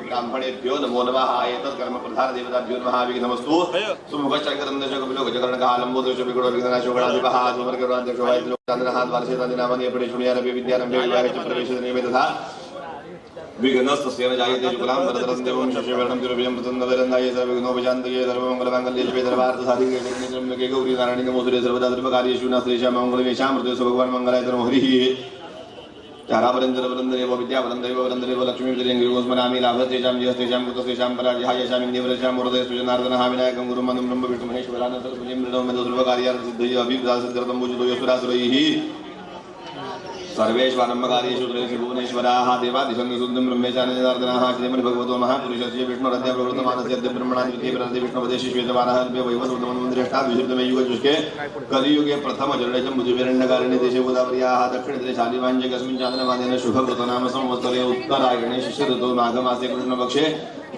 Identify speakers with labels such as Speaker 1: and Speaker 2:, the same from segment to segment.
Speaker 1: ब्राह्मणेभ्यो नमो नमः। एतत् कर्म प्रधान देवताभ्यो नमः। विघ्नमस्तु। सुमुखश्चक्रन्दशकपिलोकचकरणकालम्बोदृशविगुणविघ्नाशोगणाधिपः सुवर्गराध्यक्षो वायुलोकचन्द्रः द्वादशेतादिनामनि प्रवेशुनियारपि विद्यारम्भे प्रवेशनिवेदः विघ्नस्तस्य न जायते शुक्लां वरदरं देवं शशिवर्णं तिरुभयं प्रसन्नवरन्दाय सर्वविघ्नोपशान्तये सर्वमङ्गलमाङ्गल्ये शिवे सर्वार्थसाधिके शरण्ये गौरी नारायणी नमोस्तुते सर्वदा सर्वकार्येषु नास्तेषां मङ्गलमेषां मृत्युः भगवान् मङ्गलाय नमो हरिः। चारावरन्दरवरन्दरेव विद्यावरन्दरेव लक्ष्मी विजयङ्गिरोस्मरामि लाभतेषां जयस्तेषां कुतस्तेषां पराजयाय यशामि देवरक्षां मुरदेषु जनार्दनः विनायकं गुरुमन्दं ब्रह्म विष्णु महेश्वरानन्दं मृदो सर्वकार्यार्थसिद्धये अभिप्रासिद्धं बुजुतो यशुरासुरैः सर्वेश्वरम्भकार्येषु त्रयेषु भुवनेश्वराः देवादिशन्निशुद्धं ब्रह्मेशानजनार्दनाः श्रीमद्भगवतो महापुरुषस्य विष्णुरद्य प्रवर्तमानस्य अद्य ब्रह्मणादिविद्ये विष्णुपदेशे श्वेतवारः वैवस्वतमन्वन्द्रेष्ठा द्विशब्दमय युगजुष्के कलियुगे प्रथमचरणेषं बुधुविरण्यकारिणे देशे गोदावर्याः दक्षिणदिने शालिवाञ्चे कस्मिन् चान्द्रमानेन शुभकृतनाम संवत्सरे उत्तरायणे शिशिरऋतौ माघमासे कृष्णपक्षे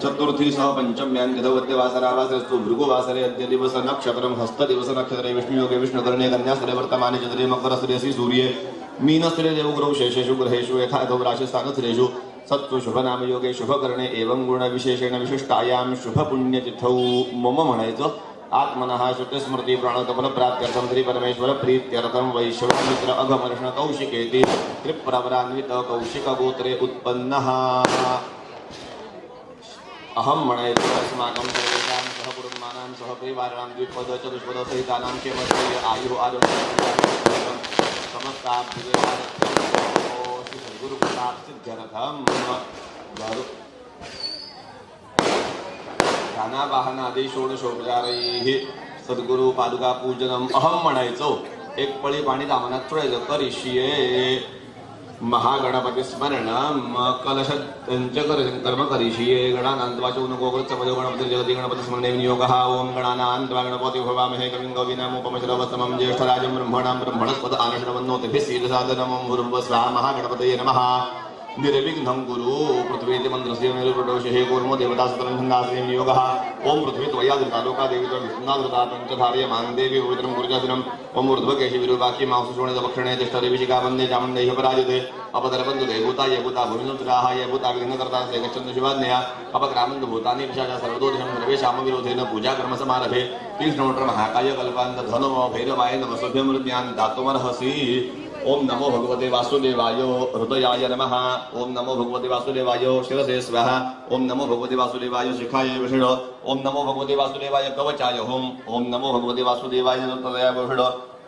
Speaker 1: चतुर्थी सह पंचम्यां यथवत्यवासरावासरस्तु भृगुवासरे अद्य दिवस नक्षत्रं हस्तदिवस नक्षत्रे विष्णुयोगे विष्णुकर्णे कन्यासरे वर्तमाने चतुरे मकरसरे सूर्ये मीनस्त्रे देवगुरौ शेषेषु ग्रहेषु यथा यथो राशिस्थानस्त्रेषु सत्सु शुभनाम योगे शुभकर्णे एवं गुणविशेषेण विशिष्टायां शुभपुण्यतिथौ मम म्हणायचं आत्मनः श्रुतिस्मृति प्राणकमलप्राप्त्यर्थं श्रीपरमेश्वर प्रीत्यर्थं वैश्वामित्र अघमर्षण कौशिकेति त्रिप्रवरान्वित कौशिकगोत्रे उत्पन्नः अहं म्हणायचं अस्माकं सर्वेषां सहकुटुम्बानां सहपरिवाराणां द्विपद चतुष्पद सहितानां क्षेमस्य आयुः आरोग्य ध्यानावाहनादि षोडशोपचारैः सद्गुरु पादुका पूजनम अहम म्हणायचो एक पळी पाणी दामनात चोळायचं करिष्ये महागणपती स्मरणम कलश कर्म करिष्ये गणानान्त्वाच उनुगोकृत्सपदो गणपति जगति गणपति स्मरणे विनियोगः ओम गणानान्त्वा गणपति भवामहे कविं कवीनामुपमश्रवस्तमं ज्येष्ठराजं ब्रह्मणां ब्रह्मणस्पद आनश्रवन्नोतिभिः शीलसादनमं गुरुर्भुवः स्वाहा महागणपतये नमः। निर्विघ्नं गुरु पृथ्वीति मन्त्रस्य निरुपटोषे कूर्मो देवतास्तरं छन्दाश्रयं नियोगः ओम पृथ्वी त्वया धृता लोका देवी त्वया धृता पञ्चधार्यमान् देवी पवित्रं कुरुजासनम् ओम ऊर्ध्वकेशि विरूपाक्षि मांसशोणितभक्षणे तिष्ठदेविशिखा वन्दे चामुण्डैः पराजिते अपदरबन्धु देवभूता ये भूता भूमिसुत्राः ये भूता विघ्नकर्ता से गच्छन्तु शिवाज्ञया अपक्रामन्तु भूतानि पिशाचा सर्वदोषं सर्वेषां विरोधेन पूजा कर्म समारभे तीक्ष्णोट्र महाकाय कल्पान्त धनो भैरवाय नमः शुभ्यमृत्यान् दातुमर्हसि। ओम नमो भगवते वासुदेवाय हृदयाय नमः। ओम नमो भगवते वासुदेवाय शिरसे स्वाहा। ओम नमो भगवते वासुदेवाय शिखाय विषण। ओम नमो भगवते वासुदेवाय कवचाय होम। ओम नमो भगवते वासुदेवाय तदया विषण।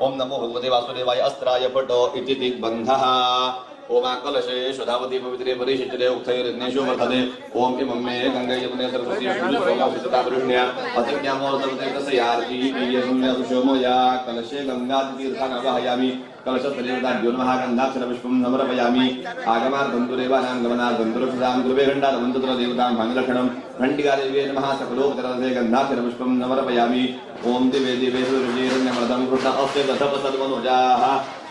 Speaker 1: ओम नमो भगवते वासुदेवाय अस्त्राय पट इति दिग्बन्धः। ओमाकलशे सुधावती पवित्रे परिशिष्टे उक्तैर्यज्ञेषु वर्तते ओम इमं मे गंगे यमुने सरस्वती सोमवृष्ण्या पतिज्ञामोर्तवते तस्यार्ति यस्मिन्नसुषोमया कलशे गंगातीर्थान् वहयामि कलशस्थलेवताभ्यो नमः गन्धाक्षरपुष्पं समर्पयामि आगमार्धन्तुरेवानां गमनार्धन्तुरक्षुदां गुरुवेगण्डारमन्तुत्र देवतां भाङ्गलक्षणं घण्टिकादेव्ये नमः सकलोपचरन्ते गन्धाक्षरपुष्पं समर्पयामि ओम दिवे दिवे सुरुचिरण्यमृतं कृष्ण अस्य दशपसद्मनुजाः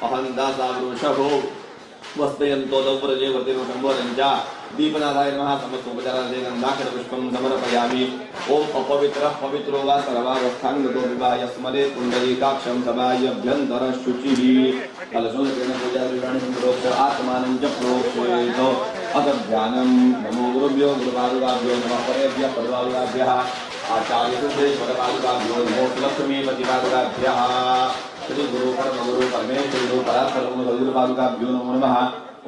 Speaker 1: अहन्दासावृषभो वस्तयन्तो दौव्रजे वर्तिर्वशम्भोरञ्चा दीपनाथाय नमः समस्तोपचारान्ते गन्धाक्षरपुष्पं समर्पयामि ओम अपवित्रः पवित्रो वा सर्वावस्थाङ्गतो विवाय स्मरे पुण्डरीकाक्षं सभायभ्यन्तरशुचिः कलशोदकेन पूजाद्रव्याणि सम्प्रोक्ष आत्मानं च प्रोक्षेत अथ ध्यानं नमो गुरुभ्यो गुरुपादुकाभ्यो नमः परेभ्यः पदपादुकाभ्यः आचार्यसिद्धेश्वरपादुकाभ्यो नमो लक्ष्मीपतिपादुकाभ्यः श्री गुरु परमगुरु परमेश्वर गुरु परात्पर सद्गुरु पादुकाभ्यो नमो नमः।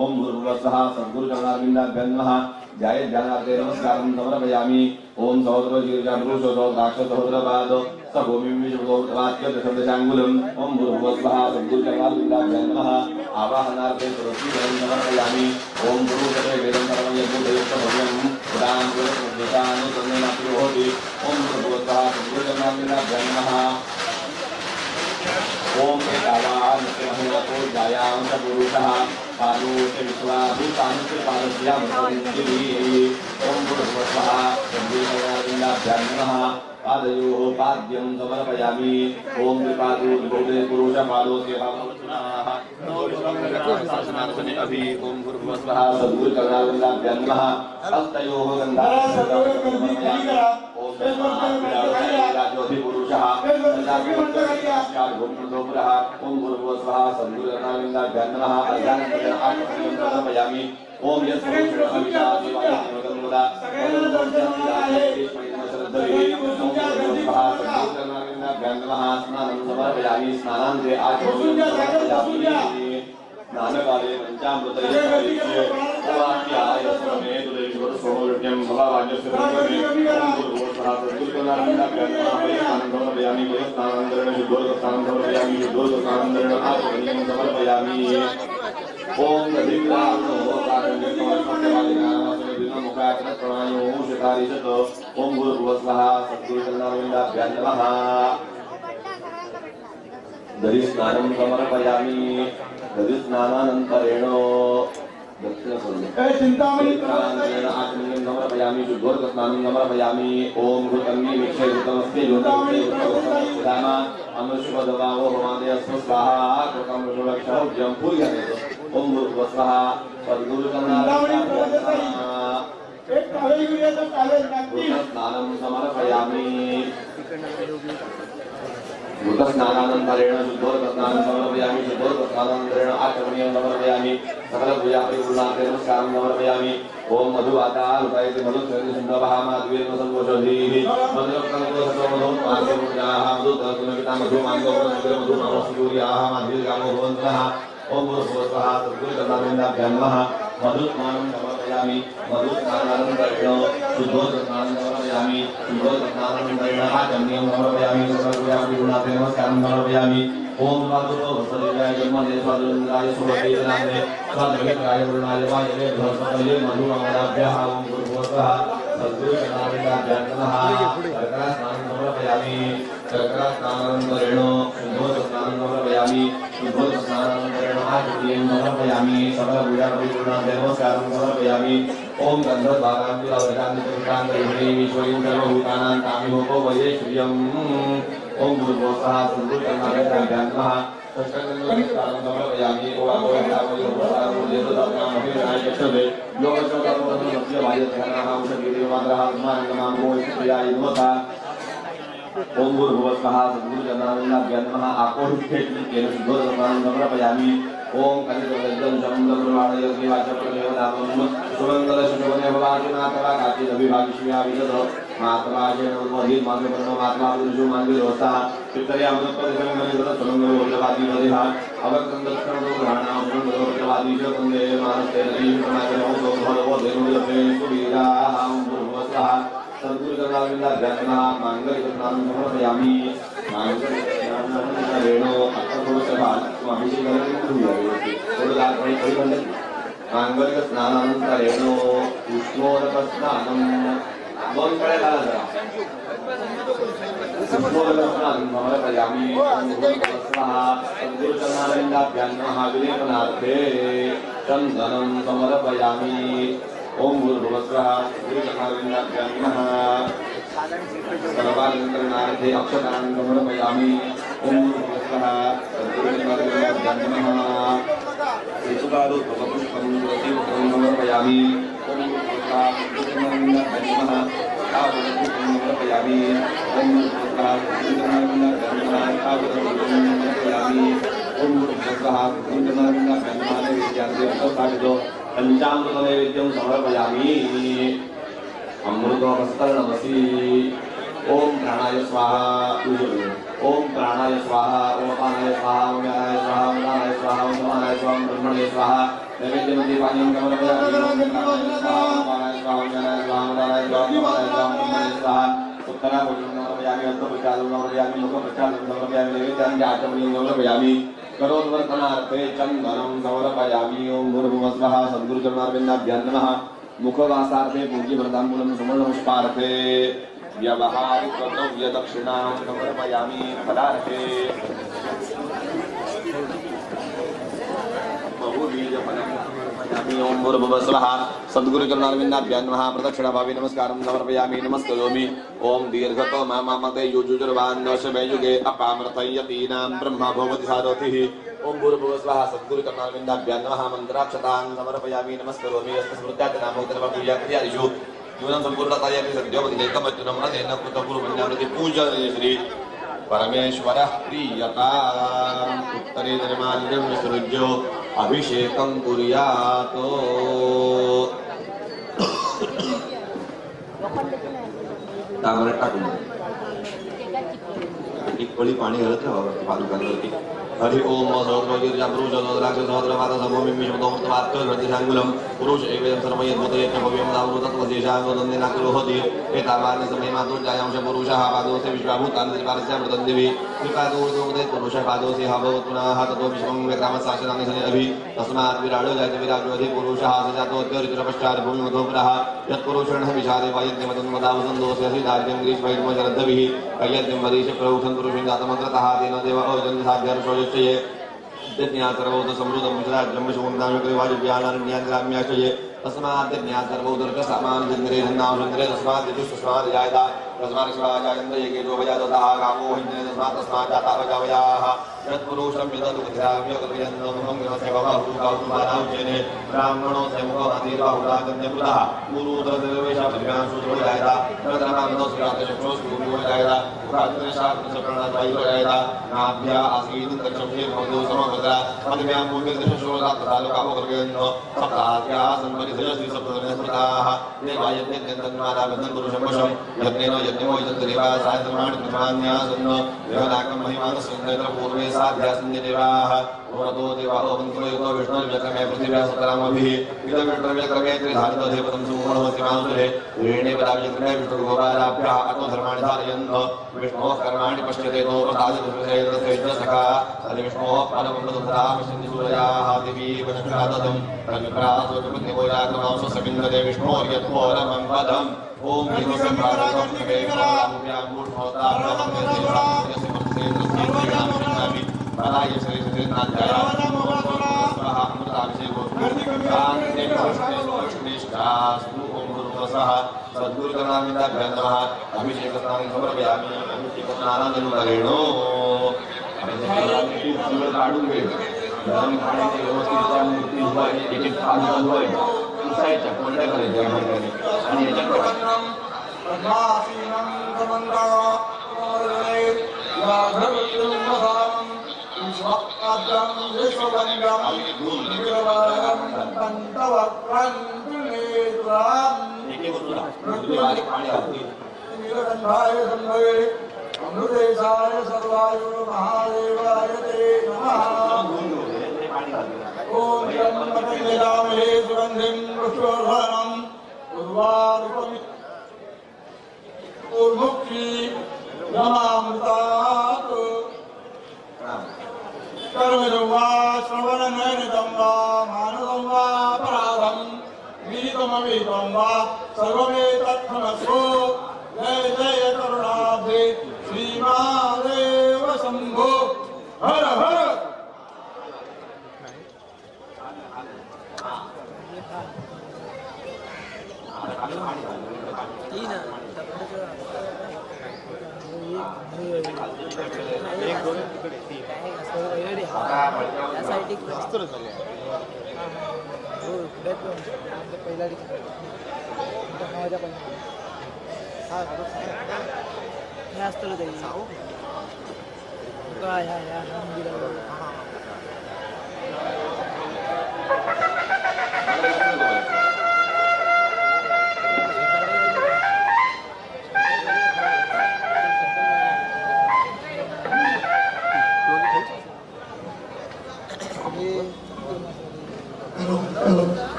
Speaker 1: ओम गुरुवत्सः सद्गुरु चरणारविन्दाभ्यो नमः। ध्याये ध्यानार्थे नमस्कारं समर्पयामि। ओम सहोदरो जीर्जापुरुषो सहोदाक्ष सहोदरपाद सभूमिं विश्वगोत्रवाक्य दशमदशाङ्गुलम्। ओम गुरुवत्सः सद्गुरु चरणारविन्दाभ्यो नमः। आवाहनार्थे सरस्वतीं समर्पयामि। ओम गुरुपते वेदं सर्वयज्ञोपयुक्तभव्यं पुराणं पुरुषमुद्देशानुसन्नेनापि होति। ओम गुरुवत्सः सद्गुरु चरणारविन्दाभ्यो नमः। ओम एतावान् महिमतो जायां च पुरुषः पादोऽस्य विश्वाभूतानि पादस्यामृतञ्जलिः। ओम गुरुवत्सः सद्गुरुचरणारविन्दाभ्यो नमः। पादयोः पाद्यं समर्पयामि। ओम त्रिपादो द्विपदे पुरुषपादोऽस्य पादोऽर्जुनाः शासनार्थने अभि। ओम गुरुवत्सः सद्गुरुचरणारविन्दाभ्यो नमः। हस्तयोः गन्धाक्षरं समर्पयामि। ओम राजोधिपुरुषः भूमिपुरः ओम भूर्भुवस्वः संगुरुनामिन्दाभ्यां नमः अज्ञानञ्जन आत्मनियं समर्पयामि ओम यस्मिन्नाविशादिवायुमुदा स्नानं समर्पयामि स्नानान्ते आचमनीयं समर्पयामि स्नानकाले पञ्चामृतैः वाक्याय स्वमेतुलेश्वर सोमयज्ञं भवावाजस्य समर्पयामि स्नानान्तरेण शुद्धोदकस्नानं समर्पयामि शुद्धोदकस्नानान्तरेण आचमनीयं समर्पयामि ओम ओम भूर्भुवस्वः सद्गुरुचरणारविन्दाभ्यां नमः दधिस्नानं समर्पयामि दधिस्नानानन्तरेण दक्षिणस्वरूपेण आचमनीयं समर्पयामि शुद्धोदकस्नानं समर्पयामि ओम घृतन्नि विक्षयकृतमस्ति ज्योतिर्दाम अनुष्पदवावो भवाने अस्म स्वाहा कृतं विष्णुलक्षणं पूर्यते ओम भूर्भुवस्वः सद्गुरुचरणारविन्दाभ्यां समर्पयामि भूतस्नानानन्तरेण शुद्धोदकस्नानं समर्पयामि शुद्धोदकस्नानानन्तरेण आचमनीयं समर्पयामि सकलपूजापरिपूर्णार्थे नमस्कारं समर्पयामि ओम मधुवातारुतायते मधुस्वेदसिन्धवः माधवीर्न संपोषधीः मधुरक्तमधुसर्वमधुमार्गपूजाः मधुतरकुलपिता मधुमाङ्गोपनसुरमधुमावसूर्याः माधवीर्गामो भवन्तः ओम भूर्भुवस्वः सद्गुरुचरणारविन्दाभ्यां नमः मधुस्नानं समर्पयामि मधुस्नानानन्तरेण शुद्धोदकस्नानं समर्पयामि शुद्धोदकस्नानानन्तरेण आचमनीयं समर्पयामि सकलपूजापरिपूर्णार्थे नमस्कारं समर्पयामि ओम वासुदेव वत्सलेयाय जन्मने स्वादुन्द्राय सुभद्रेनाथे स्वाद्वैताय वरुणाय वायवे बृहस्पतये मधुमामदाभ्यः ओम भूर्भुवस्वः सद्गुरुचरणारविन्दाभ्यां नमः शर्करास्नानं समर्पयामि शर्करास्नानानन्तरेण शुद्धोदकस्नानं समर्पयामि शुद्धोदकस्नानानन्तरेण आचमनीयं समर्पयामि सकलपूजापरिपूर्णार्थे नमस्कारं समर्पयामि ओम गन्धर्वारान्वितावृतान्वितान्तरीश्वरीं सर्वभूतानां तामिहोपो वये श्रियम् ओम भूर्भुवस्वः सद्गुरुचरणारविन्दाभ्यां नमः षष्ठकर्मकालं समर्पयामि ओवामोदामोदेतदात्मामभिनायकक्षते योगचोदमस्य वायध्यानः उषगीर्यमात्रः स्मारकमामो प्रियाय नमः ओम भूर्भुवस्वः सद्गुरुचरणारविन्दाभ्यां नमः आकोष्ठेन शुद्धोदकस्नानं समर्पयामि ओम कलितवज्रं शमदप्रवाणयोगिवाचप्रदेवदामं सुमङ्गलशुभनेभवादिनाथवा काचिदभिभागिष्याविदध मातवाजेन उन्मोहित मातृपन्नो मातवापुरुषो मातृरोस्ता चित्तर्यामृतपरिसंगनिवृतसुमङ्गलोचवादिपदिः अवक्रन्दक्षणो ग्रहाणां सुमङ्गलोचवादिश वन्दे मानसेन दीर्घमाचरणो भगवो धेनुविलपे सुवीराः ओम भूर्भुवस्वः सद्गुरुचरणारविन्दाभ्यां नमः माङ्गलिकस्नानं समर्पयामि माङ्गलिकस्नानेनो अर्थपुरुषभाग मांगलिकस्नानानन्तरेण उष्णोदकस्नानं दोन कडे घाला जरा उष्णोदकस्नानं समर्पयामि सद्गुरुचरणारविन्दाभ्यां नमः विलेपनार्थे चन्दनं समर्पयामि ओम भूर्भुवस्वः सद्गुरुचरणारविन्दाभ्यां नमः सर्वालङ्करणार्थे अक्षतान् समर्पयामि ओम भूर्भुवस्वः सद्गुरुचरणारविन्दाभ्यां नमः ऋतुकालोत्पवपुष्पं ज्योतिपुत्रं समर्पयामि ओम भूर्भुवस्वः सद्गुरुचरणारविन्दाभ्यां नमः कावदपुष्पं समर्पयामि ओम भूर्भुवस्वः सद्गुरुचरणारविन्दाभ्यां नमः कावदपुष्पं समर्पयामि ओम भूर्भुवस्वः सद्गुरुचरणारविन्दाभ्यां नमः नैवेद्यान्ते पंचामृतनैवेद्यं समर्पयामि अमृतोपस्तरणमसि ओम प्राणाय स्वाहा ओम प्राणाय स्वाहा ओम अपानाय स्वाहा ओम व्यानाय स्वाहा ओम उदानाय स्वाहा ओम समानाय स्वाहा ओम ब्रह्मणे स्वाहा नैवेद्यमति पानीयं समर्पयामि ओम प्राणाय स्वाहा ओम अपानाय स्वाहा ओम व्यानाय स्वाहा ओम उदानाय स्वाहा ओम समानाय स्वाहा ओम ब्रह्मणे स्वाहा उत्तराभूषणं समर्पयामि हस्तप्रक्षालं समर्पयामि मुखप्रक्षालं समर्पयामि नैवेद्यान्ते आचमनीयं समर्पयामि करोद्वर्तनार्थे चन्दनं समर्पयामि ओम भूर्भुवस्वः सद्गुरुचरणारविन्दाभ्यां नमः मुखवासार्थे पूज्यवरदाम्बूलं सुवर्णपुष्पार्थे व्यवहारिकद्रव्यदक्षिणां समर्पयामि फलार्थे बहुबीजफलं समर्पयामि ओम भूर्भुवस्वः सद्गुरुचरणारविन्दाभ्यां नमः प्रदक्षिणाभावे नमस्कारं समर्पयामि नमस्करोमि ओम दीर्घतो मामते युजुर्वान्नशमेयुगे अपामृतयतीनां ब्रह्मा भवति सारथिः ओम भूर्भुवस्वः सद्गुरुचरणारविन्दाभ्यां नमः मन्त्राक्षतां समर्पयामि नमस्करोमि यस्य स्मृत्यात् नामोत्तरपूजाक्रियादिषु जीवन संपूर्णतायै सद्योपति एकमत्युनम अनेन कृतपूर्वज्ञानति पूजने श्री परमेश्वर प्रियता उत्तरे निर्माल्यं विसृज्य अभिषेकं कुर्यात् तांबडा टाकून एक पळी पाणी घालत राहावं पादुकांवरती हरि ओम सहस्रगिर्जा पुरुष सहस्राक्ष सहस्रपाद समोमि विश्वतोमृतवाक्क घटिशांगुलम पुरुष एवेदं सर्वयद्भूतयज्ञ भव्यं दावृतत्वदेशांगोदन्नेनाकुरोहति एतावान् समयमातो जायांश पुरुषः पादोसे विश्वाभूतान् त्रिपादस्य मृतन्दिवि त्रिपादोदे पुरुषः पादोसे हभवत् पुनः ततो विश्वं व्यक्रामसाक्षराणि सनि तस्मात् विराडो जायते विराजोधि पुरुषः सजातोऽत्यरितरपश्चात् भूमिमधो पुरः यत्पुरुषणः विचारे वायज्ञमतं वदावसन्दोषयसि दार्ढ्यं ग्रीष्मैर्मजरद्धभिः कयज्ञं वरीश प्रौषं पुरुषं जातमन्त्रतः तेन देव औजन्यसाध्यर्षो ज्ञा सर्वोद समृद्धं मिश्राज्यं विषुवन्दामिकवायुव्यानान्याग्राम्याश्रये तस्मात् ज्ञा सर्वोदर्क सामान् चन्द्रे धन्नावचन्द्रे तस्मात् यजुस्तस्मात् जायता तस्मात् शिवाजायन्द येकेतो वजातः कामो हिन्द्रे तस्मात् जाता वजावयाः यत्पुरुषं यदतु बुद्ध्याव्य कल्पयन्नमहं ग्रहस्य भवहुकाउतुमानाउच्यने ब्राह्मणो सेमुखमतिर्बाहुरागन्यपुरः गुरुदर्शवेशाभ्यासुतो जायता तदनामनो श्रीराजचक्षुस्तुभ्यो जायता उपाद्रेशात्मसप्रणतायितो जायता नाभ्या आसीत् तक्षभ्ये भवतो समभद्रा मध्यां भूमिर्दशशोरात् तालुकावो कल्पयन्नो सप्ताद्या संपरिधयश्री सप्तदनेस्मृताः देवायज्ञन्तन्मादाबद्धं पुरुषं वशं यज्ञेन यज्ञो यजन्तदेवा सायतमाणि प्रथमान्यासन्न देवनाकं महिमानस्यन्द्र पूर्वे साध्यासन्यदेवाः ओरतो देवाः वन्तो युतो विष्णुर्व्यक्रमे पृथिव्या सतरामभिः इदविष्णुर्व्यक्रमे त्रिधारितोधेपतं सुमूढमस्तिमांसुरे ऋणे पदाव्यक्रमे विष्णुर्गोपालाभ्यः आत्मधर्माणि धारयन्त विष्णोः कर्माणि पश्यते नो प्रसादितुसखा तद्विष्णोः पादमृतधा पश्यन्ति सूरयाः दिवी वनक्षरादतं तन्विप्रासोपतिमोजाक्रमांससमिन्दते विष्णोर्यत्पोरमं पदम् ओम उसायच्या कोणत्या करायच्या आणि याच्यात
Speaker 2: ब्रह्मासीनं समन्तारे याधवत्रुमसानं विश्वकाद्यं विश्ववंगं निरवयं तन्तवक्रन्तुनेत्रां नीलकण्ठाय संभवे अमृतेशाय सर्वायो महादेवाय ते नमः ओम त्र्यंबकं यजामहे सुगन्धिं पुष्टिवर्धनं उर्वारुकमिव उर्मुक्ति नमामृतात् कर्मजं वा श्रवणनयनितं वा मानसं वा पराधं विदितमविदितं वा सर्वमेतत्क्षमस्व जय जय करुणाब्धे श्रीमहादेव शम्भो हर हर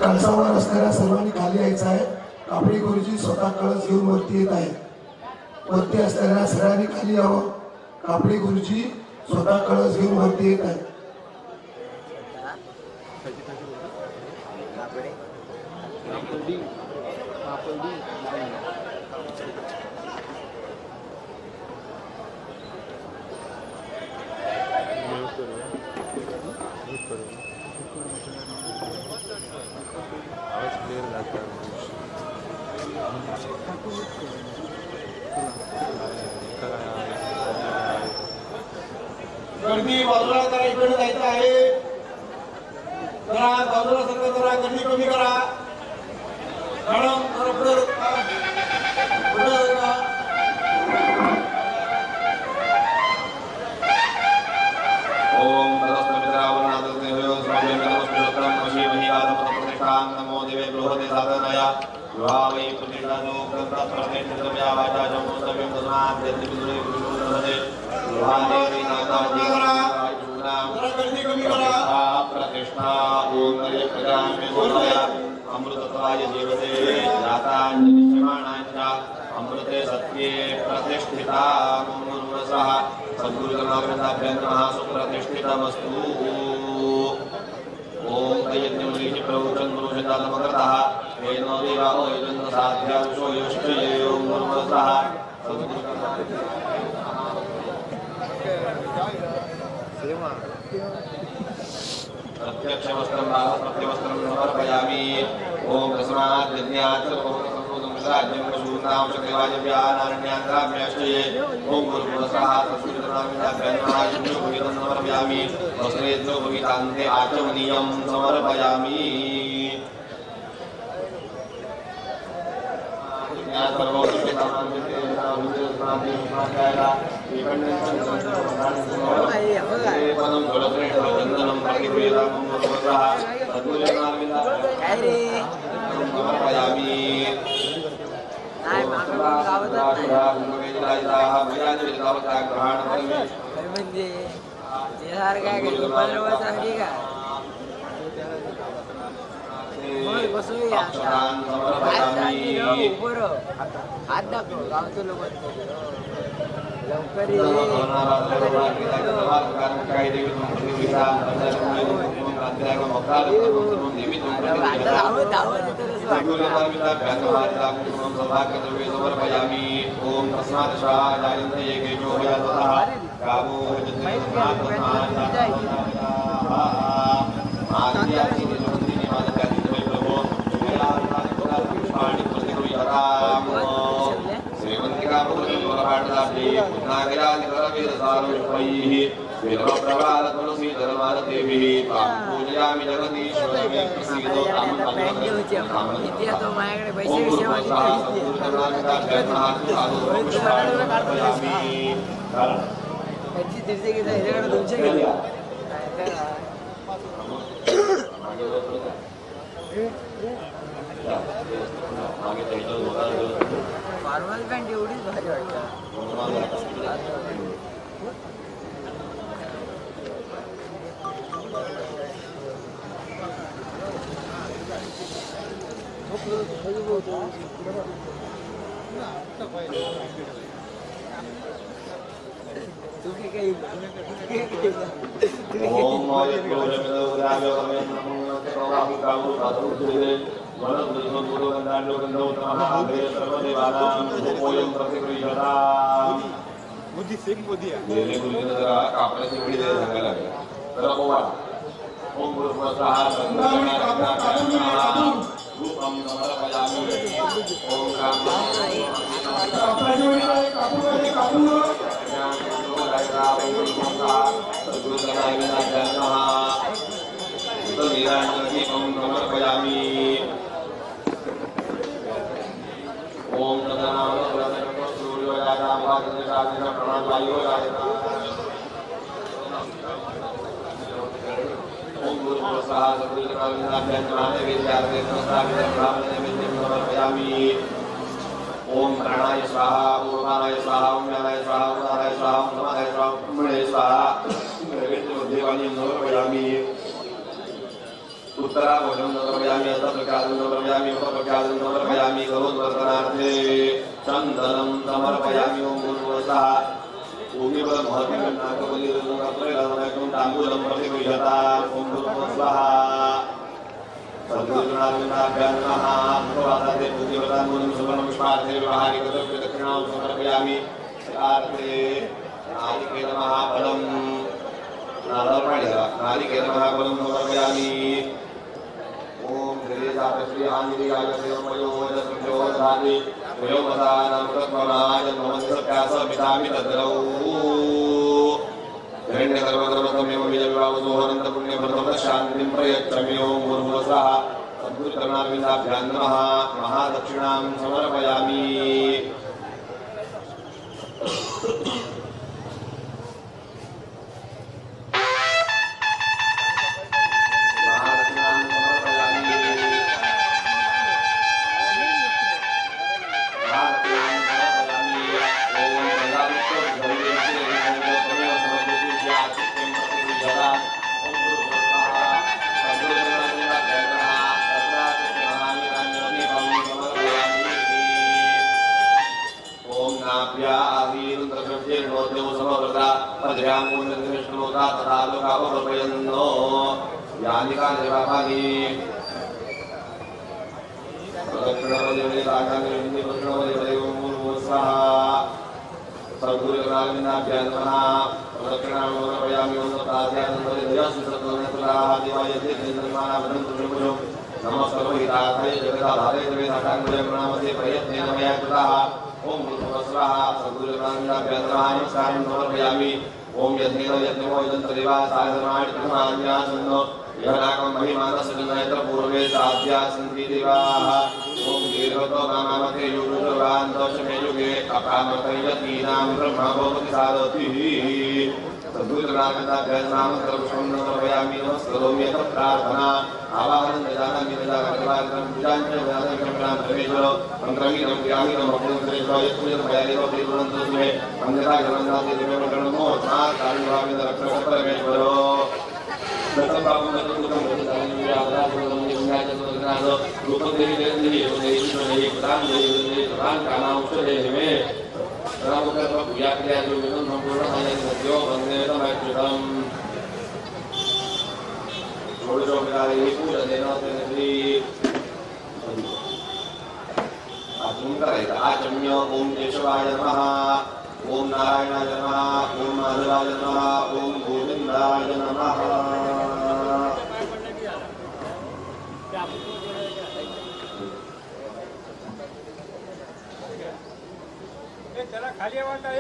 Speaker 3: कळसावर असणाऱ्या सर्वांनी खाली यायचं आहे. कापडी गुरुजी स्वतः कळस घेऊन वरती येत आहेत. वरती असणाऱ्या सगळ्यांनी खाली यावं. कापडी गुरुजी स्वतः कळस घेऊन वरती येत आहेत.
Speaker 2: गर्दी बाजूला जरा इकडे जायचं आहे. जरा बाजूला सगळं जरा गर्दी कमी करा. मॅडम जरा पुढे रखा. पुढे रखा.
Speaker 1: ओम तदस्तमित्रावरणादस्नेहो स्वामेन्द्रमस्मित्रं महीमहि आदप्रतिष्ठां नमो देवे बृहते साधनाय विभावै प्रतिष्ठानो ग्रन्थप्रतिष्ठितमया वाचा जमुस्तव्यं तस्मात् यद्विदुरे पुरुषोदधते विभादेवी नाथाज्ञानां
Speaker 2: जरा गर्दी कमी करा.
Speaker 1: प्रतिष्ठा ओम नरे प्रजाम्य गोमया अमृतत्वाय जीवते जाताञ्जलिष्यमाणाञ्च अमृते सत्ये प्रतिष्ठिता मुमुर्वसः सद्गुरुजनार्गन्धाभ्यां नमः सुप्रतिष्ठितमस्तु. ओम तयज्ञमुनिः प्रवचन् पुरुषतालमकृतः येनो देवाो यजन्तसाध्याविशो योष्ठये ओम गुरुवसः प्रत्यक्षवस्त्रं प्रत्यवस्त्रं समर्पयामि. ओम तस्मात् यज्ञात् सर्वभूतसम्भूतं शून्नां शक्तिवायव्यानारण्यान्ताभ्याश्चये ओम गुरुवसः तत्सुरनामिनाभ्यां नमः समर्पयामि. वस्त्रेभ्यो भवितान्ते आचमनीयं समर्पयामि.
Speaker 4: बसूया हात दाखव गावचं लोक लवकर माझ्याकडे पैसे दीडशे घेता ह्याच्याकडे 200 घेतले. फॉर्मल पॅन्ट एवढीच भारी वाटतं. ओम प्राणाय स्वाहा ओमानाय स्वाहा ओम ज्ञानाय स्वाहा उदानाय स्वाहा ओम समानाय स्वाहा ओम मणे स्वाहा देवानी नमस्यामि उत्तरा भोजनं नमस्यामि अन्तर्प्रकाशं नमस्यामि उपप्रकाशं नमस्यामि करोद्वर्तनार्थे चन्दनं समर्पयामि ओम गुरुवसः भूमिबल महत्वं नागबलिरं कपरेरं ताम्बूलं प्रतिगृह्यता ओम गुरुवसः सद्गुरुनाथाभ्यां नमः भगवते बुद्धिवतानुं सुवर्णपुष्पार्थे व्यवहारिकद्रव्य दक्षिणां समर्पयामि आर्ते नारिकेलमः फलं नारिकेलमः फलं समर्पयामि ओम श्री आंजनेयाय श्रीमयोजसुजोधानि वयोमदानमृतत्वनाय नमस्सप्यासमितामि तद्रौ हिरण्यगर्भगर्भतमेव विजयविवाहसोहनन्तपुण्यभृतं शान्तिं प्रयच्छमि ओम गुरुवसः चरणारविन्दाभ्यां नमः महादक्षिणां समर्पयामि ओम यज्ञेन यज्ञमो यजन्तरिवा साधनाय तमान्यासन्नो यहनाकं महिमानसजनयत्र पूर्वे साध्या सन्ति देवाः ओम दीर्घतो नामामते युगुर्वान्तोषमे युगे अपामतयतीनां ब्रह्मा भवति सारथिः सद्गुरुनाथाभ्यां सर्वं नमयामि नमस्करोमि यत् प्रार्थना आवाहनं ददामि निदानकर्मार्थं पूजाञ्च वेदान्तकर्मणां परमेश्वर मन्त्रमीनं व्यामिनं भक्तेश्वर यत्पुजं भयादेव प्रियवन्तस्मे अन्यथा गणनाथे देवगणमो साकारिभावेन रक्षक परमेश्वर दत्तबाबुं दत्तुतं दत्तानि व्यावराजं विज्ञानजगन्नाथ रूपदेहि देहि देहि प्रदान देहि प्रदान कामांशदेहि मे रामकर्म पूजाक्रियादि विनं संपूर्णं सत्यो वन्देतमच्युतम् षोडशोपचारे पूजनेन तेनश्री आचम्य ओम केशवाय नमः ओम नारायणाय नमः ओम माधवाय नमः ओम गोविन्दाय नमः
Speaker 5: चला खाली वाटा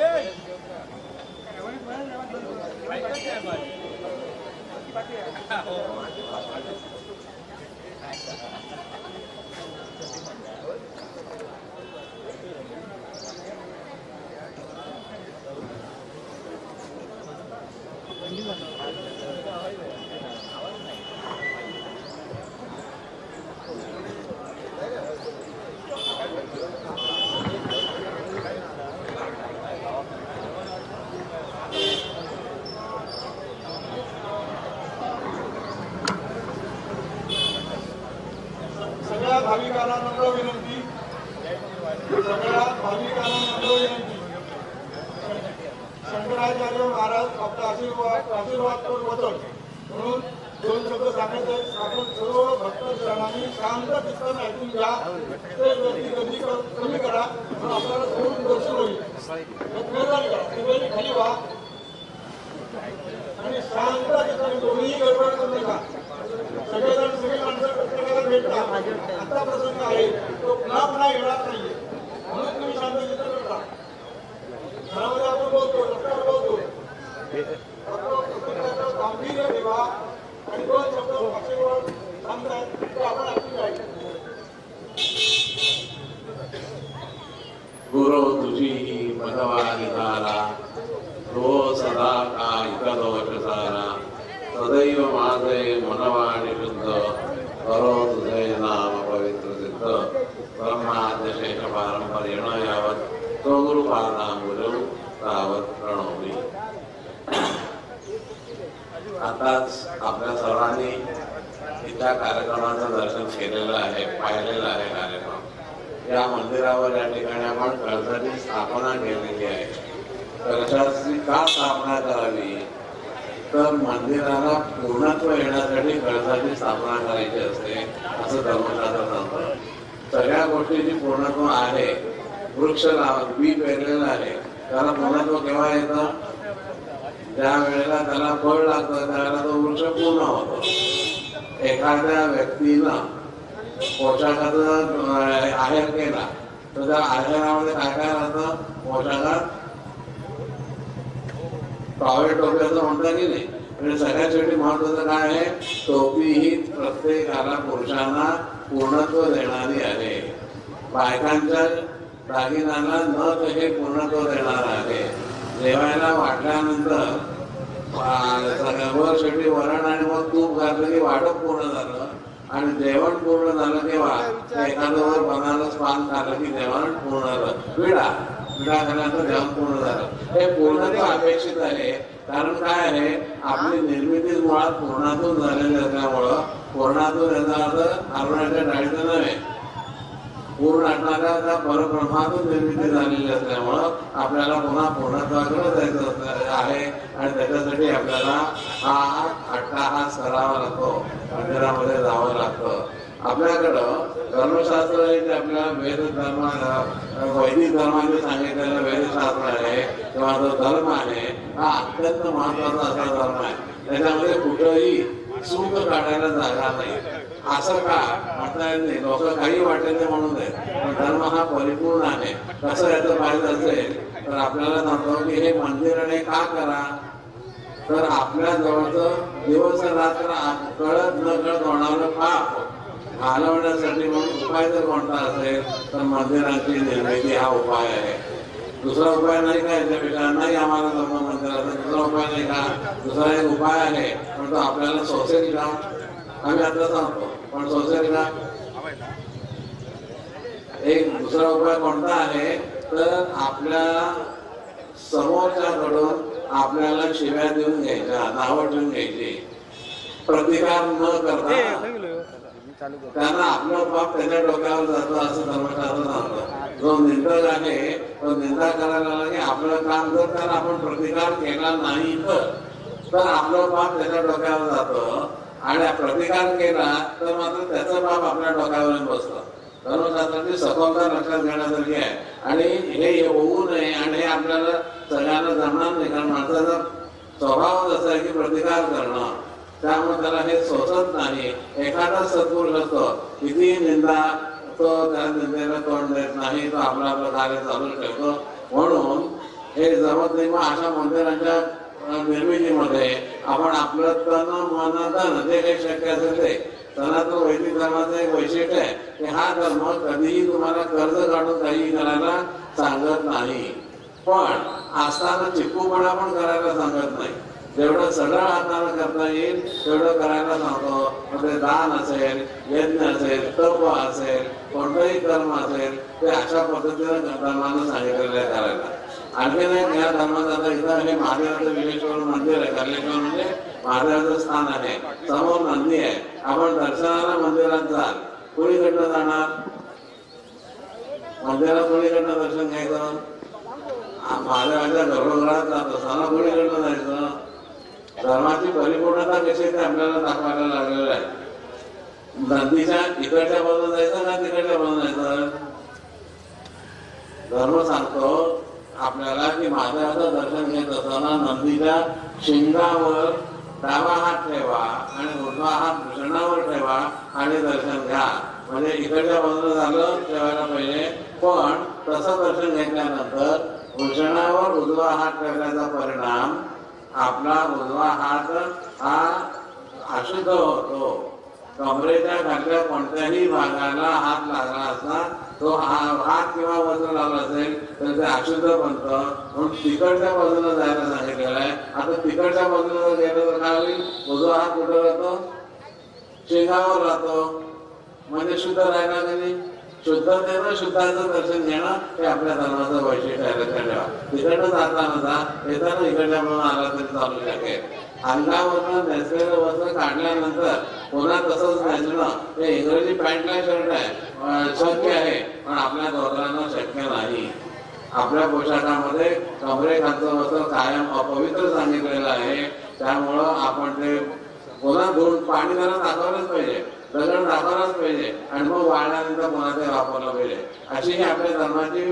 Speaker 5: भाविकांना नम्र विनंती सगळ्या भाविकांना नम्र विनंती शंकराचार्य महाराज आपला आशीर्वाद करून वचन म्हणून दोन शब्द सांगायचे आपण सर्व भक्तजनांनी शांत चित्ताने ऐकून घ्या ते गर्दी कमी करा म्हणून आपल्याला समोरून दर्शन होईल खाली व्हा आणि शांत चित्ताने कोणीही गडबड करू नका सगळेजण सगळे माणसं प्रत्येकाला भेटतात आता प्रसंग आहे तो पुन्हा येणार नाहीये म्हणून तुम्ही शांत चित्र करता घरामध्ये आपण बोलतो रस्त्यावर बोलतो गांभीर्य ठेवा आणि दोन शब्द पक्षीवर सांगतायत ते आपण ऐकून घ्यायचे
Speaker 6: गुरु तुझी भगवानी धारा तो सदा का इकदोष सारा सदैव माझे मनवाणी शुद्ध करो तुझे नाम पवित्र सिद्ध ब्रह्माद्यशेष पारंपरेण यावत तो गुरुपादांबुजं तावत प्रणवमी. आताच आपल्या सर्वांनी इथल्या कार्यक्रमाचं दर्शन केलेलं आहे, पाहिलेलं आहे कार्यक्रम. या मंदिरावर या ठिकाणी आपण कळसाची स्थापना केलेली आहे. कळसाची का स्थापना करावी तर मंदिराला पूर्णत्व येण्यासाठी कळसाची स्थापना करायची असते असं धर्मशास्त्र सांगतं. सगळ्या गोष्टीची पूर्णत्व आहे. वृक्ष बी पेरलेलं आहे, त्याला पूर्णत्व केव्हा येतं? ज्या वेळेला त्याला फळ लागतं त्यावेळेला तो वृक्ष पूर्ण होतो. एखाद्या व्यक्तीनं पोशाखाचा आहेर केला तर त्या आहेरामध्ये काय काय राहतं? पोशाखात टॉवेल टोप्याचं म्हणता की नाही, म्हणजे सगळ्यात शेवटी महत्वाचं काय आहे, टोपी ही प्रत्येकाला पुरुषांना पूर्णत्व देणारी आहे. बायकांच्या दागिन्याला नथ हे पूर्णत्व देणार आहे. जेवायला वाटल्यानंतर वर शेवटी वरण आणि मग तूप घातलं की वाटप पूर्ण झालं आणि जेवण पूर्ण झालं तेव्हा एखादं वर बनारस पान खाल्लं की जेवण पूर्ण झालं. विडा खाल्ल्यानंतर जेवण पूर्ण झालं. हे पूर्णत्व अपेक्षित आहे. कारण काय आहे, आपली निर्मिती मुळात पूर्णातून झालेली असल्यामुळं पूर्णातून याचा अर्थ हरवण्याच्या डाळीचं नव्हे, पूर्ण असणाऱ्या त्या परब्रह्मातून निर्मिती झालेली असल्यामुळं आपल्याला पुन्हा पूर्णत्वाकडे जायचं आहे आणि त्याच्यासाठी आपल्याला हा अट्टाहास करावा लागतो, मंदिरामध्ये जावं लागतं. आपल्याकडं धर्मशास्त्र आहे ते आपल्याला वेद धर्म वैदिक धर्माने सांगितलेलं वेदशास्त्र आहे किंवा जो धर्म आहे हा अत्यंत महत्वाचा असा धर्म आहे. त्याच्यामध्ये कुठंही चूक काढायला जागा नाही. असं का म्हणता येत नाही, लोक काही वाटेल ते म्हणून दे, पण धर्म हा परिपूर्ण आहे. कसं याचं पाहिजे असेल तर आपल्याला सांगतो की हे मंदिराने का करा, तर आपल्या जवळचं दिवस रात्र कळत न कळत होणारं पाप घालवण्यासाठी म्हणून उपाय जर कोणता असेल तर मंदिरांची निर्मिती हा उपाय आहे. दुसरा उपाय नाही का याच्यापेक्षा, नाही आम्हाला जमलं मंदिराचा दुसरा उपाय नाही का, दुसरा एक उपाय आहे पण तो आपल्याला सोसेल का, आम्ही आता सांगतो पण सोसेल का. एक दुसरा उपाय कोणता आहे तर आपल्या समोरच्याकडून आपल्याला शिव्या देऊन घ्यायच्या, नावं ठेवून घ्यायची, प्रतिकार न करता त्यांना आपलं पाप त्याच्या डोक्यावर जातं असं धर्मशास्त्र सांगतं. जो निंदक आहे तो निंदा करायला लागला की आपलं काम जर त्याला आपण प्रतिकार केला नाही तर आपलं पाप त्याच्या डोक्यावर जातं आणि प्रतिकार केला तर मात्र त्याचं पाप आपल्या डोक्यावर बसतं. धर्मशास्त्राची सखोलता लक्षात घेण्यासारखी आहे आणि हे होऊ नये आणि हे आपल्याला सगळ्यांना जमणार नाही. कारण माणसाचा स्वभावच असा आहे की प्रतिकार करणं, त्यामुळे त्याला हे सोसत नाही. एखादा सत्पुरुष असतो किती निंदा तो त्या निंदेला तोंड देत नाही, तो आपलं आपलं कार्य चालू ठेवतो. म्हणून हे जमत नाही. मग अशा मंदिरांच्या निर्मितीमध्ये आपण आपलं तन मन धन जे काही शक्य असेल ते, सनातन वैदिक धर्माचं एक वैशिष्ट्य आहे की हा धर्म कधीही तुम्हाला कर्ज काढून काही करायला सांगत नाही, पण असताना चिपकूपणा पण करायला सांगत नाही. जेवढं सरळ हाताने करता येईल तेवढं करायला सांगतो. मग ते दान असेल, यज्ञ असेल, तप असेल, कोणतंही कर्म असेल ते अशा पद्धतीने धर्मानं सांगितलेलं आहे करायला. आणखीन एक या धर्मात आता इथं हे महादेवाचं विश्वेश्वर मंदिर आहे. कर्लेश्वर म्हणजे महादेवाचं स्थान आहे. समोर नंदी आहे. आपण दर्शनाला मंदिरात जाल, कोणीकडनं जाणार, मंदिरात कोणीकडनं दर्शन घ्यायचं, महादेवाच्या गर्भगृहात जात असताना कोणीकडनं जायचं. धर्माची परिपूर्णता कशी ते आपल्याला दाखवायला लागलेलं आहे. नदीच्या इकडच्या बाजूला जायचं का तिकडच्या बाजूला जायचं. धर्म सांगतो आपल्याला की महादेवाचं दर्शन घेत असताना नंदीच्या शिंगावर डावा हात ठेवा आणि उजवा हात भूषणावर ठेवा आणि दर्शन घ्या. म्हणजे इकडच्या बाजूला झालं ठेवायला पाहिजे, पण तसं दर्शन घेतल्यानंतर भूषणावर उजवा हात ठेवण्याचा परिणाम आपला उजवा हात हा अशुद्ध होतो. कमरेच्या खालच्या कोणत्याही भागाला हात लागला असता तो हात किंवा वस्त्र लावला असेल तर ते अशुद्ध बनतं. म्हणून तिकडच्या बाजूला जायला सांगितलेलं आहे. आता तिकडच्या बाजूला गेलं तर काय होईल, उजवा हात कुठं राहतो, शिंगावर राहतो, म्हणजे शुद्ध राहिला कधी. शुद्धतेनं शुद्धाचं दर्शन घेणं हे आपल्या धर्माचं वैशिष्ट्य आहे. लक्षात ठेवा. तिकडनं जाताना जा, येताना इकडच्या म्हणून आला तरी चालू शकेल. अंगावरनं नेसलेलं वस्त्र काढल्यानंतर पुन्हा तसंच नेसणं हे इंग्रजी पॅन्टला शर्ट आहे शक्य आहे, पण आपल्या धोत्रांना शक्य नाही. आपल्या पोशाखामध्ये कमरेखालचं वस्त्र कायम अपवित्र सांगितलेलं आहे. त्यामुळं आपण ते पुन्हा धुवून पाणी त्याला दाखवलंच पाहिजे, दगड दाखवलाच पाहिजे आणि मग वाळल्यानंतर पुन्हा ते वापरलं पाहिजे. अशी ही आपल्या धर्माची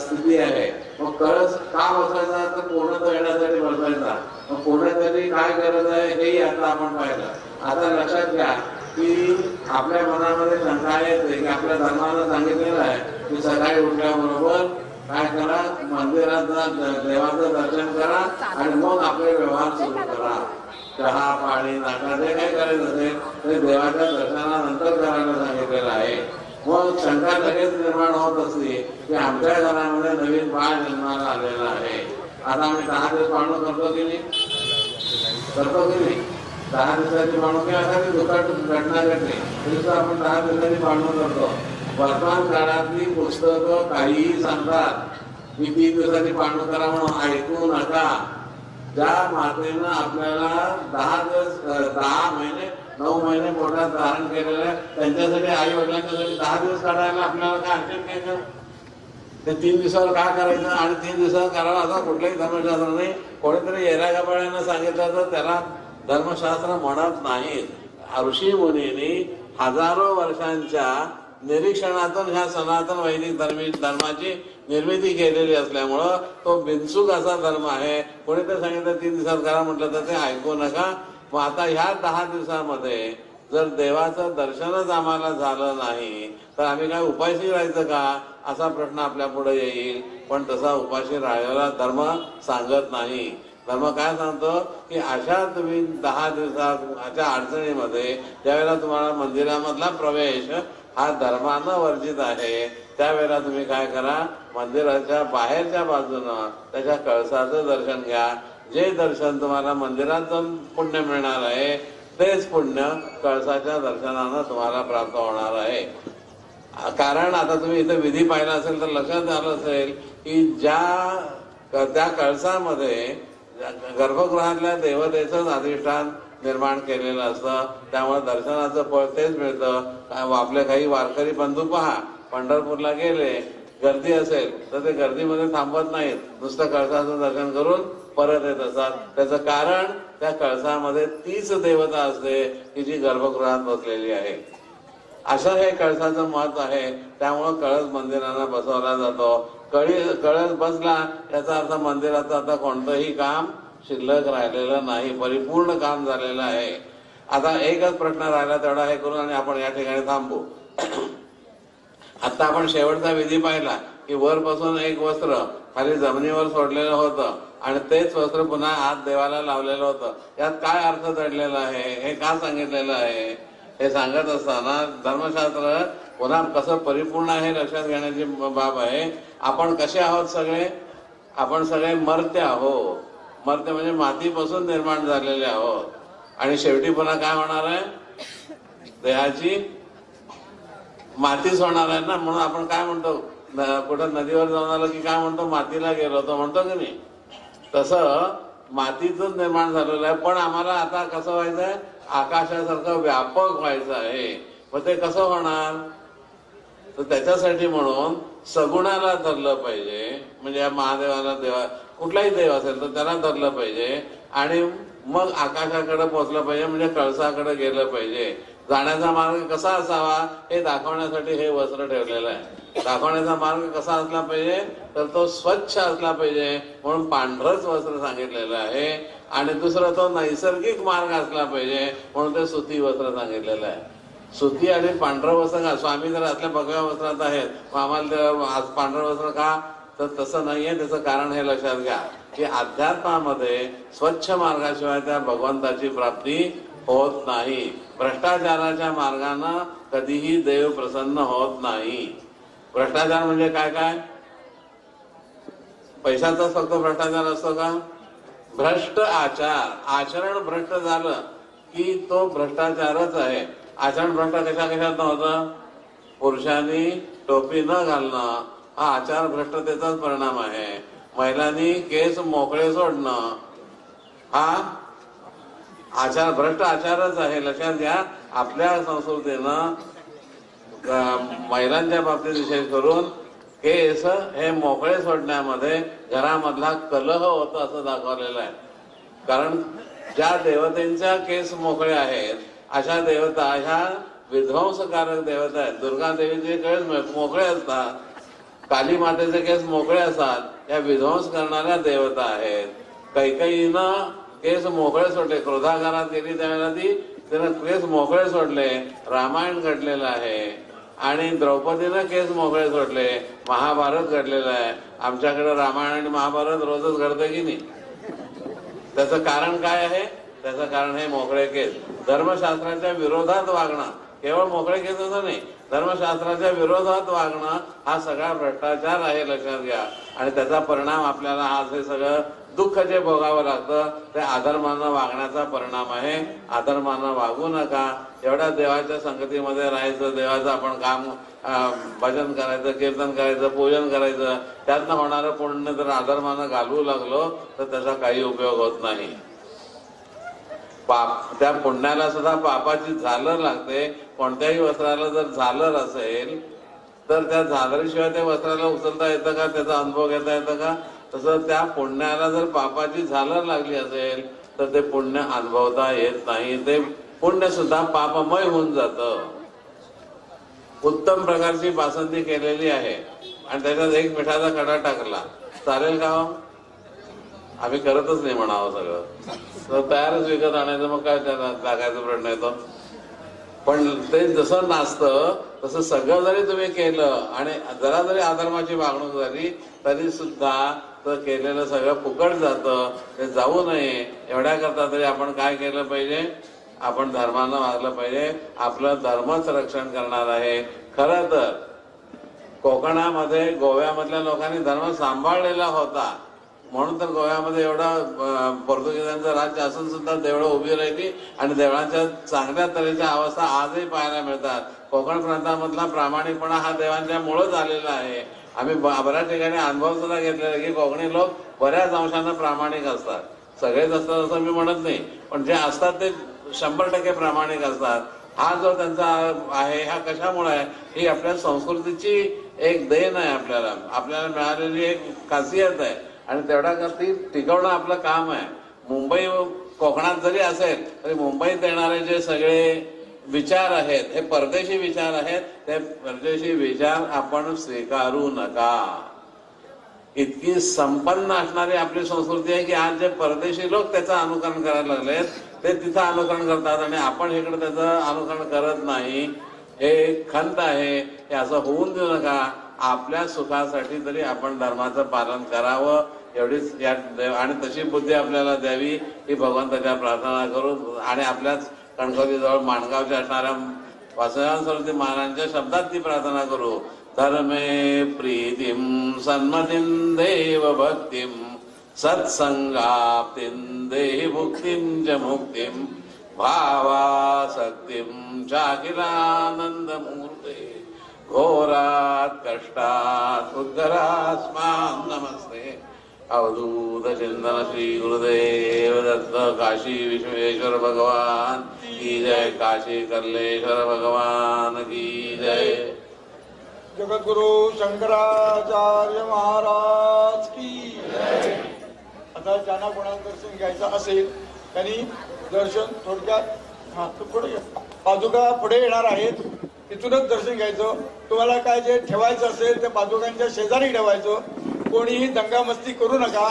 Speaker 6: स्थिती आहे. मग कळस का बसायचा तर पूर्णत्व येण्यासाठी बसायचा. मग पूर्णत्वाची काय गरज आहे हेही आता आपण पाहिलं. आता लक्षात घ्या की आपल्या मनामध्ये शंका येते की आपल्या धर्मानं सांगितलेलं आहे की सकाळी उठल्याबरोबर काय करा, मंदिरात जा, देवाचं दर्शन करा आणि मग आपले व्यवहार सुरू करा. चहा पाणी नाश्ता जे काही करायचं असेल ते देवाच्या दर्शनानंतर करायला सांगितलेलं आहे. मग शंका लगेच निर्माण होत असते की आमच्या घरामध्ये नवीन बाळ जन्माला आलेला आहे, आता आम्ही 10 दिवस पाळणं करतो की नाही? 10 दिवसाची पाळणं किंवा एखादी दुःखद घटना घडली तरी आपण 10 दिवसाची पाळणं करतो. वर्तमान काळातली पुस्तकं काहीही सांगतात की 3 दिवसाची पाळणं करा म्हणून ऐकू नका. ज्या मातेनं आपल्याला 10 महिने 9 महिने पोटात धारण केलेलं आहे त्यांच्यासाठी आई वडिलांच्यासाठी 10 दिवस काढायला आपल्याला काय अडचण काय का? ते 3 दिवसावर का करायचं आणि 3 दिवसावर करावं असं कुठलंही धर्मशास्त्र नाही. कोणीतरी येऱ्यागाबाळ्यानं सांगितलं तर त्याला धर्मशास्त्र म्हणत नाहीत. ऋषी मुनींनी हजारो वर्षांच्या निरीक्षणातून ह्या सनातन वैदिक धर्माची निर्मिती केलेली असल्यामुळं तो बिनचूक असा धर्म आहे. कोणीतरी सांगितलं 3 दिवसात करा म्हटलं तर ते ऐकू नका. मग आता ह्या 10 दिवसामध्ये जर देवाचं दर्शनच आम्हाला झालं नाही तर आम्ही काय उपाशी राहायचं का असा प्रश्न आपल्या पुढे येईल. पण तसा उपाशी राहायला धर्म सांगत नाही. धर्म काय सांगतो की अशा तुम्ही 10 दिवसाच्या अडचणीमध्ये ज्यावेळेला तुम्हाला मंदिरामधला प्रवेश हा धर्मानं वर्जित आहे त्यावेळेला तुम्ही काय करा, मंदिराच्या बाहेरच्या बाजूनं त्याच्या कळसाचं दर्शन घ्या. जे दर्शन तुम्हाला मंदिरात जाऊन पुण्य मिळणार आहे तेच पुण्य कळसाच्या दर्शनानं तुम्हाला प्राप्त होणार आहे. कारण आता तुम्ही इथं विधी पाहिला असेल तर लक्षात आलं असेल की त्या कळसामध्ये गर्भगृहातल्या देवतेचंच अधिष्ठान निर्माण केलेलं असतं. त्यामुळे दर्शनाचं फळ तेच मिळतं. आपले काही वारकरी बंधू पहा, पंढरपूरला गेले गर्दी असेल तर ते गर्दीमध्ये थांबत नाहीत, नुसतं कळसाचं दर्शन करून परत येत असतात. त्याचं कारण त्या कळसामध्ये तीच देवता असते की जी गर्भगृहात बसलेली आहे. असं हे कळसाचं मत आहे. त्यामुळं कळस मंदिरांना बसवला जातो. कळस बसला याचा अर्थ मंदिराचं आता कोणतंही काम शिल्लक राहिलेलं नाही, परिपूर्ण काम झालेलं आहे. आता एकच प्रश्न राहिला तेवढा हे करून आणि आपण या ठिकाणी थांबू. आता आपण शेवटचा विधी पाहिला की वरपासून एक वस्त्र खाली जमिनीवर सोडलेलं होतं आणि तेच वस्त्र पुन्हा आत देवाला लावलेलं होतं. यात काय अर्थ दडलेला आहे, हे का सांगितलेलं आहे हे सांगत असताना धर्मशास्त्र पुन्हा कसं परिपूर्ण आहे लक्षात घेण्याची बाब आहे. आपण कसे आहोत सगळे? आपण सगळे मर्त्य आहोत. मर्त्य म्हणजे मातीपासून निर्माण झालेले आहोत आणि शेवटी पुन्हा काय होणार आहे, देहाची मातीच होणार आहे ना. म्हणून आपण काय म्हणतो, कुठं नदीवर जाऊन आलं की काय म्हणतो, मातीला गेलो होतो म्हणतो की नाही. तसं मातीतच निर्माण झालेलं आहे. पण आम्हाला आता कसं व्हायचंय, आकाशासारखं व्यापक व्हायचं आहे. मग ते कसं होणार, तर त्याच्यासाठी म्हणून सगुणाला धरलं पाहिजे. म्हणजे या महादेवाला देवा कुठलाही देव असेल तर त्याला धरलं पाहिजे आणि मग आकाशाकडे पोहोचलं पाहिजे, म्हणजे कळसाकडे गेलं पाहिजे. जाण्याचा मार्ग कसा असावा हे दाखवण्यासाठी हे वस्त्र ठेवलेलं आहे. दाखवण्याचा मार्ग कसा असला पाहिजे तर तो स्वच्छ असला पाहिजे म्हणून पांढरच वस्त्र सांगितलेलं आहे. आणि दुसरं तो नैसर्गिक मार्ग असला पाहिजे म्हणून ते सुती वस्त्र सांगितलेलं आहे. सुती आणि पांढरं वस्त्र, स्वामी जर असल्या भगव्या वस्त्रात आहेत आम्हाला पांढरं वस्त्र का, तर तसं नाहीये. त्याचं कारण हे लक्षात घ्या की अध्यात्मामध्ये स्वच्छ मार्गाशिवाय त्या भगवंताची प्राप्ती होत नाही. भ्रष्टाचाराच्या मार्गानं कधीही देव प्रसन्न होत नाही. भ्रष्टाचार म्हणजे काय काय, पैशाचाच फक्त भ्रष्टाचार असतो का? भ्रष्ट आचार, आचरण भ्रष्ट झालं की तो भ्रष्टाचारच आहे. आचरण भ्रष्ट कशा कशात नव्हतं, पुरुषांनी टोपी न घालणं हा आचार भ्रष्टतेचाच परिणाम आहे. महिलांनी केस मोकळे सोडणं हा आचार भ्रष्ट आचारच आहे. लक्षात घ्या, आपल्या संस्कृतीनं महिलांच्या बाबतीत विशेष करून केस हे मोकळे सोडण्यामध्ये घरामधला कलह होतो असं दाखवलेलं आहे. कारण ज्या देवतेंच्या केस मोकळे आहेत अशा देवता ह्या विध्वंसकारक देवता आहेत. दुर्गा देवीचे केस मोकळे असतात, काली मातेचे केस मोकळे असतात, या विध्वंस करणाऱ्या देवता आहेत. कैकेयीनं केस मोकळे सोडले, क्रोधागारात गेली त्यावेळेला तिनं केस मोकळे सोडले, रामायण घडलेलं आहे. आणि द्रौपदीनं केस मोकळे सोडले, महाभारत घडलेलं आहे. आमच्याकडे रामायण आणि महाभारत रोजच घडतं की नाही. त्याचं कारण काय आहे, त्याचं कारण हे मोकळे केस. धर्मशास्त्राच्या विरोधात वागणं, केवळ मोकळे केसच नाही, धर्मशास्त्राच्या विरोधात वागणं हा सगळा भ्रष्टाचार आहे, लक्षात घ्या. आणि त्याचा परिणाम आपल्याला आज हे सगळं दुःख जे भोगावं लागतं ते अधर्मानं वागण्याचा परिणाम आहे. अधर्मानं वागू नका. एवढ्या देवाच्या संगतीमध्ये राहायचं, देवाचं आपण काम भजन करायचं, कीर्तन करायचं, पूजन करायचं. त्यातनं होणारं पुण्य जर अधर्मानं घालवू लागलो तर त्याचा काही उपयोग होत नाही. त्या पुण्याला सुद्धा पापाची झालर लागते. कोणत्याही वस्त्राला जर झालर असेल तर त्या झालरीशिवाय त्या वस्त्राला उचलता येतं का, त्याचा अनुभव घेता येतं का? तसं त्या पुण्याला जर पापाची झालर लागली असेल तर ते पुण्य अनुभवता येत नाही. ते पुण्य सुद्धा पापमय होऊन जातं. उत्तम प्रकारची बासुंदी केलेली आहे आणि त्याच्यात एक मिठाचा खडा टाकला, चालेल का? आम्ही करतच नाही म्हणावं सगळं, तर तयारच विकत आणायचं, मग काय त्याला टाकायचा प्रश्न येतो. पण ते जसं नाचतं तसं सगळं जरी तुम्ही केलं आणि जरा जरी अधर्माची वागणूक झाली तरी सुद्धा तर केलेलं सगळं फुकट जातं. ते जाऊ नये एवढ्या करता तरी आपण काय केलं पाहिजे? आपण धर्मानं वागलं पाहिजे. आपलं धर्मच रक्षण करणार आहे. खरं तर कोकणामध्ये गोव्यामधल्या लोकांनी धर्म सांभाळलेला होता म्हणून तर गोव्यामध्ये एवढा पोर्तुगीजांचं राज्य असून सुद्धा देवळं उभी राहिली आणि देवळांच्या चांगल्या तऱ्हेच्या अवस्था आजही पाहायला मिळतात. कोकण प्रांतामधला प्रामाणिकपणा हा देवांच्या मुळेच आलेला आहे. आम्ही बऱ्याच ठिकाणी अनुभव सुद्धा घेतलेला की कोकणी लोक बऱ्याच अंशानं प्रामाणिक असतात. सगळेच असतात असं मी म्हणत नाही, पण जे असतात ते 100% प्रामाणिक असतात. हा जो त्यांचा आहे हा कशामुळे आहे? ही आपल्या संस्कृतीची एक देण आहे, आपल्याला मिळालेली एक खासियत आहे आणि तेवढ्या करती टिकवणं आपलं काम आहे. मुंबई कोकणात जरी असेल तरी मुंबईत येणारे जे सगळे विचार आहेत हे परदेशी विचार आहेत. ते परदेशी विचार आपण स्वीकारू नका. इतकी संपन्न असणारी आपली संस्कृती आहे की आज जे परदेशी लोक त्याचं अनुकरण करायला लागलेत ते तिथं अनुकरण करतात आणि आपण इकडे त्याचं अनुकरण करत नाही. हे खंत आहे. हे असं होऊन देऊ नका. आपल्या सुखासाठी तरी आपण धर्माचं पालन करावं एवढीच या आणि तशी बुद्धी आपल्याला द्यावी ही भगवंताच्या प्रार्थना करू. आणि आपल्याच कणकवलीजवळ माणगावच्या असणाऱ्या वासुदेव सरस्वती महाराजांच्या शब्दात ती प्रार्थना करू. धर्मे प्रीतिम सन्मतिं देव भक्तिम सत्संगाप्तिं देहि भुक्तिं च मुक्तिं भावासक्तिं चाखिलानंदमूर्ते घोरात कष्टात उद्गरास्मान् नमस्ते. अवधूत चिंतन श्री गुरुदेव दत्त. काशी विश्वेश्वर भगवान की जय. काशी कल्लेश्वर भगवान की जय.
Speaker 5: जगद्गुरु शंकराचार्य महाराज की. आता ज्यांना कोणाला दर्शन घ्यायचं असेल त्यांनी दर्शन थोडक्यात पुढे पादुका पुढे येणार आहेत, तिथूनच दर्शन घ्यायचं. तुम्हाला काय जे ठेवायचं असेल ते पादुकांच्या शेजारी ठेवायचं. कोणीही दंगामस्ती करू नका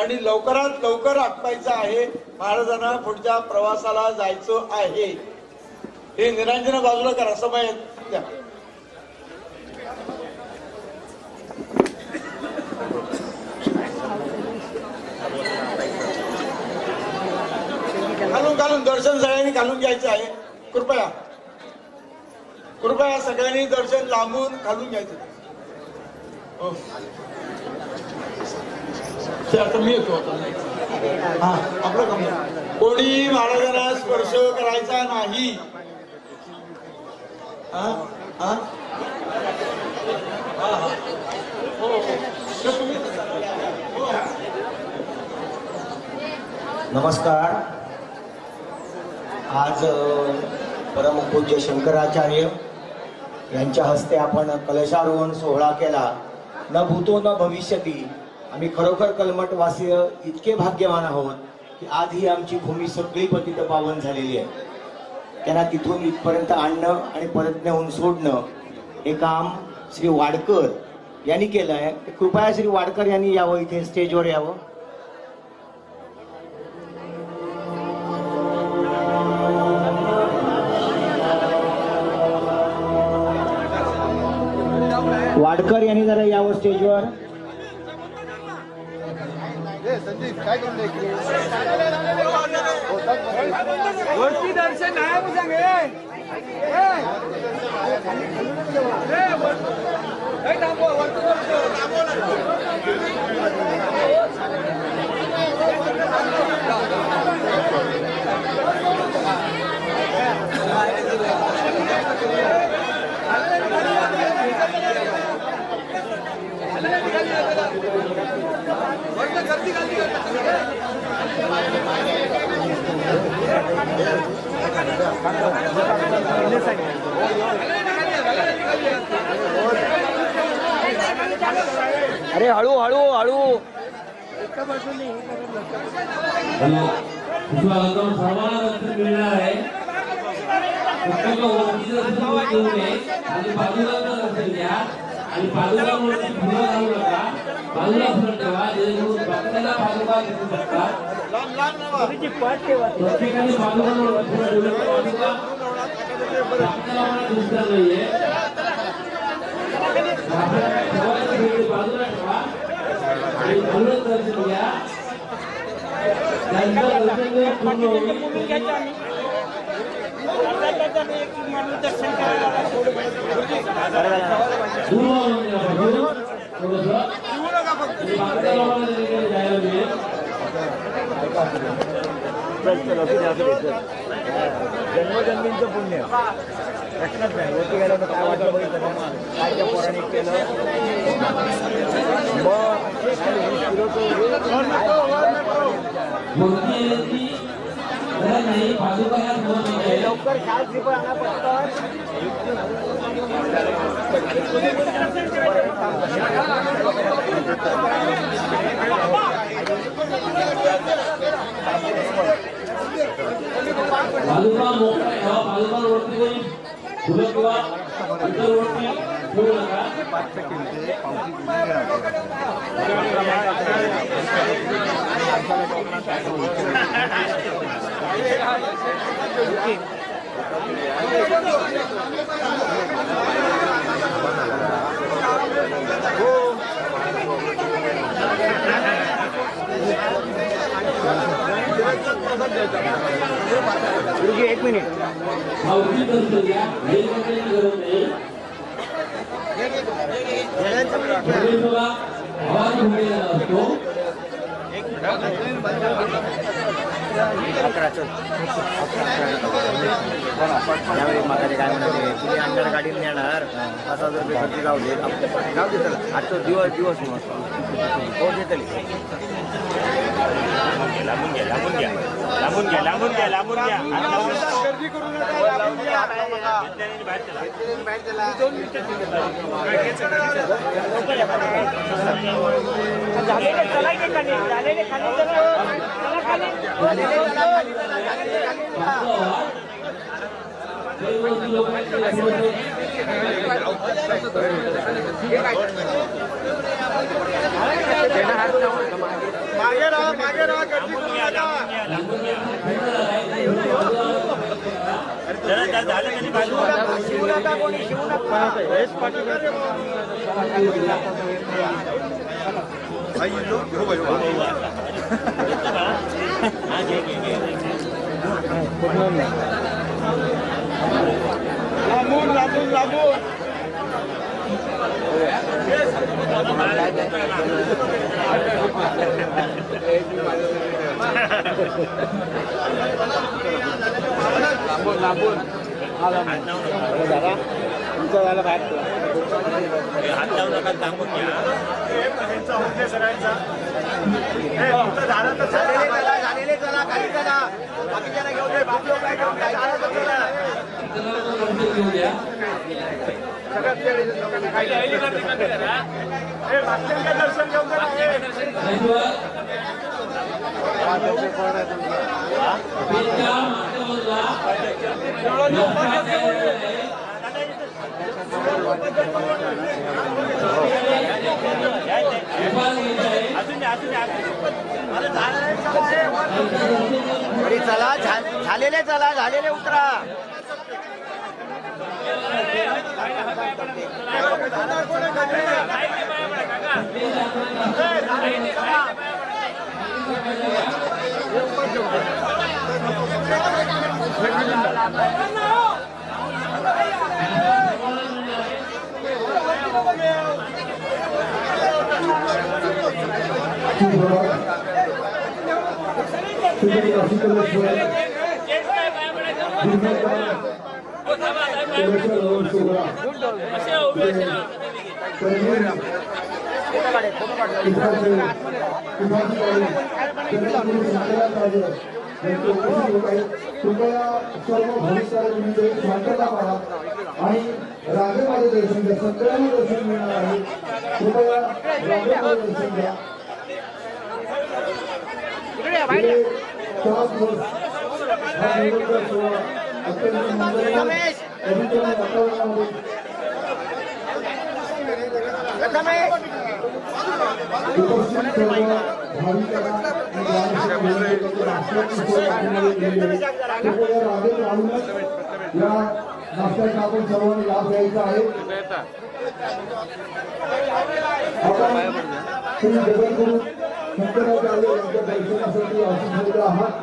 Speaker 5: आणि लवकरात लवकर आटपायचं आहे. महाराजांना पुढच्या प्रवासाला जायचं आहे. हे निरांजन बाजूला करा. समय द्या. घालून दर्शन सगळ्यांनी घालून घ्यायचं आहे. कृपया कृपया सगळ्यांनी दर्शन लांबून घालून घ्यायचं. हो आता मी येतो. हा आपलं काम. कोणी महाराजांना स्पर्श करायचा नाही.
Speaker 2: नमस्कार. आज परमपूज्य शंकराचार्य यांच्या हस्ते आपण कलशारोहण सोहळा केला. न भूतो न भविष्यती. आम्ही खरोखर कलमठवासीय इतके भाग्यवान आहोत की आज ही आमची भूमी सगळी पतित पावन झालेली आहे. त्यांना तिथून इथपर्यंत आणणं आणि परत नेऊन सोडणं हे काम श्री वाडकर यांनी केलं आहे. कृपया श्री वाडकर यांनी यावं, इथे स्टेजवर यावं. वाडकर यांनी जरा यावं स्टेजवर.
Speaker 5: वरती दर्शन नाही मग सांग अरे हळू हळू हळू
Speaker 7: सर्वांना दर्शन मिळणार आहे. ओळखीचं दर्शन घेऊ नये आणि बाजूला दर्शन घ्या आणि पादुका मूर्ती पुढे जाऊ नका. बाजूला फरक ठेवा जेणेकरून भक्तांना पादुका दिसू शकतात. प्रत्येकाने पादुका मूर्ती पुढे ठेवली तर पादुका भक्ताला मला दिसणार नाहीये. बाजूला ठेवा आणि बाजूला दर्शन घ्या. त्यांचं दर्शन पूर्ण होईल.
Speaker 2: जन्मजन्मींचं पुण्य प्रश्नच नाही. वरती गेलं तर काय वाटलं बघितलं काय त्या पौराणिक केलं लवकर खास पण आणा पटकन.
Speaker 7: बाजूला मोकळा ठेवा. बाजूला वरती कोणी फुलं किंवा इतर वरती ठेवू नका.
Speaker 2: गुरुजी एक मिनिट.
Speaker 7: मावशी दर्शन घ्या. वेगवेगळी गरज नाही. तुला आवाज उठलेला असतो.
Speaker 2: मागाने काय म्हणाले तुम्ही अंधार गाडीने नेणार 5,000 रुपये खर्च जाऊ दे त्याला आजचा दिवस हो देतली. लांबून घ्या लांबून घ्या लांबून घ्या लांबून घ्या लांबून घ्या.
Speaker 5: गर्दी करू नका. लांबून घ्या.
Speaker 2: झालेले चला की खाली झालेले खाली चला खाली
Speaker 5: मागे राहा गर्दी करू नका.
Speaker 2: शिवू नका कोणी शिवू नका.
Speaker 5: लांबून लांबून लांबून
Speaker 2: लांबून लांबून तुमचं झालं बाहेर हात लावू नका. लांबून घ्या
Speaker 5: सगळ्यांचा
Speaker 2: झालेले चला खाली चला. बाकीच्याला घेऊन दे. बाप लोक काय घेऊन काय
Speaker 5: दर्शन घेऊन
Speaker 2: चला झालेले चला झालेले उतरा.
Speaker 3: कृपया सर्व भविष्यामध्ये शांतता पाळा आणि रांगेमध्ये दर्शन घ्या. सगळ्यांना दर्शन मिळणार आहे. कृपया रांगेमध्ये दर्शन घ्या. 4 दिवस हा निवडणूक सोहळा अत्यंत मंगलमय पवित्र वातावरणामध्ये उपस्थित सर्व भाविकांना कृपया रांगेत राहूनच या नाश्त्याचा आपण सर्वांनी लाभ घ्यायचा आहे. आपण श्री जगद्गुरु शंकराचार्य यांच्या दर्शनासाठी आशीर्वाद आहात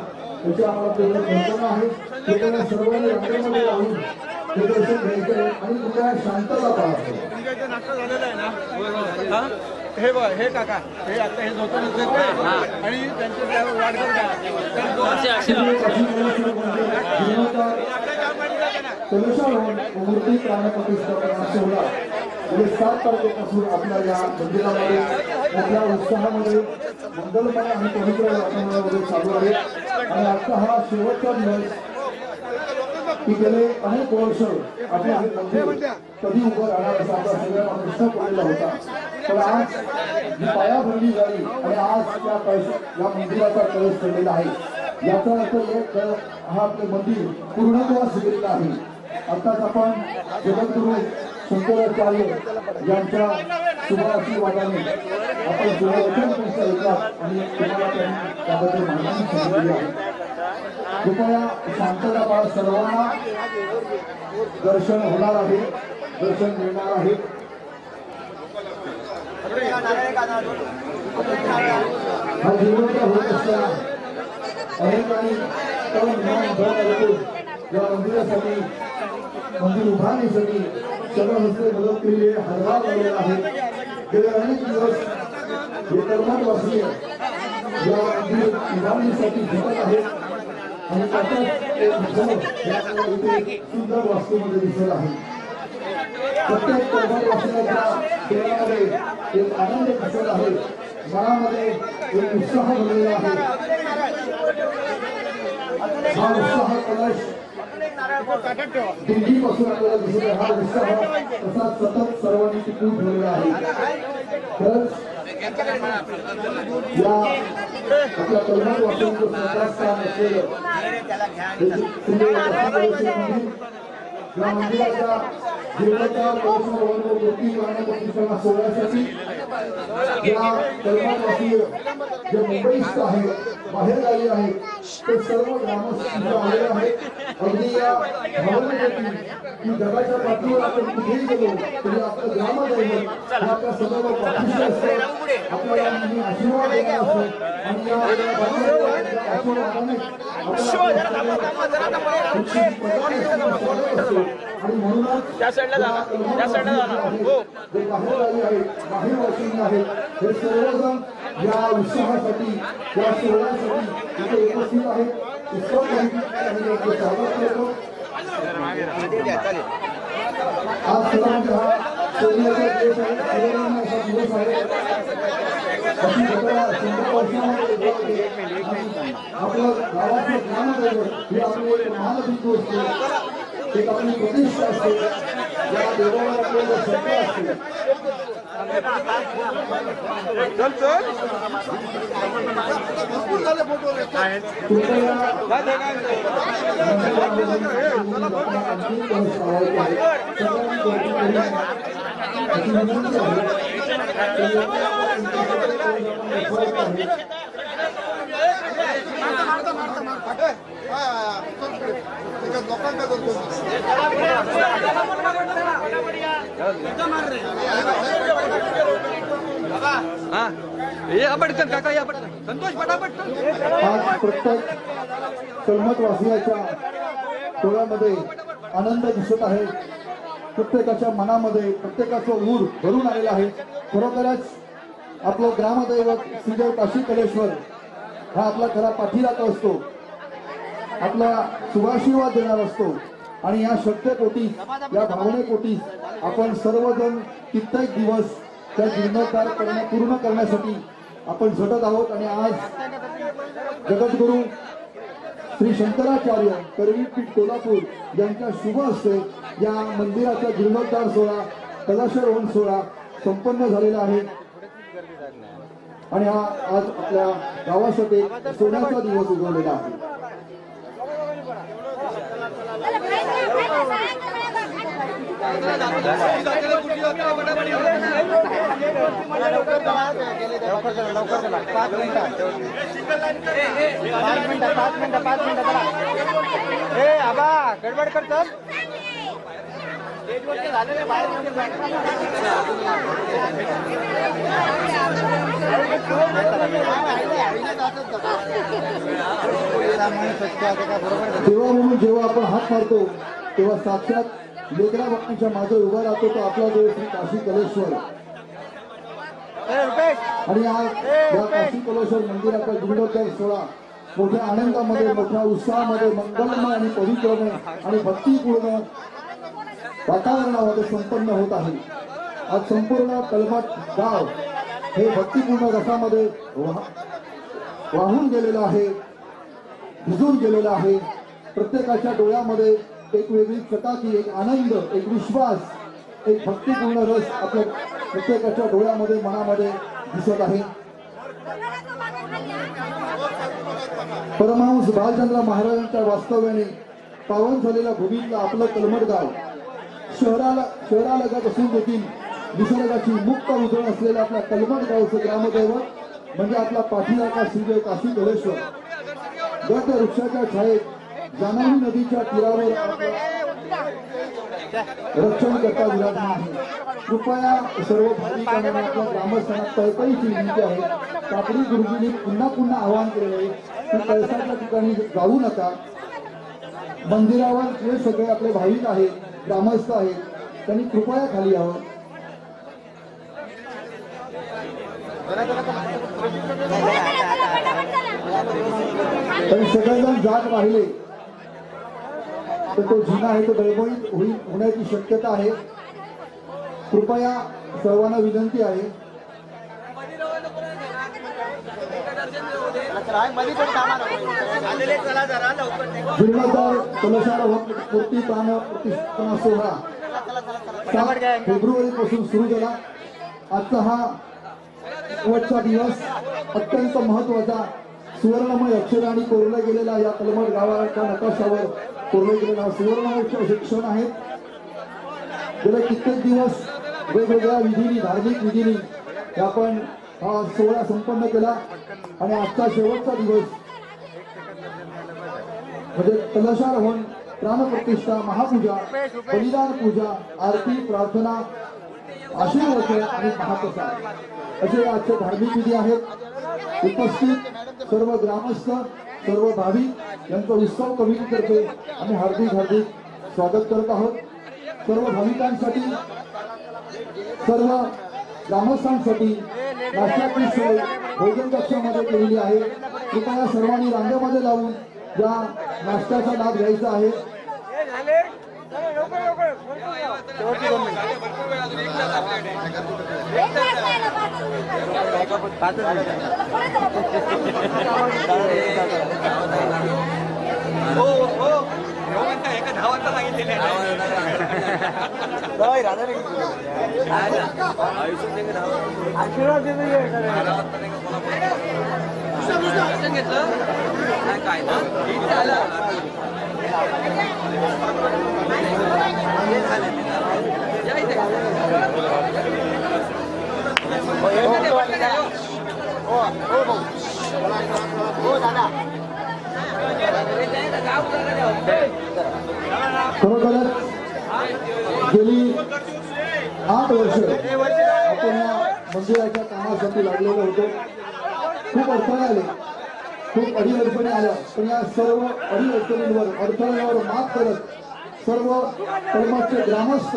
Speaker 3: याची आम्हाला पूर्ण कल्पना आहे. कृपया सर्वांनी रांगेमध्ये राहून हे दर्शन घ्यायचं आहे आणि कृपया शांतता पाळायची.
Speaker 5: नाश्ता झालेला आहे ना. हे बघ हे काका हे आता हे झोपून आणि त्यांच्या वाटकर
Speaker 3: मूर्ती प्राणप्रतिष्ठापना सोहळा 7 तारखेपासून आपल्या या मंदिरामध्ये मोठ्या उत्साहामध्ये मंगलमय आणि पवित्र वातावरणामध्ये चालू आहे. आणि आजचा हा शेवटचा दिवस की गेले अनेक वर्ष आपल्या हे मंदिर कधी उभं राहणार असा आपला सगळ्यांना प्रश्न पडलेला होता. पण आज जी पायाभरणी झाली आणि आज त्या या मंदिराचा कळस ठेवलेला आहे. याचा अर्थ एक हा आपले मंदिर पूर्णत्वास गेलेलं आहे. आताच आपण जगद्गुरु शंकराचार्य यांच्या शुभ आशीर्वादाने आपण शुभवचन ऐकला आणि तुम्हाला त्यांनी त्याबद्दल माहिती सांगितली आहे. कृपया शांतता पाळा. सर्वांना दर्शन होणार आहे. दर्शन मिळणार आहे. हा जीवनाचा होत असताना अनेकांनी तरुण या मंदिरासाठी मंदिर उभारण्यासाठी सर्व हस्ते मदत केली आहे. हातभार लावलेला आहे. गेले अनेक दिवस हे कर्मठवासी या मंदिर उभारण्यासाठी झटत आहेत आणि त्याच्यात सुंदर वास्तूमध्ये दिसत आहे. प्रत्येक कर्मठवासियाच्या चेहऱ्यामध्ये एक आनंद दिसत आहे. मनामध्ये एक उत्साह भरलेला आहे. हा उत्साह कलश दिल्लीपासून आपल्याला दिसत आहे. हा उत्साह तसा सतत सर्वांनी टिकून ठेवलेला आहे. खरंच या आपल्या कर्मठवासियांचं श्रद्धास्थान असलेलं या मंदिराच्या जीवनाच्या मूर्ती प्राणप्रतिष्ठापना सोहळ्यासाठी या कर्मठवासीय जे मुंबईस्थ आहेत, बाहेर आले आहेत, ते सर्व ग्रामस्थ आलेले आहेत. अगदी या भावनेसाठी की जगाच्या पाठीवर आपण कुठेही गेलो तरी आपलं ग्रामदैवत हे आपल्या सर्व पाठीशी असतं. आपल्याला नेहमी आशीर्वाद देणार असतो आणि या आशीर्वादाने आणि म्हणूनच त्या साईडला जाणार हो जे बाहेर आले आहेत, बाहेर वाशिंग आहेत, हे सर्वजण या उत्साहासाठी या सोहळ्यासाठी इथे उपस्थित आहेत. उत्सव स्वागत करतो. आज सर्वांचा हा सोहळ्याचा दिवस आहे. सर्वांना असा दिवस आहे. अशी जत्रा 100 वर्षामध्ये आपलं गावाचं ग्रामदैवत हे आपलं एक महानबिंदू असते. एक आपली प्रतिष्ठा असते. या देवाला आपल्याला श्रद्धा असते.
Speaker 5: ये पटकन काका या पटकन
Speaker 3: आज प्रत्येक कलमटवासियाच्या डोळ्यामध्ये आनंद दिसत आहे. प्रत्येकाच्या मनामध्ये प्रत्येकाचं ऊर भरून आलेलं आहे. खरोखरच आपलं ग्रामदैवत श्रीदेव काशी कलेश्वर हा आपला खरा पाठीराखा असतो, आपला शुभाशीर्वाद देणार असतो. आणि या शक्यपोटी, या भावनेपोटी आपण सर्वजण कित्येक दिवस त्या जीर्णोद्धार पूर्ण करण्यासाठी आपण झटत आहोत. आणि आज जगद्गुरु श्री शंकराचार्य करवीरपीठ कोल्हापूर यांच्या शुभ हस्ते या मंदिराचा जीर्णोद्धार सोहळा, कलशारोहण सोहळा संपन्न झालेला आहे. आणि हा आज आपल्या गावासाठी सोन्याचा दिवस उगवलेला आहे.
Speaker 2: गडबड करतात.
Speaker 3: तेव्हा म्हणून जेव्हा आपण हात मारतो तेव्हा साक्षात लेकरा बाप्पांच्या मागे उभा राहतो तो आपला देव श्री काशी कलेश्वर. आणि आज या काशी कलेश्वर मंदिराचा जीर्णोद्धार सोहळा मोठ्या आनंदामध्ये, मोठ्या उत्साहामध्ये, मंगलमय आणि पवित्रमय आणि भक्तिपूर्ण वातावरणामध्ये संपन्न होत आहे. आज संपूर्ण कलमट गाव हे भक्तिपूर्ण रसामध्ये वाहून गेलेलं आहे, भिजून गेलेलं आहे. प्रत्येकाच्या डोळ्यामध्ये एक वेगळी चटाकी, एक आनंद, एक विश्वास, एक भक्तिपूर्ण रस आपल्या प्रत्येकाच्या डोळ्यामध्ये, मनामध्ये दिसत आहे. परमहंस बालचंद्र महाराजांच्या वास्तव्याने पावन झालेल्या भूमीतलं आपलं कलमट गाव शहरालगत असून देखील निसर्गाची मुक्त उधळण असलेल्या आपल्या कलमट गावचं ग्रामदैवत म्हणजे आपला पाठीराखा श्रीदेव काशी कलेश्वर. गट वृक्षाच्या छायेत जानावी नदीच्या तीरावर रक्षण करता विराजमान आहे. कृपया सर्व भाविकांना आपल्या ग्रामस्थांना कळकळीची विनंती आहे. कापडी गुरुजींनी पुन्हा पुन्हा आवाहन केलेलं आहे की कळसाच्या ठिकाणी जाऊ नका. मंदिरावर जे सगळे आपले भाविक आहेत, ग्रामस्थ आहेत, त्यांनी कृपया खाली यावं. तरी सगळेजण जात राहिले तर तो जिना आहे तो डळमळीत होण्याची शक्यता आहे. कृपया सर्वांना विनंती आहे. जीर्णोद्धार कलशारोहण मूर्ती प्राण प्रतिष्ठापना सोहळा 7 फेब्रुवारी पासून सुरू झाला. आजचा हा शेवटचा दिवस अत्यंत महत्वाचा सुवर्णमय अक्षरांनी कोरला गेलेला या कलमट गावाच्या नकाशावर कोरले गेलेला सुवर्णमय क्षण आहेत. गेले कित्येक दिवस वेगवेगळ्या विधीनी, धार्मिक विधीनी आपण हा सोहळा संपन्न केला. आणि आजचा शेवटचा दिवस म्हणजे कलशारोहण, प्राणप्रतिष्ठा, महापूजा, बलिदान पूजा, आरती, प्रार्थना, आशीर्वाद आणि महाप्रसाद असे आजचे धार्मिक विधी आहेत. उपस्थित सर्व ग्रामस्थ, सर्व भाविक यांचं उत्सव कमिटीतर्फे आम्ही हार्दिक स्वागत करत आहोत. सर्व भाविकांसाठी, सर्व ग्रामस्थांसाठी नाश्त्याची सोय भोजन कक्षामध्ये केलेली आहे. कृपया सर्वांनी रांगेमध्ये लावून या नाश्त्याचा लाभ घ्यायचा आहे. खरोखरच गेली 8 वर्ष आपण या मंदिराच्या कामासाठी लागलेलो होतो. खूप अडथळे आले, खूप अडीअडचणी आल्या, पण या सर्व अडीअडचणींवर अडथळ्यांवर मात करत सर्व कलमाचे ग्रामस्थ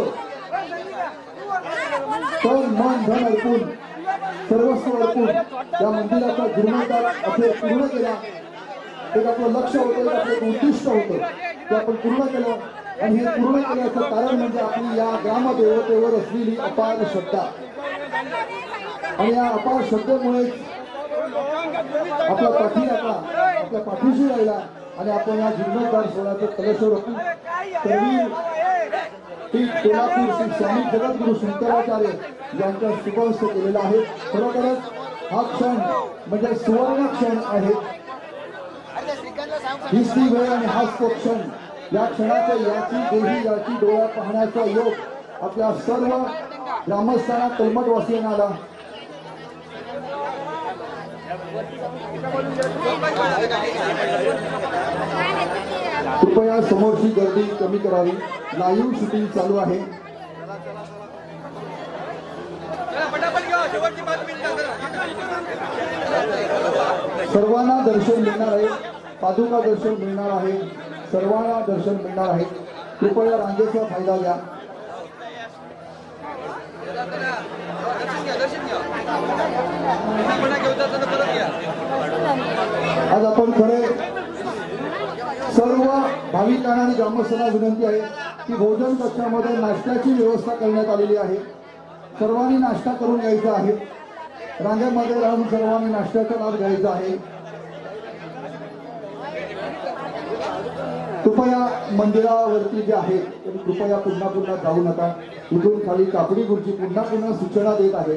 Speaker 3: तन मन धन अर्पून सर्वस्व अर्पून या मंदिराचा जीर्णोद्धार असे पूर्ण केला. एक आपलं लक्ष होतं, एक आपलं एक उद्दिष्ट होतं ते आपण पूर्ण केलं. आणि हे पूर्ण केल्याचं कारण म्हणजे आपली या ग्रामदेवतेवर असलेली अपार श्रद्धा. आणि या अपार श्रद्धेमुळे आपला पाठी आपल्या पाठीशी राहिला आणि आपण या जीर्णोद्धार सोहळ्याचं कलश रोखून कोल्हापूर श्री स्वामी जगद्गुरु शंकराचार्य यांच्या शुभहस्त केलेला आहे. खरोखरच हा क्षण म्हणजे सुवर्ण क्षण आहे. हीच ती वेळ आणि हाच तो क्षण. या क्षणाचं याची देही याची डोळा पाहण्याचा योग आपल्या सर्व ग्रामस्थांना कलमटवासियांना आला. कृपया समोरची गर्दी कमी करावी. लाईव्ह शूटिंग चालू आहे. सर्वांना दर्शन मिळणार आहे. पादुका दर्शन मिळणार आहे. सर्वांना दर्शन मिळणार आहे. कृपया रांगेचा फायदा घ्या. आज आपण खरे सर्व भाविकांना आणि ग्रामस्थांना विनंती आहे की भोजन कक्षामध्ये नाश्त्याची व्यवस्था करण्यात आलेली आहे. सर्वांनी नाश्ता करून घ्यायचा आहे. रांगेमध्ये राहून सर्वांनी नाश्त्याचा लाभ घ्यायचा आहे. कृपया मंदिरावरती जे आहे तरी कृपया पुन्हा जाऊ नका. इथून खाली कापडी गुरुजी पुन्हा सूचना देत आहे.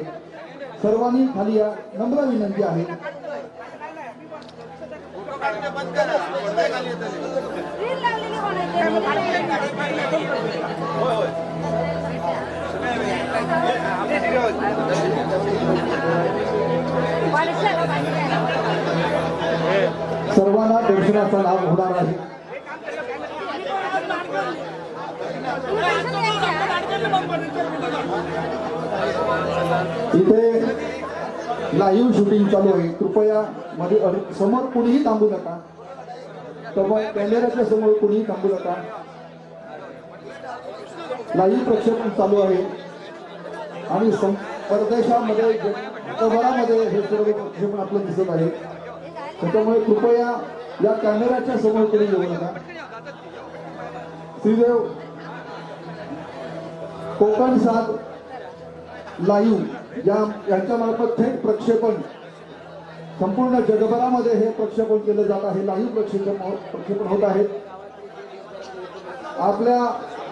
Speaker 3: सर्वांनी खाली या नम्र विनंती आहे. सर्वांना दर्शनाचा लाभ होणार आहे. इथे लाईव्ह शूटिंग चालू आहे. कृपया मध्ये समोर कोणीही थांबू नका. तर मग कॅमेऱ्याच्या समोर कोणीही थांबू नका. लाईव्ह प्रक्षेपण चालू आहे आणि परदेशामध्ये जगभरामध्ये हे सर्व प्रक्षेपण आपलं दिसत आहे. त्याच्यामुळे कृपया या कॅमेऱ्याच्या समोर कोणी येऊ नका. श्रीदेव कोकण 7 लाईव्ह यांच्या मार्फत थेट प्रक्षेपण संपूर्ण जगभरामध्ये हे प्रक्षेपण केलं जात आहे. लाईव्ह प्रक्षेपण होत आहे. आपल्या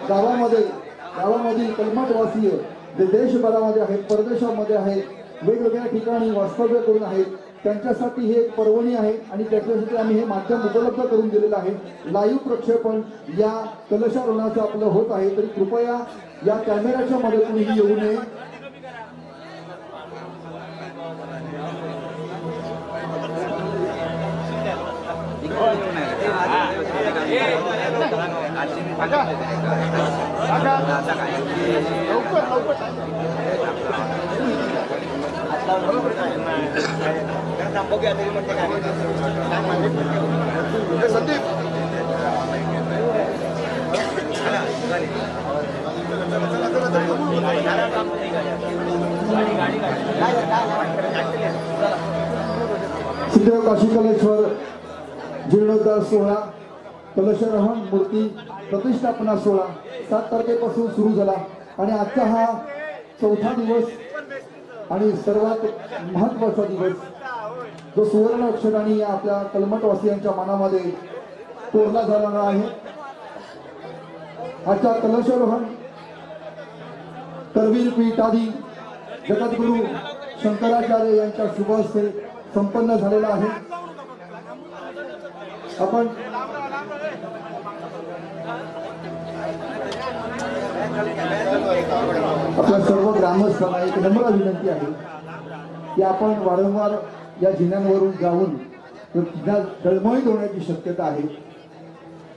Speaker 3: गावामधील कलमटवासीय जे देशभरामध्ये आहेत, परदेशामध्ये आहेत, वेगवेगळ्या ठिकाणी वास्तव्य करून आहेत, त्यांच्यासाठी हे एक पर्वणी आहे आणि त्याच्यासाठी आम्ही हे माध्यम उपलब्ध करून दिलेलं आहे. लाईव्ह प्रक्षेपण या कलशारोहणाचं आपलं होत आहे. तरी कृपया या कॅमेऱ्याच्या मदतीने येऊ नये. सिद्धेव काशीकलेश्वर जीर्णोद्धार सोहळा, कलशारोहण, मूर्ती प्रतिष्ठापना सोहळा 7 तारखेपासून सुरू झाला आणि आजचा हा 4था दिवस आणि सर्वात महत्वाचा दिवस जो सुवर्ण अक्षरांनी आपल्या कलमटवासियांच्या मनामध्ये कोरला झालेला आहे. आजचा कलशारोहण करवीर पीठाधी जगद्गुरु शंकराचार्य यांच्या शुभ हस्ते संपन्न झालेला आहे. आपण आपल्या सर्व ग्रामस्थांना एक नम्र विनंती आहे की आपण वारंवार या जिन्यांवरून जाऊन दळमळीत होण्याची शक्यता आहे.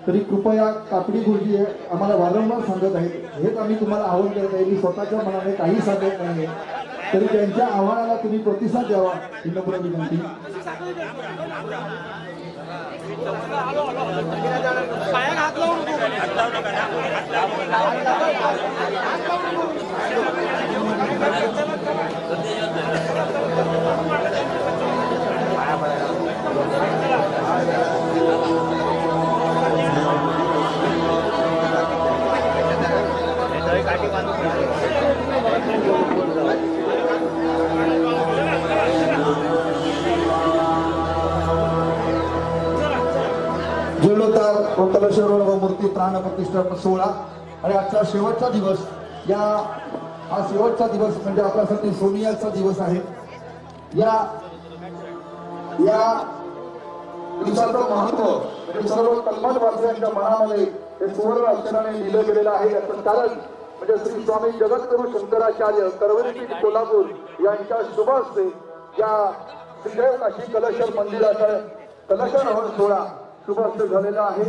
Speaker 3: तरी कृपया कापडी गुरुजी आम्हाला वारंवार सांगत आहेत. हेच आम्ही तुम्हाला आवाहन करत आहे. मी स्वतःच्या मनाने काही सांगत नाहीये. तरी त्यांच्या आव्हानाला तुम्ही प्रतिसाद द्यावा ही नम्र विनंती. जीर्णोद्धार व कलशरोहण व मूर्ती प्राण प्रतिष्ठापन सोहळा आणि आजचा शेवटचा दिवस. हा शेवटचा दिवस म्हणजे आपल्यासाठी सोनियाचा दिवस आहे. या दिवसाचं महत्व म्हणजे सर्व कलमठवासियांच्या मनामध्ये हे सुवर्ण अक्षराने लिहिलं गेलेलं आहे. याचं कारण म्हणजे श्री स्वामी जगद्गुरु शंकराचार्य करवरीपीठ कोल्हापूर यांच्या शुभ हस्ते या श्रीदेव काशी कलशर मंदिराचा कलशारोहण सोहळा शुभ हस्ते झालेला आहे.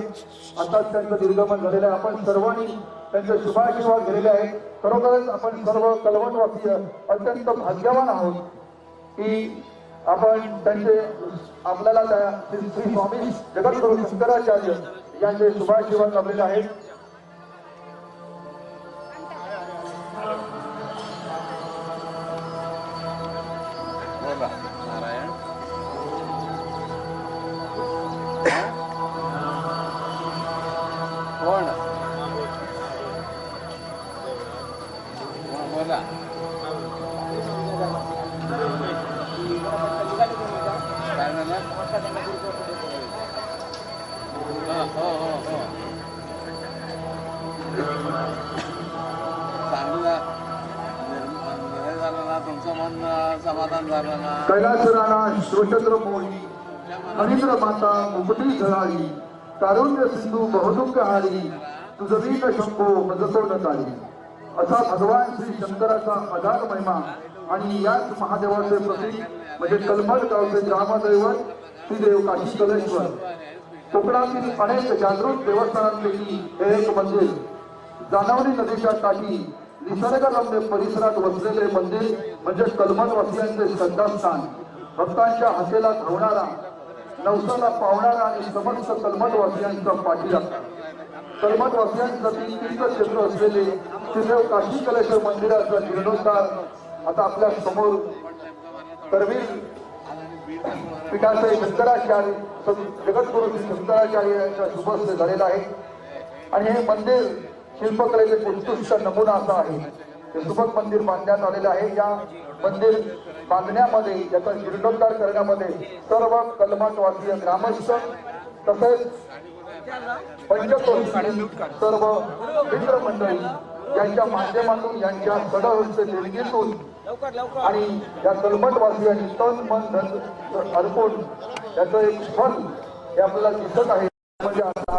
Speaker 3: आताच त्यांचं निर्गमन झालेलं आहे. आपण सर्वांनी त्यांचे शुभाशीर्वाद घेतलेले आहेत. खरोखरच आपण सर्व कलवणवासीय अत्यंत भाग्यवान आहोत की आपण त्यांचे आपल्याला श्री स्वामी जगद्गुरु शंकराचार्य यांचे शुभाशीर्वाद लाभलेले आहेत. कैलासराणा श्रोचंद्र मोळी हरिद्र माता मुकुटी झळाळी तारुण्य सिंधू बहुदुःख हारी तुझवीन शंभो मजसोड तारी. असा भगवान श्री शंकराचा अधार महिमा आणि याच महादेवाचे प्रतीक म्हणजे कलमठ गावचे ग्रामदैवत श्रीदेव काशी कलेश्वर. कोकणातील अनेक जागृत देवस्थानांपैकी हे एक मंदिर. जाणवली नदीच्या काठी निसर्गरम्य परिसरात वसलेले मंदिर म्हणजे कलमठवासियांचे श्रद्धास्थान. भक्तांच्या हाकेला धावणारा, नवसाला पावणारा आणि समस्त कलमठवासियांचा पाठीराखा. कलमठवासियांसाठी तीर्थक्षेत्र असलेले श्रीदेव काशी कलेश्वर मंदिराचा जीर्णोद्धार आता आपल्या समोर करवीर पीठाचे शंकराचार्य जगद्गुरु शंकराचार्य यांच्या शुभ हस्ते झालेला आहे. आणि हे मंदिर शिल्पकलेचे उत्कृष्ट नमुना असा आहे. हे सुबक मंदिर बांधण्यात आलेलं आहे. या मंदिर बांधण्यामध्ये याचा जीर्णोद्धार करण्यामध्ये सर्व कलमठवासीय ग्रामस्थ तसेच पंचक्रोशी सर्व मित्रमंडळी यांच्या माध्यमातून यांच्या सडहस्ते देणगीतून आणि या कलमठवासियांनी तन मन धन अर्पण याचं एक फल हे आपल्याला दिसत आहे. म्हणजे आता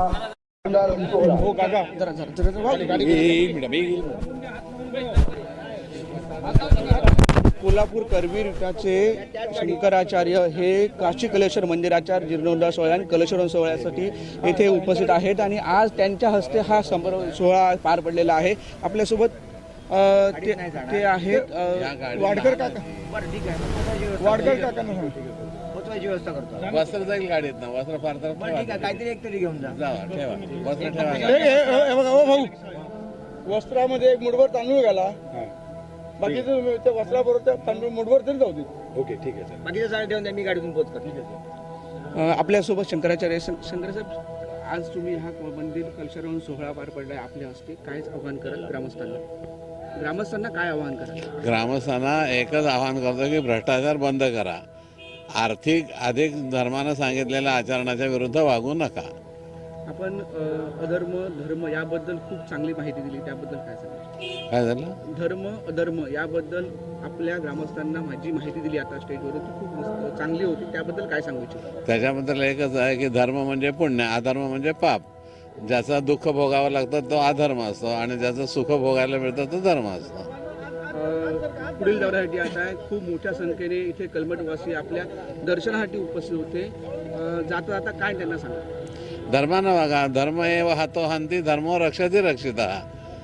Speaker 8: कोल्हापूर करवीर विटाचे शंकराचार्य हे काशी कलेश्वर मंदिराच्या जीर्णोद्धार सोहळा आणि कलशरोहण सोहळ्यासाठी येथे उपस्थित आहेत आणि आज त्यांच्या हस्ते हा सोहळा पार पडलेला आहे. आपल्यासोबत ते आहेत वाडकर काका. वाडकर काकांना व्यवस्था करतो.
Speaker 6: वस्त्र जाईल गाडीत ना, वस्त्र फार तर
Speaker 8: काहीतरी एक तरी घेऊन जा.
Speaker 6: ठेवा वस्त्र ठेवा.
Speaker 8: भाऊ वस्त्रामध्ये एक मुठभर तांदूळ घाला. बाकीचं त्या वस्त्राबरोबर त्या तांदूळ मुठभर तरी जाऊ दे.
Speaker 2: ओके ठीक आहे. बाकीचं साडे ठेवून मी गाडीतून पोच करतो.
Speaker 8: आपल्यासोबत शंकराचार्य. शंकरासाहेब, आज तुम्ही हा मंदिर कलशरोहण सोहळा पार पडलाय आपल्या हस्ते. कायच आव्हान कराल ग्रामस्थांना काय आव्हान कराल?
Speaker 6: ग्रामस्थांना एकच आवाहन करतो की भ्रष्टाचार बंद करा. आर्थिक अधिक धर्मानं सांगितलेल्या आचरणाच्या विरुद्ध वागू नका.
Speaker 8: आपण अधर्म धर्म याबद्दल खूप चांगली माहिती दिली, त्याबद्दल काय सांगाल?
Speaker 6: काय झालं?
Speaker 8: धर्म अधर्म याबद्दल आपल्या ग्रामस्थांना माझी माहिती दिली आता स्टेजवर, ती खूप चांगली होती. त्याबद्दल काय सांगू इच्छितो?
Speaker 6: त्याच्याबद्दल एकच आहे की धर्म म्हणजे पुण्य, अधर्म म्हणजे पाप. ज्याचं दुःख भोगावं लागतं तो अधर्म असतो आणि ज्याचं सुख भोगायला मिळतं तो धर्म असतो.
Speaker 8: पुढील दौऱ्यासाठी आता खूप मोठ्या संख्येने इथे कलमठवासी आपल्या दर्शनासाठी उपस्थित होते. जाता जाता काय त्यांना सांगा?
Speaker 6: धर्मानं वागा. धर्म एव हातो हांती धर्मो रक्षती रक्षिता.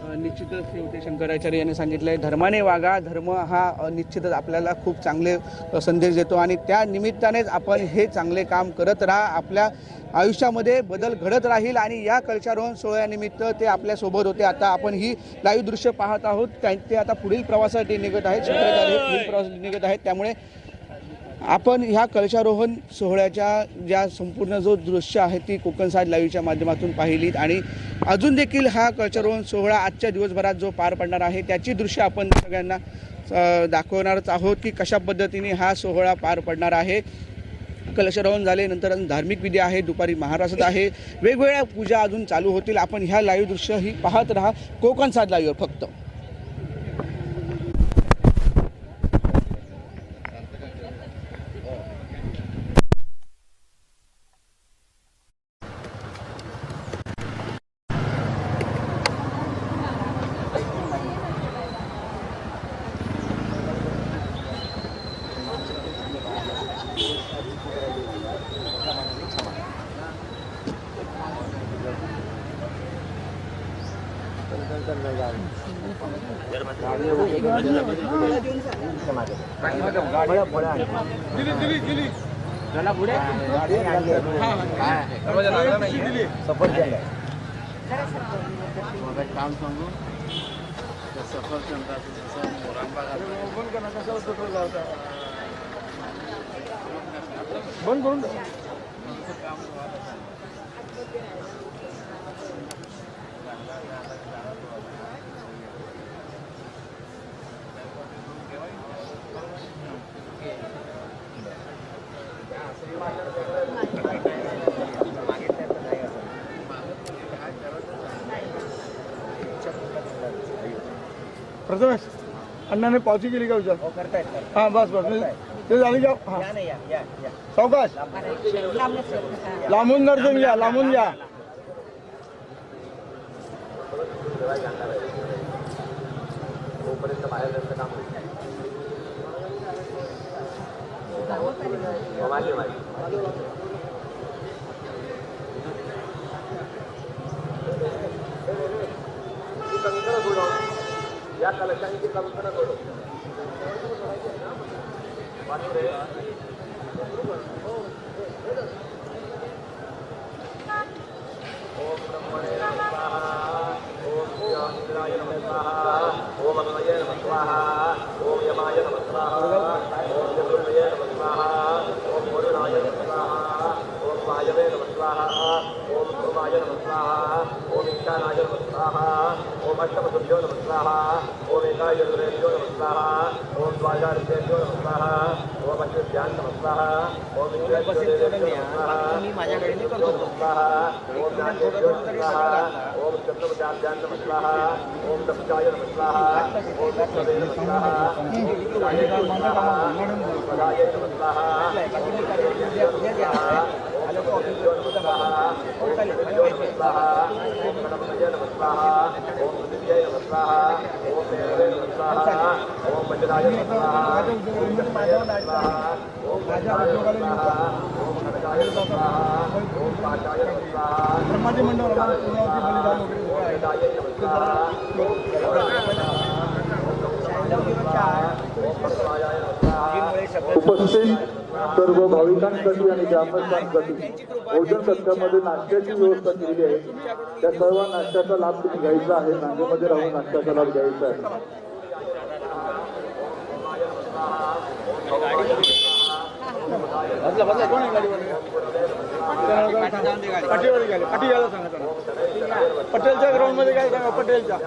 Speaker 8: निश्चितच शेवटी शंकराचार्य यांनी सांगितलं आहे, धर्माने वागा. धर्म हा निश्चितच आपल्याला खूप चांगले संदेश देतो आणि त्या निमित्तानेच आपण हे चांगले काम करत राहा. आपल्या आयुष्यामध्ये बदल घडत राहील आणि या कलशारोहण सोहळ्यानिमित्त ते आपल्यासोबत होते. आता आपण ही लाईव्ह दृश्य पाहत आहोत. ते आता पुढील प्रवासासाठी निघत आहेत. शंकराचार्य पुढील प्रवासासाठी निघत आहेत. त्यामुळे आपण ह्या कलशारोहण सोहळ्याच्या ज्या संपूर्ण जो दृश्य आहे ती कोकण साज लाईव्हच्या माध्यमातून पाहिलीत आणि अजून देखील हा कलशारोहण सोहळा आजच्या दिवसभरात जो पार पडणार आहे त्याची दृश्य आपण सगळ्यांना दाखवणारच आहोत की कशा पद्धतीने हा सोहळा पार पडणार आहे. कलशारोहण झाल्यानंतर धार्मिक विधी आहे, दुपारी महाराष्ट्रात आहे, वेगवेगळ्या पूजा अजून चालू होतील. आपण ह्या लाईव्ह दृश्य ही पाहत राहा कोकण साज लाईव्हवर फक्त. बंद करून प्रथमेश अण्णाने पावती केली का विचार? हां बस बस ते झाली का? हां सावकाश लांबून दर्शन घ्या, लांबून घ्या.
Speaker 4: या कलशांची कल्पना करू. ओम ब्रह्मणे नमः स्वाहा. ओम इंद्राय नमः स्वाहा. ओम अग्नये नमः स्वाहा. ओम यमाय नमः स्वाहा. ओम चतुर्भुजे नमः स्वाहा. ओम वरुणाय नमः स्वाहा. ओम वायवे नमः स्वाहा. ओम सोमाय नमः स्वाहा. ओम ईशानाय नमः स्वाहा. ओम अष्टमसुभ्यो नमः स्वाहा. ओम एकायजुर्वेद्यो नमः स्वाहा. ओम द्वादशेभ्यो नमः स्वाहा. ओम अच्युत्याय नमः स्वाहा. ओम विश्वेश्वरेभ्यो नमः स्वाहा. माझ्याकडे नमः स्वाहा. ओम ज्ञानेभ्यो नमः स्वाहा. ओम चतुर्भुजाभ्यां नमः स्वाहा. ओम दक्षाय नमः स्वाहा. ओम विष्णवे नमः स्वाहा. ओम विष्णुवाय नमः स्वाहा. ओम पदाय नमः स्वाहा. ओम अभिभ्यो नमः स्वाहा. ओम विष्णुभ्यो नमः स्वाहा. ओम गणपतये नमः स्वाहा. ओम पृथिव्यै नमः स्वाहा. ओम देवये नमः स्वाहा. ओम वज्राय नमः स्वाहा. ओम जगन्नाथाय नमः स्वाहा. ओम राजाय नमः स्वाहा. ओम खड्गाय नमः स्वाहा. ओम पाशाय नमः स्वाहा.
Speaker 5: ब्रह्माजी मंडळ
Speaker 4: ओम वेदाय नमः स्वाहा. ओम
Speaker 9: उपस्थित सर्व भाविकांसाठी आणि ग्रामस्थांसाठी भोजन सत्रामध्ये नाश्त्याची व्यवस्था केलेली आहे. त्या सर्व नाश्त्याचा लाभ तुम्ही घ्यायचा आहे. नांदेडमध्ये राहून नाश्त्याचा लाभ घ्यायचा आहे.
Speaker 5: पटेलच्या ग्राउंड मध्ये काय सांगा? पटेलच्या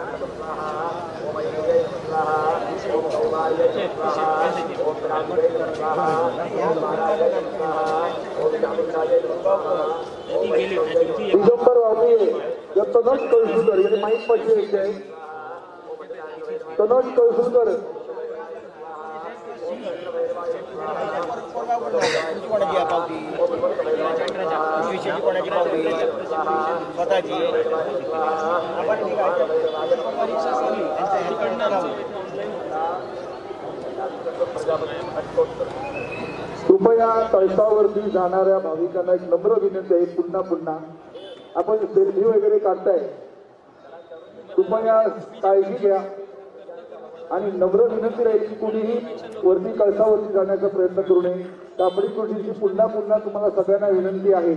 Speaker 9: दिगंबर वावली या तनोज कळसुकर याने माहीत पडले आहे. तनोज कळसुकर
Speaker 2: कोणाची पावती कोणाची पावती स्वतःची
Speaker 9: कृपया तळसावरती जाणाऱ्या भाविकांना एक नम्र विनंती आहे. पुन्हा आपण सेल्फी वगैरे काढताय. कृपया काळजी घ्या आणि नम्र विनंती राहील की कुणीही वरती कळसावरती जाण्याचा प्रयत्न करू नये. कापडी कृषीची पुन्हा पुन्हा तुम्हाला सगळ्यांना विनंती आहे.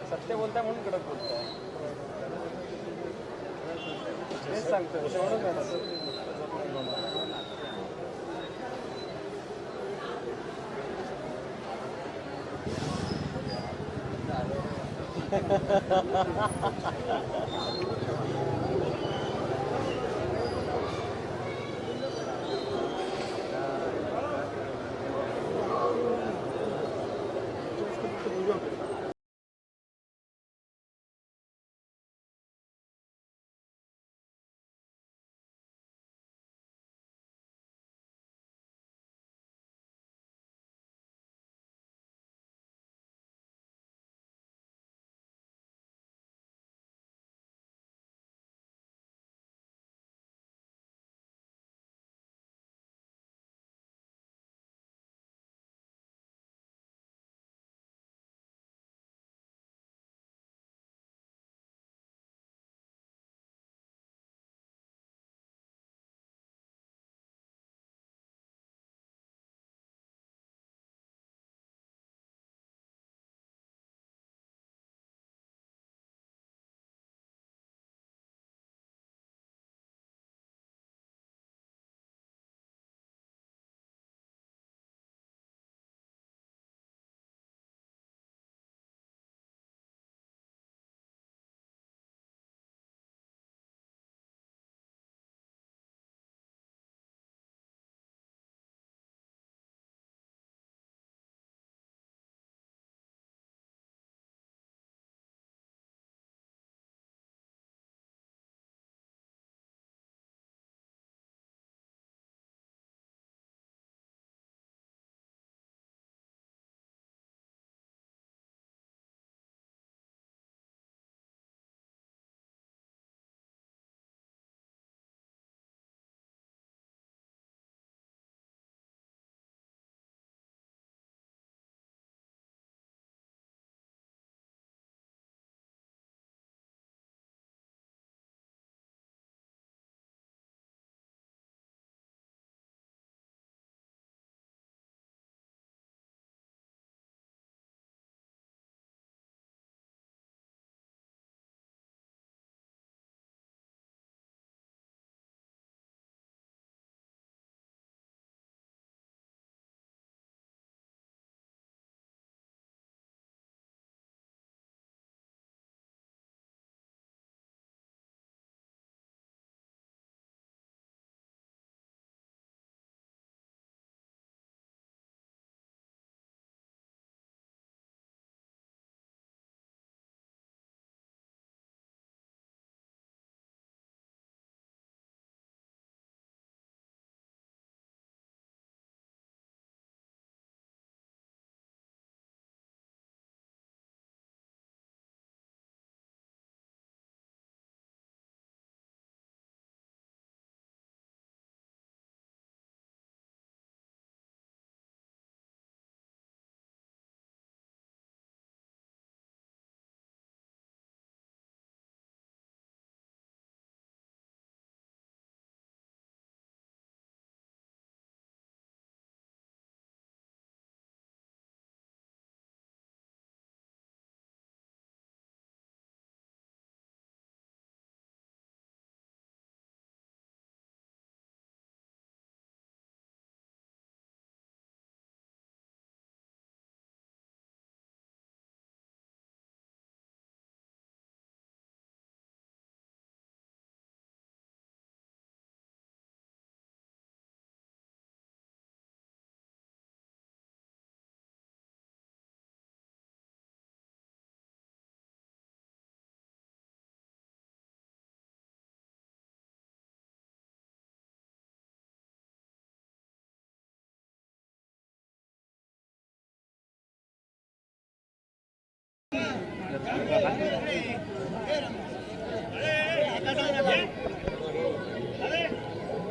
Speaker 5: सत्य बोलताय म्हणून कडक बोलताय. तेच सांगतो.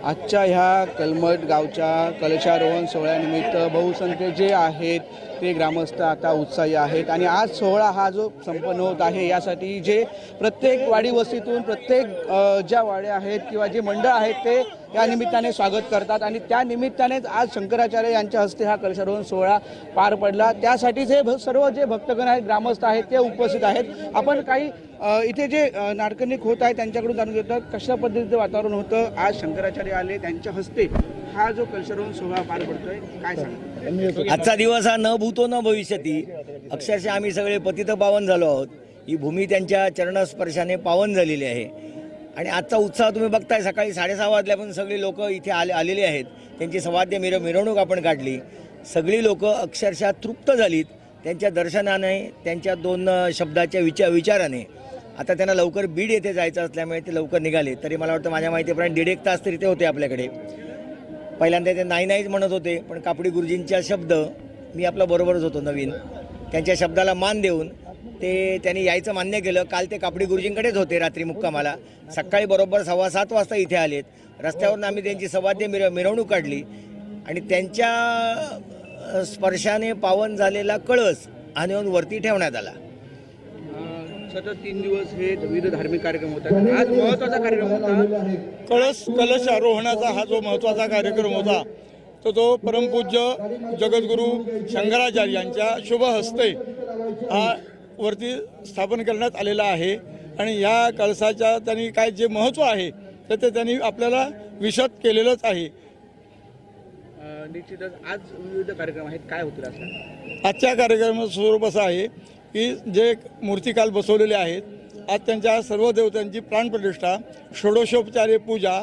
Speaker 8: आजच्या ह्या कलमट गावच्या कलशारोहण सोहळ्यानिमित्त बहुसंख्य जे आहेत ते ग्रामस्थ आता उत्साही आहेत आणि आज सोहळा हा जो संपन्न होत आहे यासाठी जे प्रत्येक वाडी वस्तीतून प्रत्येक ज्या वाड्या आहेत किंवा जे मंडळ आहेत ते या निमित्ताने स्वागत करतात आणि त्या निमित्तानेच आज शंकराचार्य यांच्या हस्ते हा कलशारोहण सोहळा पार पडला। त्यासाठीच हे सर्व जे भक्तगण आहेत ग्रामस्थ आहेत ते उपस्थित आहेत। आपण काही इथे जे नाडकर्णिक होत आहे त्यांच्याकडून जाणून घेतो कशा पद्धतीचं वातावरण होतं। आज शंकराचार्य आले त्यांच्या हस्ते हा जो कलशारोहण सोहळा पार पडतोय काय सांगता?
Speaker 2: आजचा दिवस हा न भूतो न भविष्यती, अक्षरशः आम्ही सगळे पतित पावन झालो आहोत। ही भूमी त्यांच्या चरणस्पर्शाने पावन झालेली आहे आणि आजचा उत्साह तुम्ही बघताय। सकाळी 6:30 वाजल्यापासून सगळी लोक इथे आलेली आहेत। त्यांची सवाद्य मिरवणूक आपण काढली। सगळी लोक अक्षरशः तृप्त झालीत त्यांच्या दर्शनाने, त्यांच्या 2 शब्दाच्या विचाराने। आता त्यांना लवकर बीड येथे जायचं असल्यामुळे ते लवकर निघाले। तरी मला वाटतं माझ्या माहितीप्रमाणे 1.5 तास तरी ते होते आपल्याकडे। पहिल्यांदा ते नाहीच म्हणत होते, पण कापडी गुरुजींचा शब्द, मी आपला बरोबरच होतो नवीन, त्यांच्या शब्दाला मान देऊन त्यांनी यायचं मान्य केलं। काल ते कापडी गुरुजींकडेच होते रात्री मुक्कामाला। सकाळी बरोबर 7:15 वाजता इथे आलेत। रस्त्यावरून आम्ही त्यांची सवाद्य मिरवणूक काढली आणि त्यांच्या स्पर्शाने पावन झालेला कळस आणून वरती ठेवण्यात आला।
Speaker 8: सतत 3 दिवस हे विविध धार्मिक कार्यक्रम होतात। आज महत्त्वाचा कार्यक्रम होता
Speaker 5: कलश आरोहणाचा। हा जो महत्त्वाचा कार्यक्रम होता तो परमपूज्य जगद्गुरू शंकराचार्य यांच्या शुभ हस्ते हा वरती स्थापन करण्यात आलेला आहे आणि या कळसाच्या त्यांनी काय जे महत्त्व आहे तर ते त्यांनी आपल्याला विशद केलेलंच आहे।
Speaker 8: निश्चितच आज विविध कार्यक्रम आहेत, काय होतील असं?
Speaker 5: आजच्या कार्यक्रमाचं स्वरूप असं आहे की जे मूर्तिकाल बसवलेले आहेत, आज त्यांच्या सर्व देवतांची प्राणप्रतिष्ठा, षोडशोपचारे पूजा,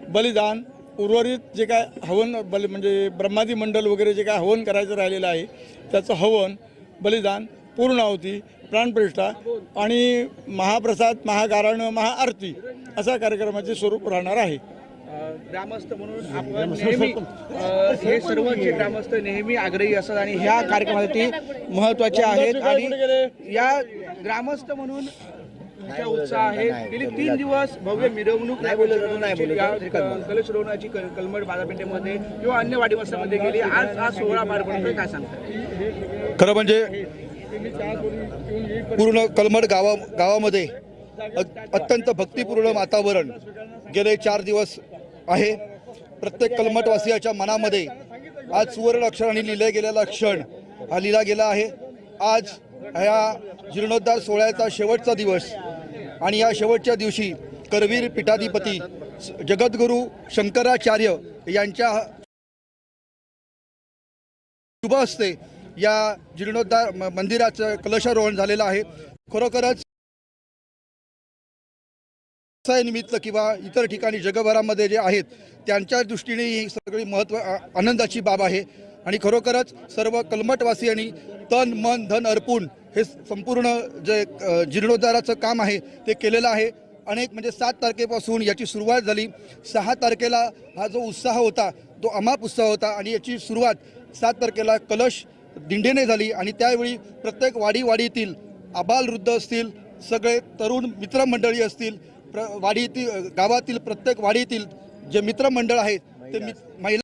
Speaker 5: बलिदान, उर्वरित जे काय हवन म्हणजे ब्रह्मादी मंडल वगैरे जे काय हवन करायचं राहिलेलं आहे त्याचं हवन, बलिदान, पूर्णाहुती, प्राणप्रतिष्ठा आणि महाप्रसाद, महागारण, महाआरती असा कार्यक्रमाचे स्वरूप राहणार आहे।
Speaker 8: ग्रामस्थ म्हणून आपण नेहमी हे सर्व जे ग्रामस्थ नेहमी आग्रही असतात आणि ह्या कार्यक्रमासाठी महत्त्वाचे आहेत आणि या ग्रामस्थ म्हणून उत्साह आहे। गेली 3 दिवस भव्य मिरवणूक कलशरोहणाची कलमट बाजारपेठेमध्ये किंवा अन्य वाडी वस्त्यांमध्ये गेली। आज हा सोहळा पार पडतोय, काय सांगता?
Speaker 10: खरं म्हणजे पूर्ण कलमट गावामध्ये अत्यंत भक्तिपूर्ण वातावरण गेले 4 दिवस आहे। प्रत्येक कलमटवासियाच्या मनामध्ये आज सुवर्ण अक्षरांनी लिहिला गेलेला क्षण हा लिहिला गेला आहे। आज ह्या जीर्णोद्धार सोहळ्याचा शेवटचा दिवस आणि या शेवटच्या दिवशी करवीर पीठाधिपती जगद्गुरू शंकराचार्य यांच्या शुभ हस्ते या जीर्णोद्धार मंदिराचं कलशारोहण झालेलं आहे। खरोखरच निमित्त किंवा इतर ठिकाणी जगभरामध्ये जे आहेत त्यांच्या दृष्टीने ही सगळी आनंदाची बाब आहे आणि खरोखरच सर्व कलमटवासियांनी तन मन धन अर्पून हे संपूर्ण जे जीर्णोद्धाराचं काम आहे ते केलेलं आहे। अनेक म्हणजे 7 तारखेपासून याची सुरुवात झाली। 6 तारखेला हा जो उत्साह होता तो अमाप उत्साह होता आणि याची सुरुवात 7 तारखेला कलश दिंडीने झाली आणि त्यावेळी प्रत्येक वाडीतील आबालवृद्ध असतील, सगळे तरुण मित्रमंडळी असतील, वाडीतील गावातील प्रत्येक वाडीतील जे मित्रमंडळ आहेत ते महिला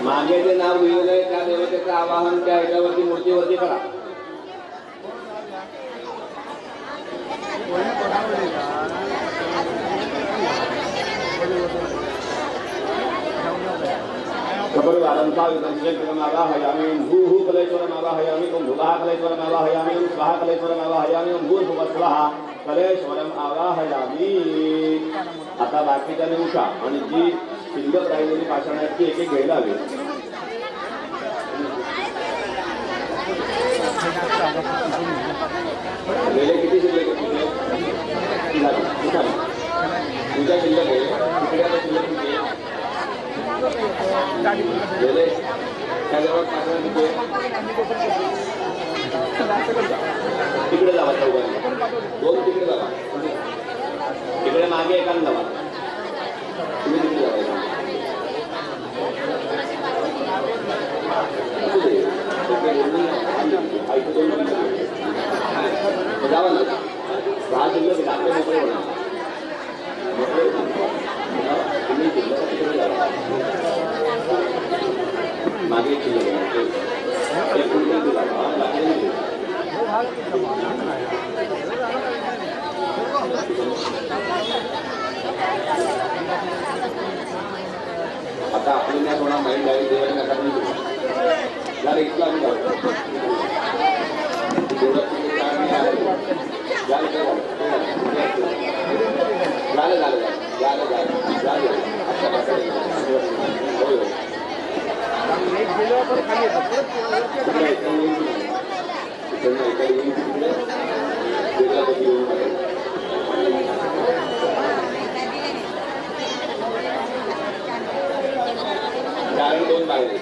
Speaker 1: मागे जे नाव लिहिलेलं आहे त्या देवतेचं आवाहन त्या ह्याच्यावरती मूर्तीवरती करा. आवाहयामि भूः कलेश्वरमावाहयामि ओं भुवः कलेश्वरमावाहयामि ओं स्वाहा कलेश्वरमावाहयामि ओं भूर्भुवः स्वः कलेश्वरम आवाहयामि. आता बाकीच्या दिवसा आणि जी शिल्लक राहिलेली पाषाण आहेत ती एक एक घ्यायला हवी. गेले किती शिल्लक तुझ्या शिल्लक आहे तिकडे शिल्लक गेले त्याच्यावर पाषाण तिकडे जावा चौघांनी दोन तिकडे जावा तिकडे मागे एकाला जावा तुम्ही तिकडे जावा जावा ना 10 शिल्लक आपले मोकळे होणार तुम्ही तिकडे जावा मागे शिल्लक एक कुंटल जावा आता आपल्याला थोडा माइंड आहे देवाने आता पण जरा इथला आम्ही जाऊ कारण दोन बाहेर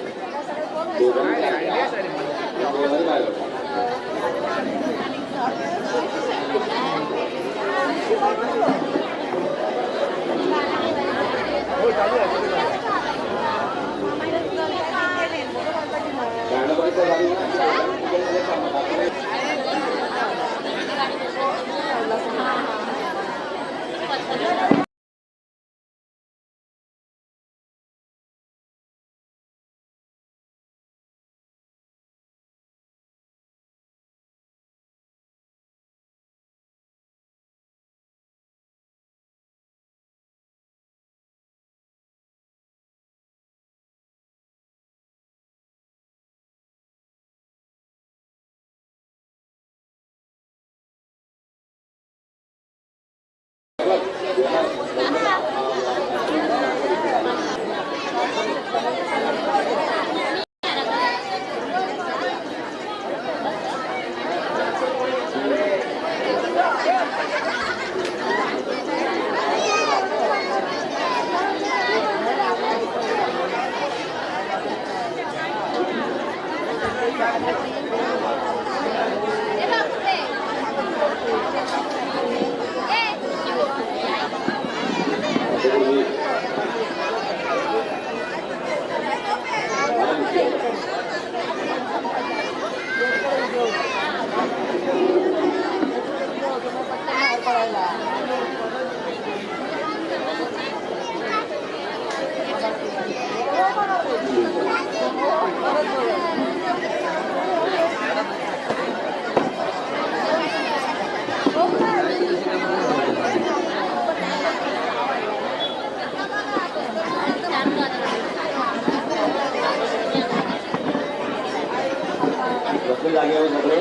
Speaker 1: जागेवर सगळे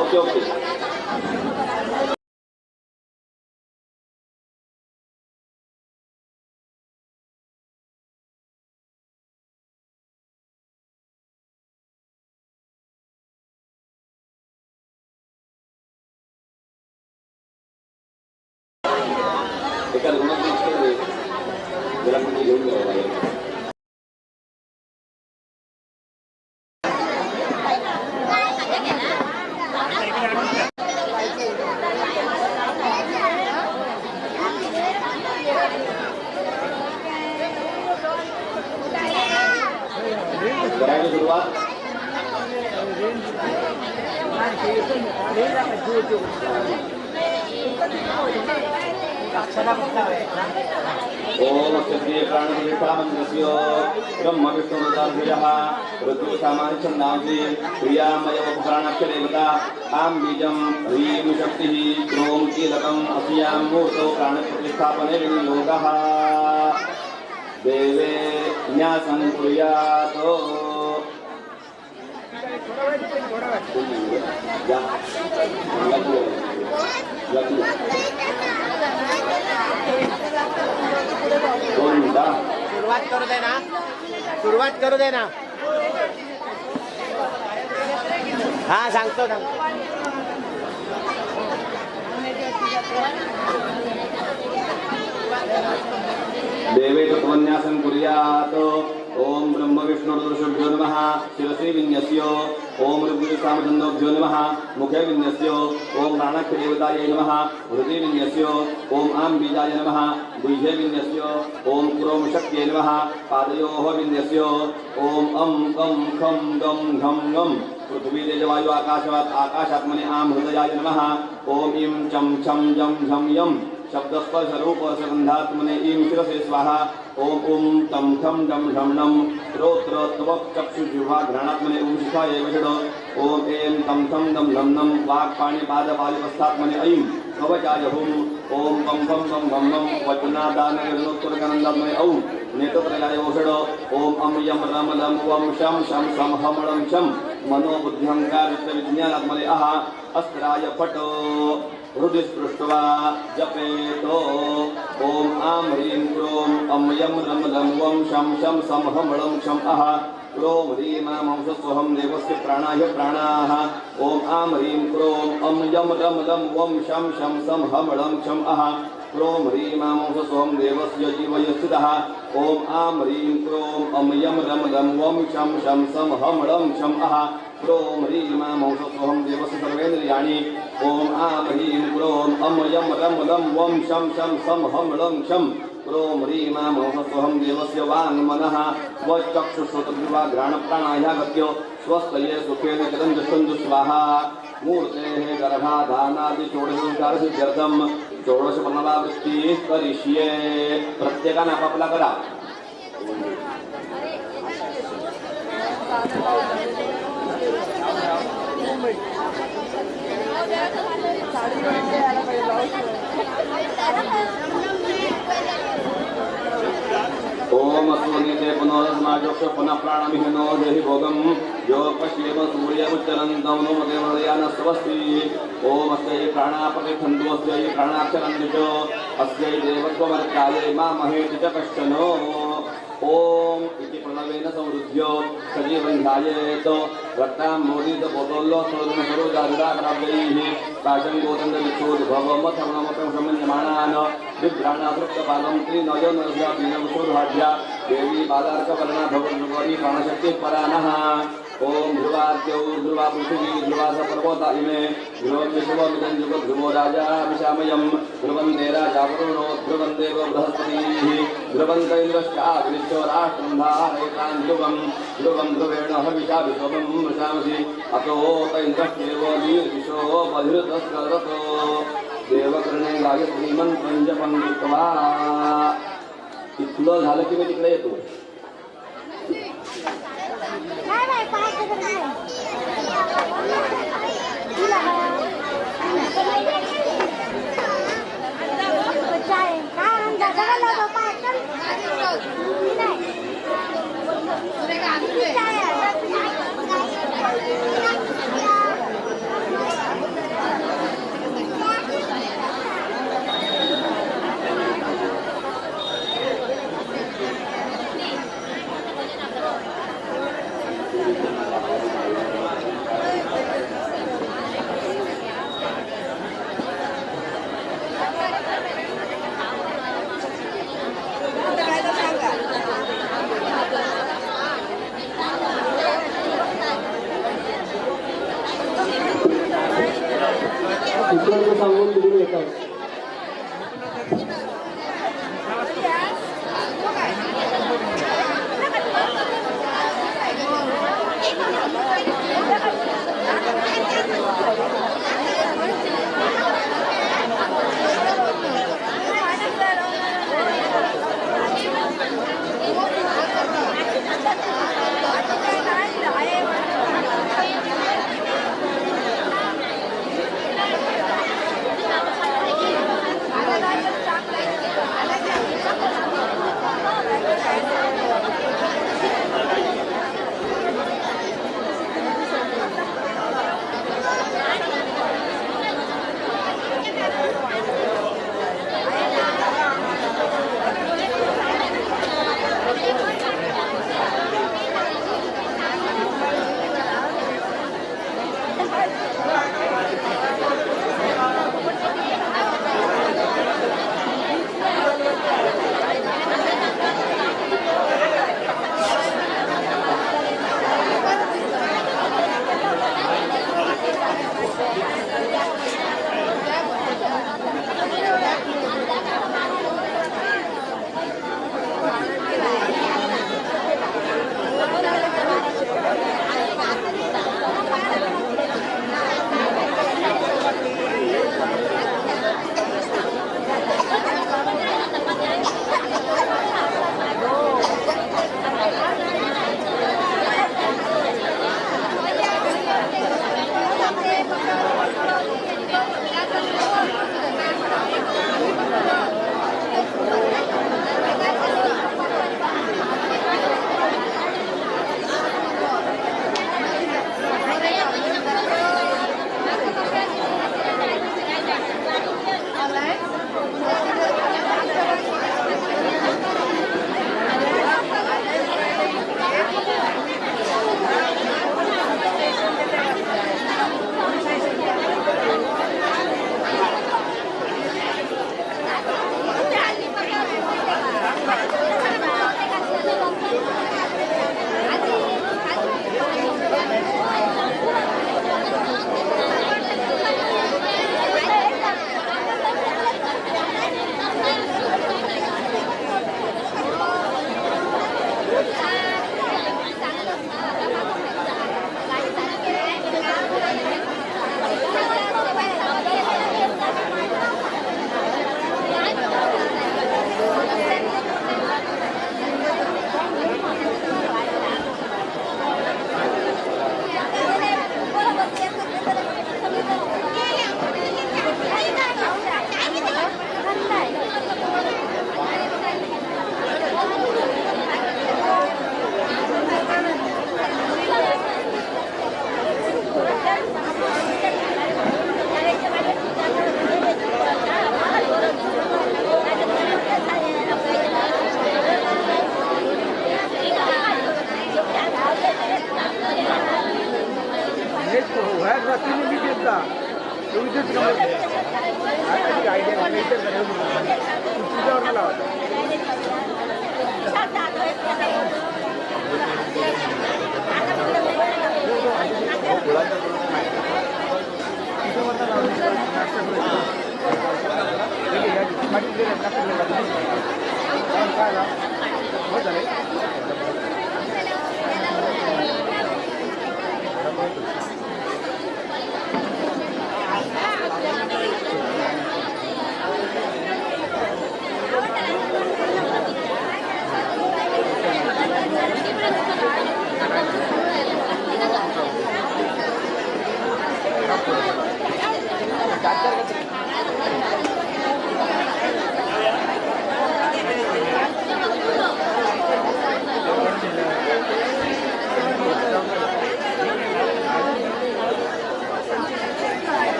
Speaker 1: ओके ओके एका रुग्णालयात जरा म्हणजे घेऊन जावं लागेल. करायची सुरुवात. ओम सत्ये प्राणप्रतिष्ठामन्त्रस्य ब्रह्मविष्णुरुद्रभुजः ऋतुसामान्यच्छन्दांसि प्रियामयवपुराणाक्षदेवता आं बीजं ह्रीं शक्तिः क्रों कीलकम् अस्यां मूर्तौ प्राणप्रतिष्ठापने विनियोगः देवे न्यासं कुर्यात्.
Speaker 11: सुरुवात करू दे ना. हा सांगतो.
Speaker 1: देवे तत्वन्यासं कुर्यात्. ओम ब्रह्म विष्णु रुद्रभ्यो नमः शिरसि विन्यस्य. ओम ऋग्वेदसामछन्दोभ्यो नमः मुखे विन्यस्य. ओम प्राणाक्षदेवतायै नमः हृदि विन्यस्य. ओम आं बीजाय नमः गुह्ये विन्यस्य. ओम क्रोम शक्त्यै नमः पादयोः विन्यस्य. ओम अं कं खं गं घं ngं पृथ्वी तेजवायु आकाशवात् आकाशात्मने आं हृदयाय नमः. ओम इं चं छं जं झं यं शब्दस्पर्शरूपरसगन्धात्मने ईं शिरसे स्वाहा. ओम ॐ तं खं डं झं नं श्रोत्र त्वक् चक्षुजिह्वा घ्राणात्मने ॐ शिखाय वषड. ओम ऐं तं खं डं झं नं वाक्पाणिपादपालिपस्थात्मने ऐं कवचाय हुं. ओम कं खं गं घं नं वचनादानगणोत्तरगणन्दात्मने औं नेत्रत्रयाय वषड. ओम अं यं रं लं वं शं शं सं हं लं छं मनोबुद्ध्यहङ्कारविज्ञानात्मने अह अस्त्राय फट. हृदय स्पृष्ट्वा जपेत. ओम आं ह्रीं क्रों अं यं रं लं वं शं शं सं हं लं छं अह क्रों ह्रीं मामंसस्वहं देवस्य प्राणाय प्राणाः. ओम आं ह्रीं क्रों अं यं रं लं वं शं शं सं हं लं छं अह क्रों ह्रीं मामंसस्वहं देवस्य जीवय स्थितः. ओम आं ह्रीं क्रों अं यं रं लं वं शं शं सं हं लं छं अह क्रों ह्रीं मामंसस्वहं देवस्य सर्वेन्द्रियाणि. ओम आं ह्रीं क्रों अं यं रं लं वं शं शं सं हं लं छं क्रों ह्रीं मामंसस्वहं देवस्य वाङ्मनः वचक्षुश्रोत्रजिह्वा घ्राणप्राणायागत्य स्वस्तये सुखेन चिरं तिष्ठन्तु स्वाहा. मूर्तेः गर्भाधानादि षोडशोपचारसिद्ध्यर्थं षोडशप्रणवावृत्तिः करिष्ये. प्रत्येकाने आपापला करा. ओम अस्वनीते पुनरस्माजोक्ष पुनः प्राणमिहिनो देहि भोगं यो पश्येम सूर्यमुच्चरन्तं नो मदेवदयान स्वस्ति. ओम अस्यै प्राणापते खन्तु अस्यै प्राणाक्षरन्दिच अस्यै देवत्वमर्काये मामहेति च कश्चन. ओम इति प्रणवेन संरुध्य सजीवं ध्यायेत. रक्तां मोदित पोतोल्लो सरोजारुडाग्राब्दैः काशं गोदण्डविच्छोद्भवमथर्वमतं समन्यमानान् विभ्राणासृप्तपालं त्रिनयनरसापीनवशोर्हाढ्या देवी बालार्कवर्णा भगवद्गौरी प्राणशक्तिः परानः. ओम ध्रुवाद्यौ ध्रुवा पृथिवी ध्रुवा स पर्वता इमे ध्रुवं ध्रुवो राजा विशामयं ध्रुवन्ते राजा वरुणो ध्रुवं देवो बृहस्पतिः ध्रुवन्त इन्द्रश्चाग्निश्च राष्ट्रं धारयतान् ध्रुवं ध्रुवं ध्रुवेण हविषा विश्वं वृषामसि अतो त इन्द्रश्चेव नीर्विशो बधिरतस्करतो देवकर्णे गायत्री मंत्रं जपं कृत्वा. इथलं झालं की मी तिकडे येतो.
Speaker 9: सांगून तिकडे येतात.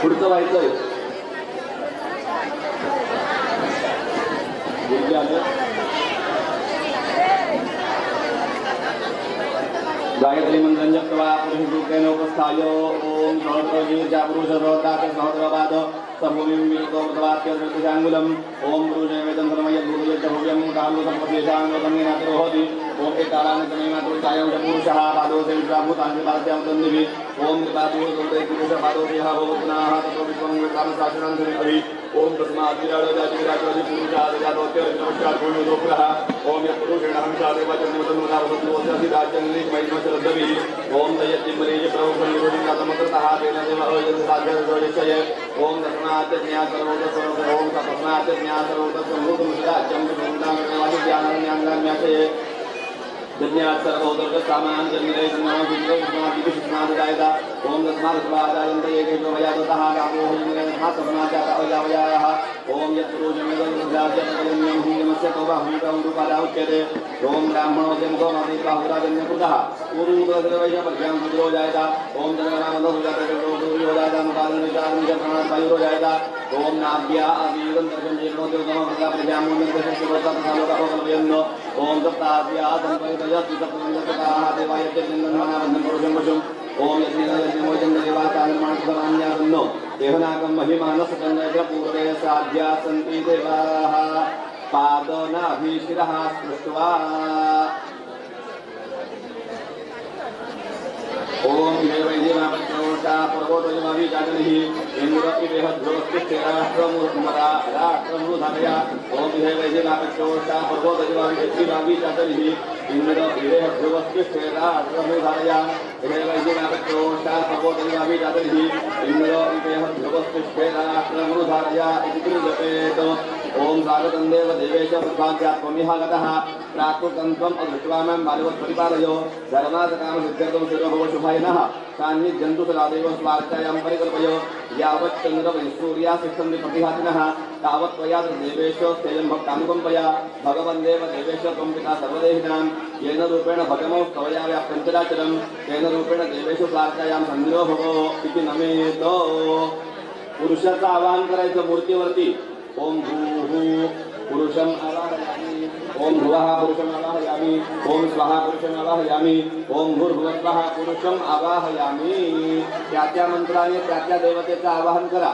Speaker 1: पुढचं व्हायचंय गायत्री मंत्रं जप्त्वा पुरुषरूपेण उपस्थाय ओम सहस्रवीर्या पुरुषरोदात सहस्रपाद सभूमिं विलोकवाक्यदृष्टिशाङ्गुलम् ओम पुरुषेवेदं सर्वयद्भूयश्च भव्यं कालो सम्पदेशाङ्गोतमेनातिरो होति ओम एकालानकमेनातुर्कायं च पुरुषः पादोसे विश्वाभूतान्विपाद्यां तन्निभिः ओम कृपादुर्गोते पुरुषपादोदेह भवपुनाः ततो विश्वं विकामशासनं धरिपरि ओम तस्माद्विराजोजातिविराजोजि पुरुषादजातोत्यर्चमश्चात्पुण्योदोग्रः ओम यत्पुरुषेण हंसादेवचर्मतनुरावतुवस्यधिराजन्निकमैश्वरद्दभिः ओम दयज्जिमरेज प्रभुसंयोजितातमकृतः तेन देव अयजसाध्यजोजक्षये ओम तस्मात् ज्ञातर्वोतस्वरूप ओम तस्मात् ज्ञातर्वोतस्वरूपमुदाच्यं विभूताङ्गवादिज्ञानन्याङ्गान्याशये जन्यात् सर्वोदर्गसामान् जन्मलेशनादिविशुष्णादिदायता ओम तस्मात् एकेशोभयाततः गावो तस्मात् ओम यत्पुरुषमेदस्य कौबाहुकादा उच्यते ओम ब्राह्मणोद्यम गौमादिबाहुराजन्यकृतः पूर्वोदर्वैशपर्यां रुद्रो जायता ओम तन्नामदोजातरुद्रो जायता ओम नाभ्या आदिगंधर्षेणोद्योगमप्रजाप्रजामुन्नतशक्तिवर्तकलोकलोकयन् ओम सप्ताभ्या संपरितयत्सप्तमन्दकाः देवायत्यन्दन्नामन्नपुरुषं ओम यज्ञमोचन्द्रदेवाचार्यमाणसमान्यासन्नो देहनाकं महिमानसकन्नैः पूर्वे साध्या सन्ति देवाः पादनाभिशिरः स्पृष्ट्वा ओम देवैदेवापत्रोषा पर्वतजमाभिजातनिः इन्द्रपिवेहध्रुवस्तिष्ठेराष्ट्रमुर्मदा राष्ट्रमृधारया ओम देवैदेवापत्रोषा पर्वतजमाभिजातनिः इन्द्रपिवेहध्रुवस्तिष्ठेराष्ट्रमृधारया देवैदेवापत्रोषा पर्वतजमाभिजातनिः इन्द्रपिवेहध्रुवस्तिष्ठेराष्ट्रमृधारया इति जपेत ओम स्वागतं देव देवेश प्रभात्यात्ममिह गतः प्रातुकन्त्वम् अदृष्ट्वा मां बालवत् परिपालयो धर्मार्थकामसिद्ध्यर्थं सर्वभवशुभाय नः सान्निध्यन्तु सदा देव स्वार्थायां परिकल्पयो यावत् चन्द्रवैसूर्या तिष्ठन्ति प्रतिहातिनः तावत् त्वया देवेशो स्थेयं भक्तानुकम्पया भगवन् देव देवेश त्वं पिता सर्वदेहिनां येन रूपेण भगमौ स्तवया व्याप्तं चराचरं तेन रूपेण देवेषु स्वार्थायां सन्निधो भवो इति नमेतो पुरुषाचं आवाहन करायचं मूर्तीवरती ओम भूः पुरुषम आवाहयामि ओम भुवः पुरुषम आवाहयामि ओम स्वाहा पुरुषम आवाहयामि ओम भूर्भुवस्वः पुरुषम आवाहयामि त्या मंत्राने त्या देवतेचं आवाहन करा.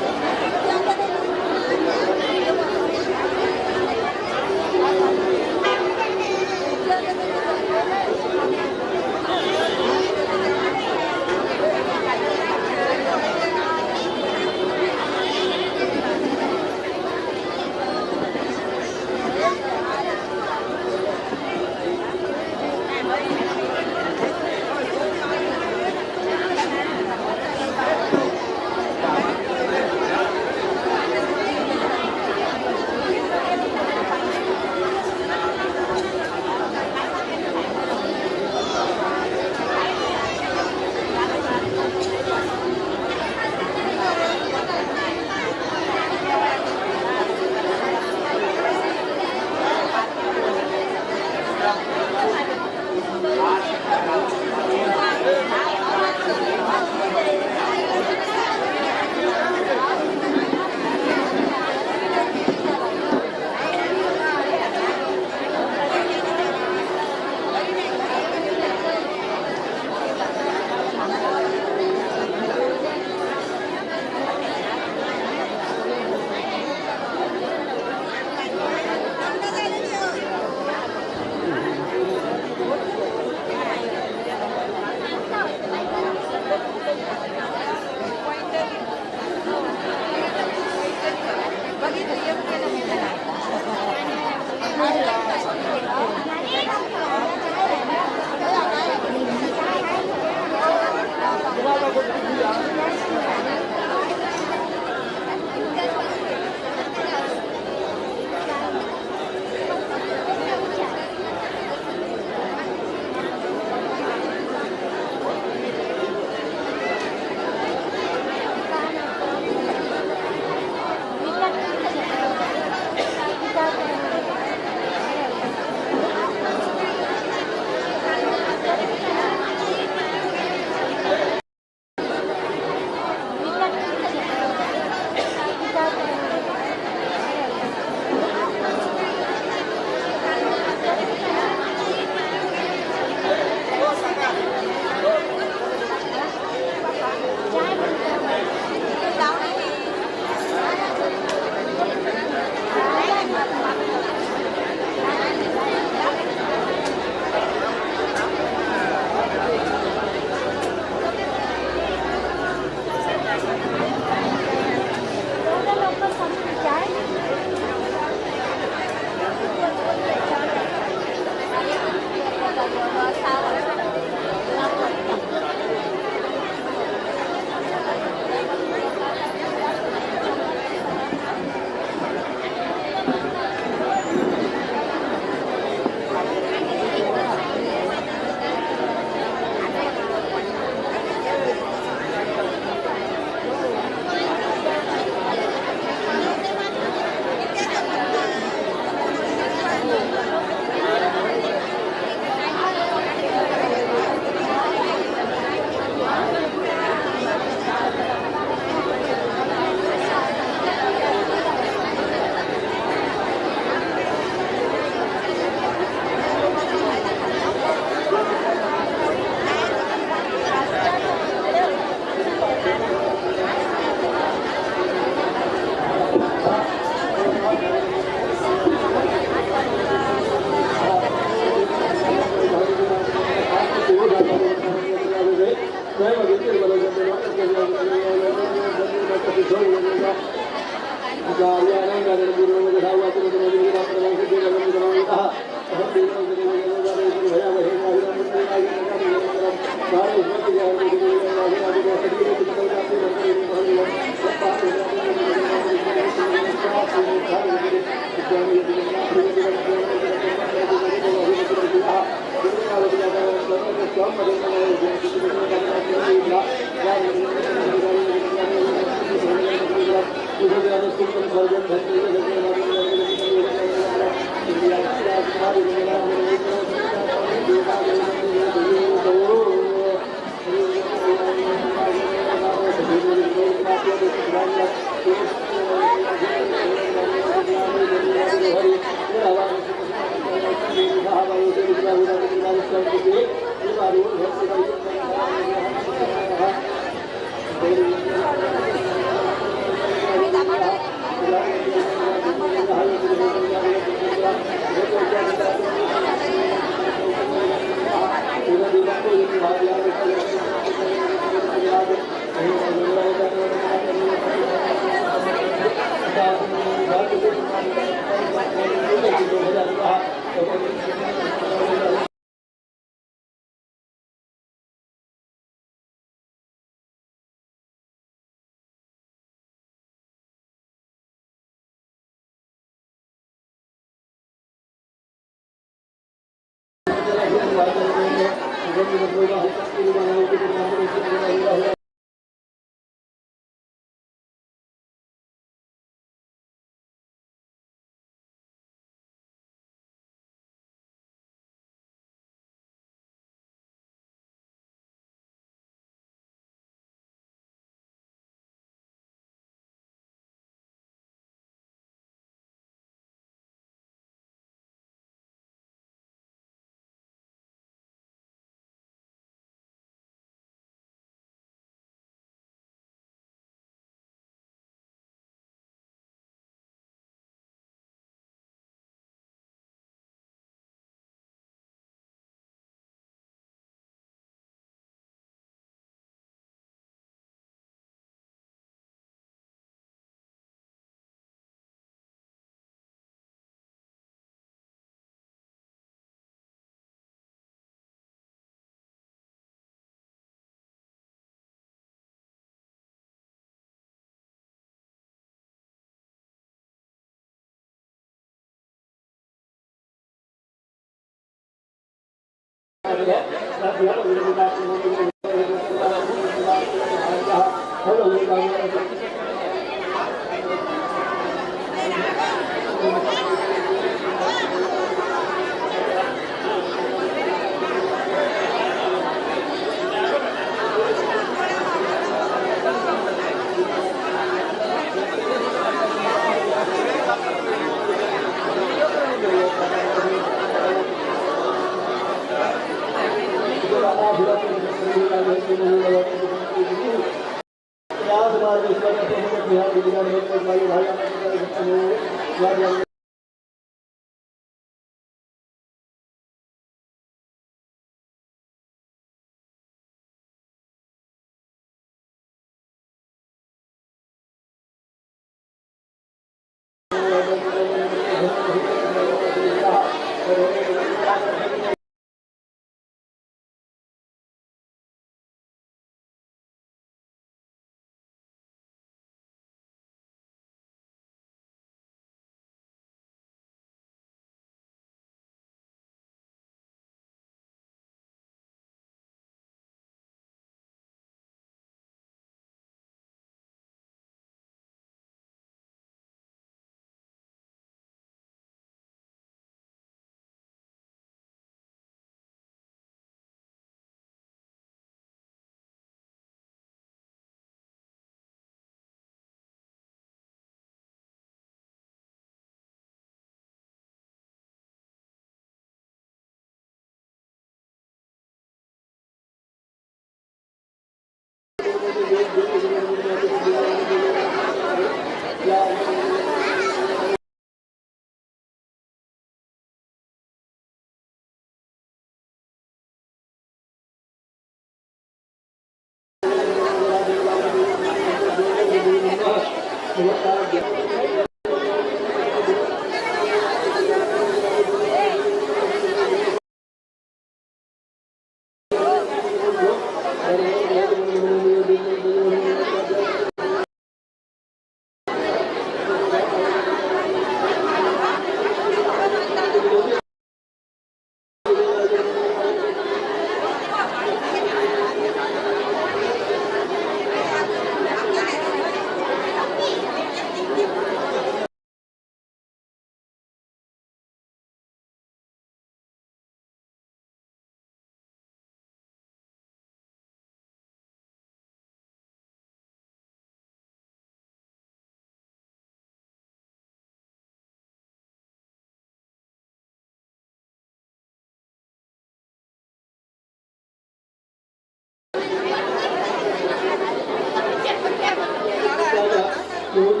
Speaker 5: प्रॉब्लेम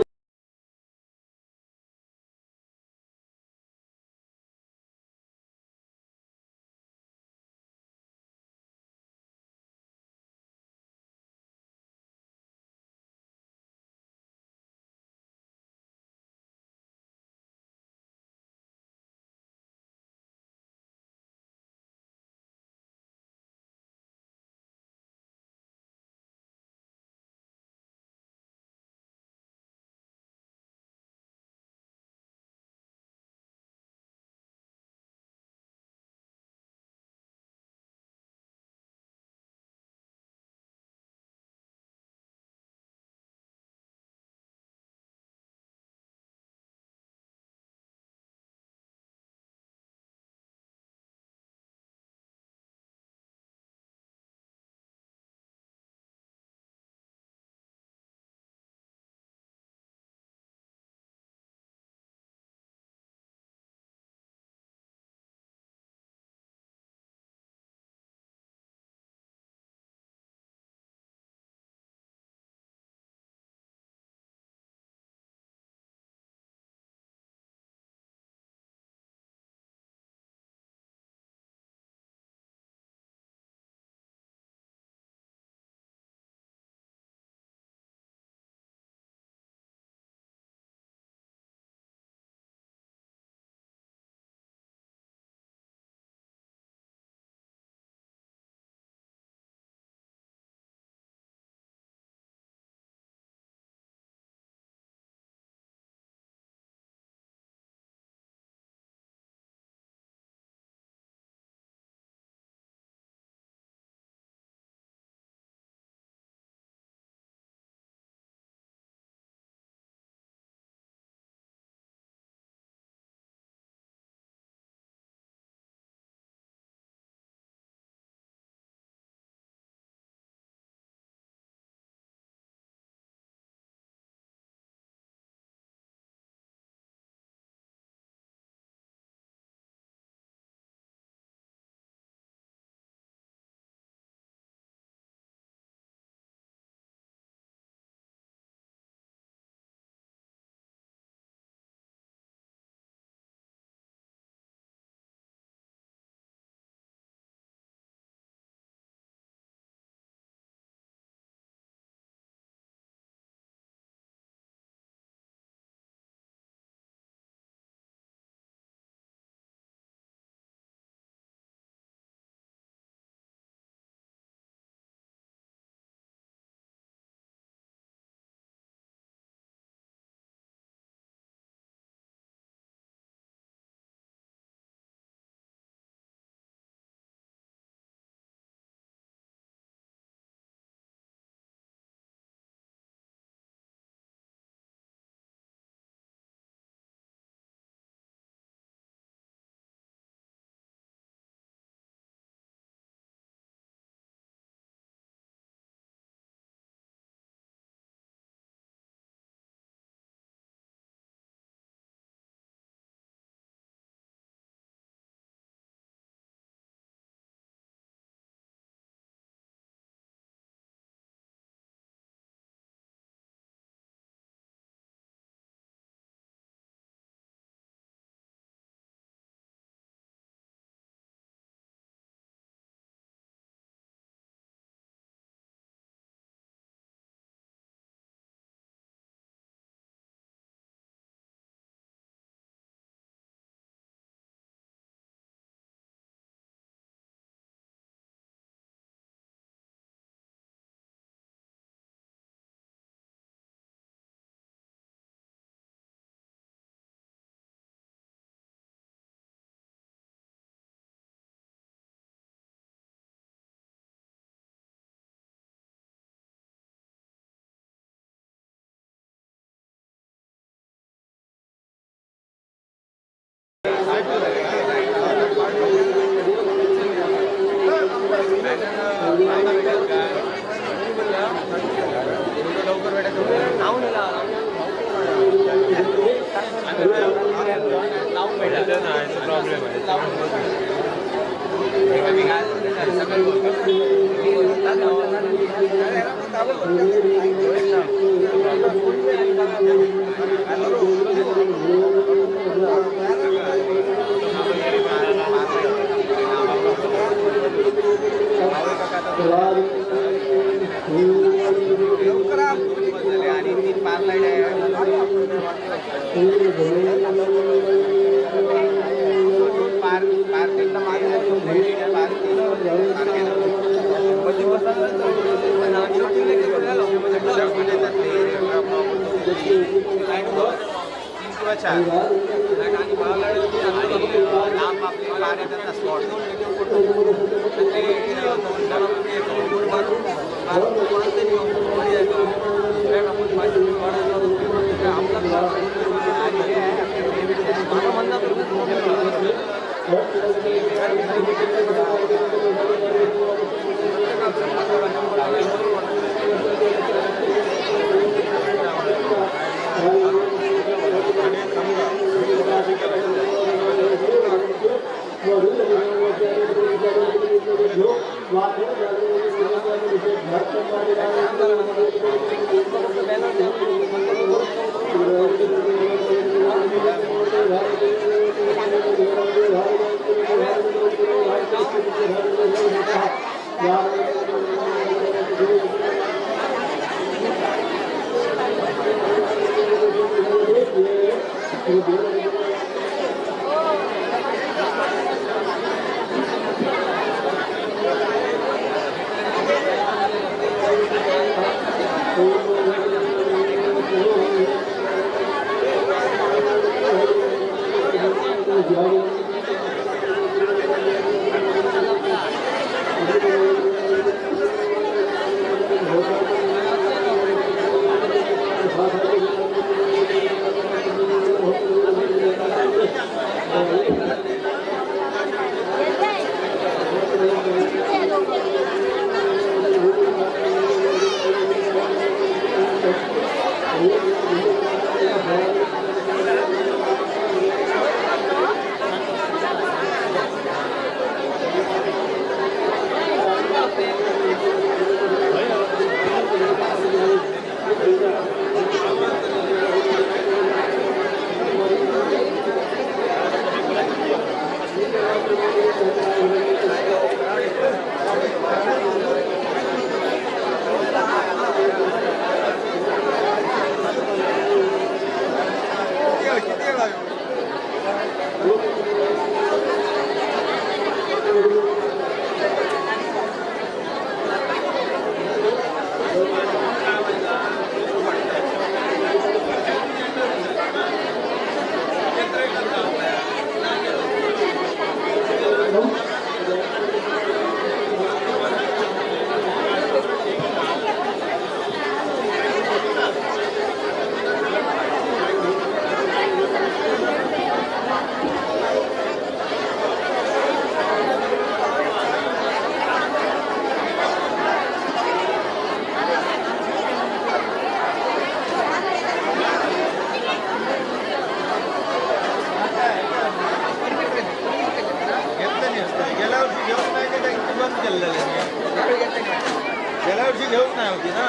Speaker 5: गेल्या वर्षी घेऊच नाही होती ना,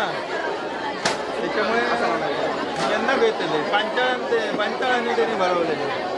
Speaker 5: त्याच्यामुळे त्यांना भेटले पंचाळांनी त्यांनी भरवलेले.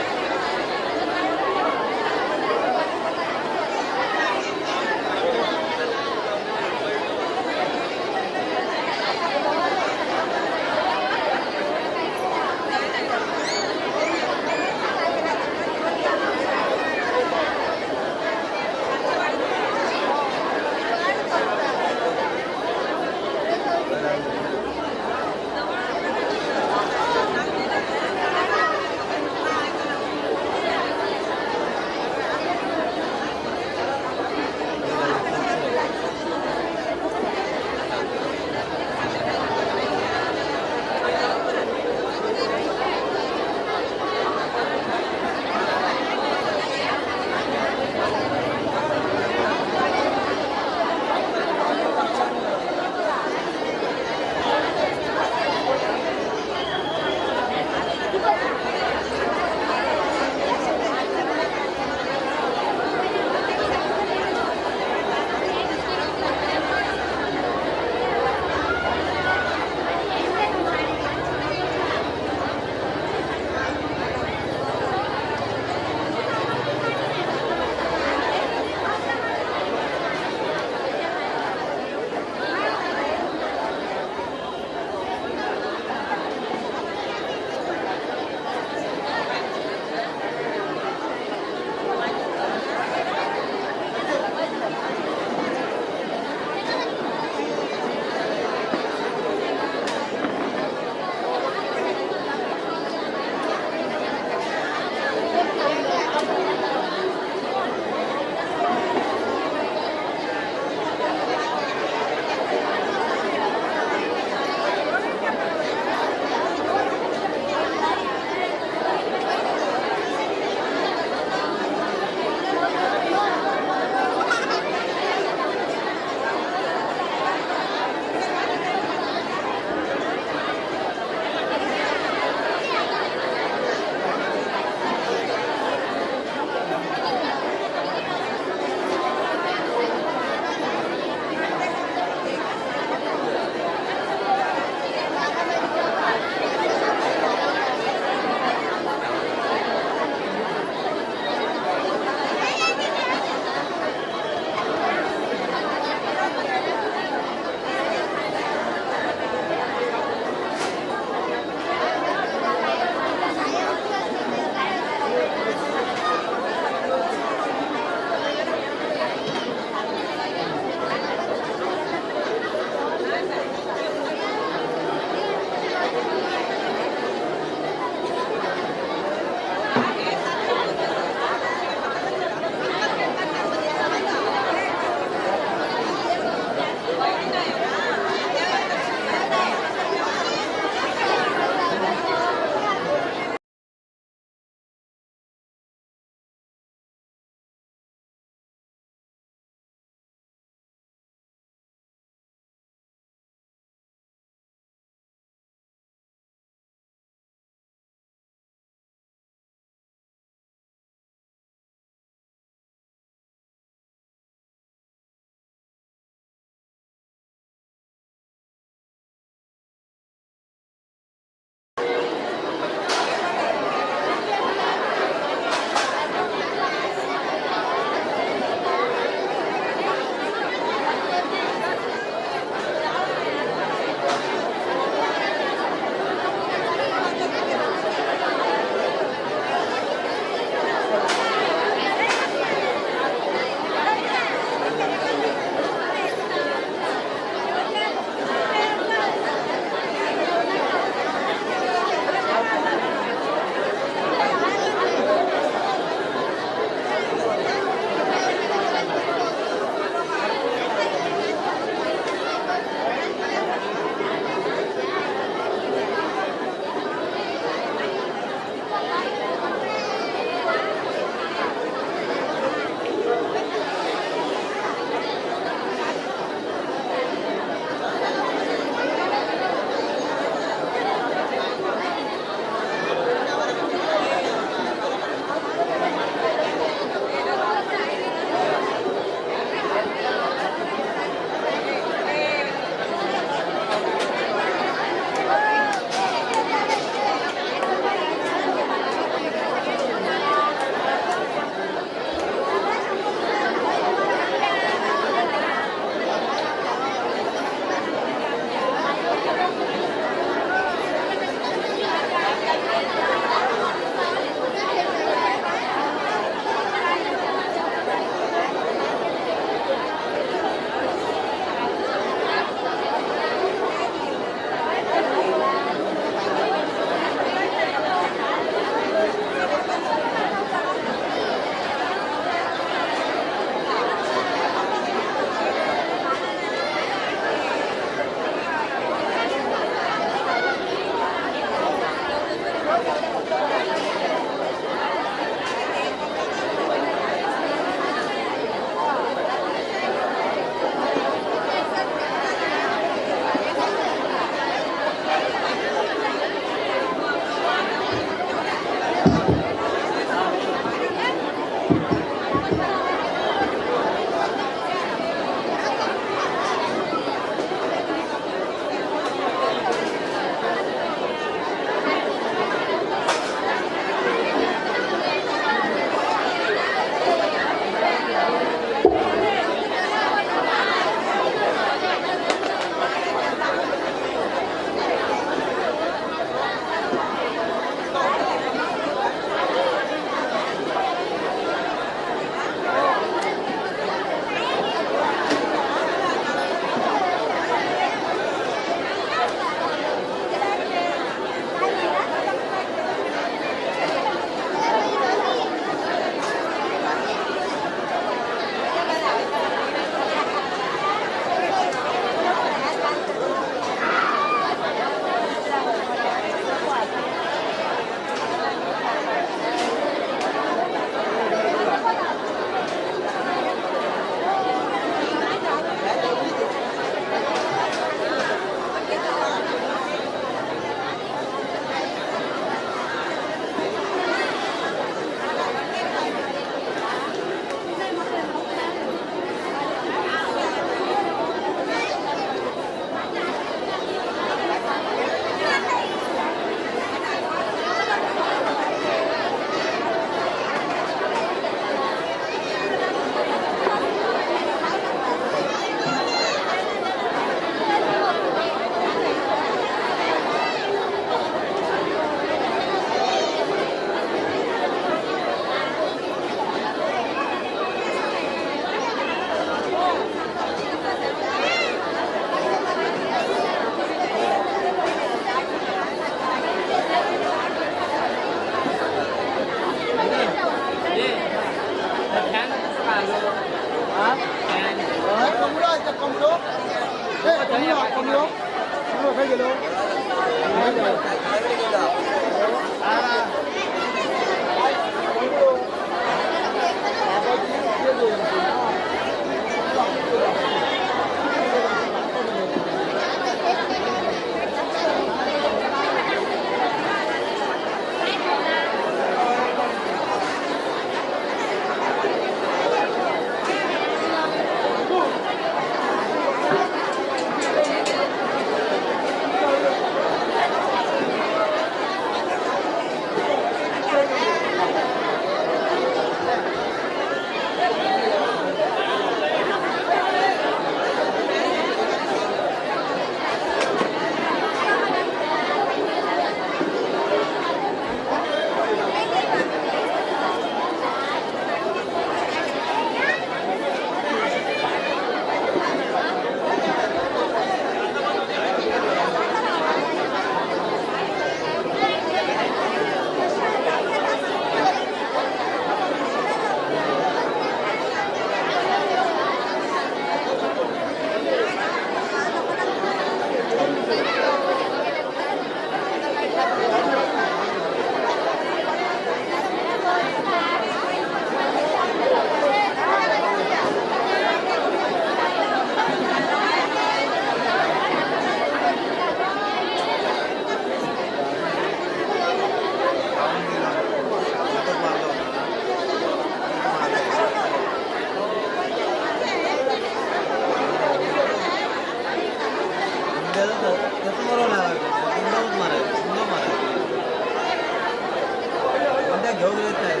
Speaker 5: घेऊन येत नाही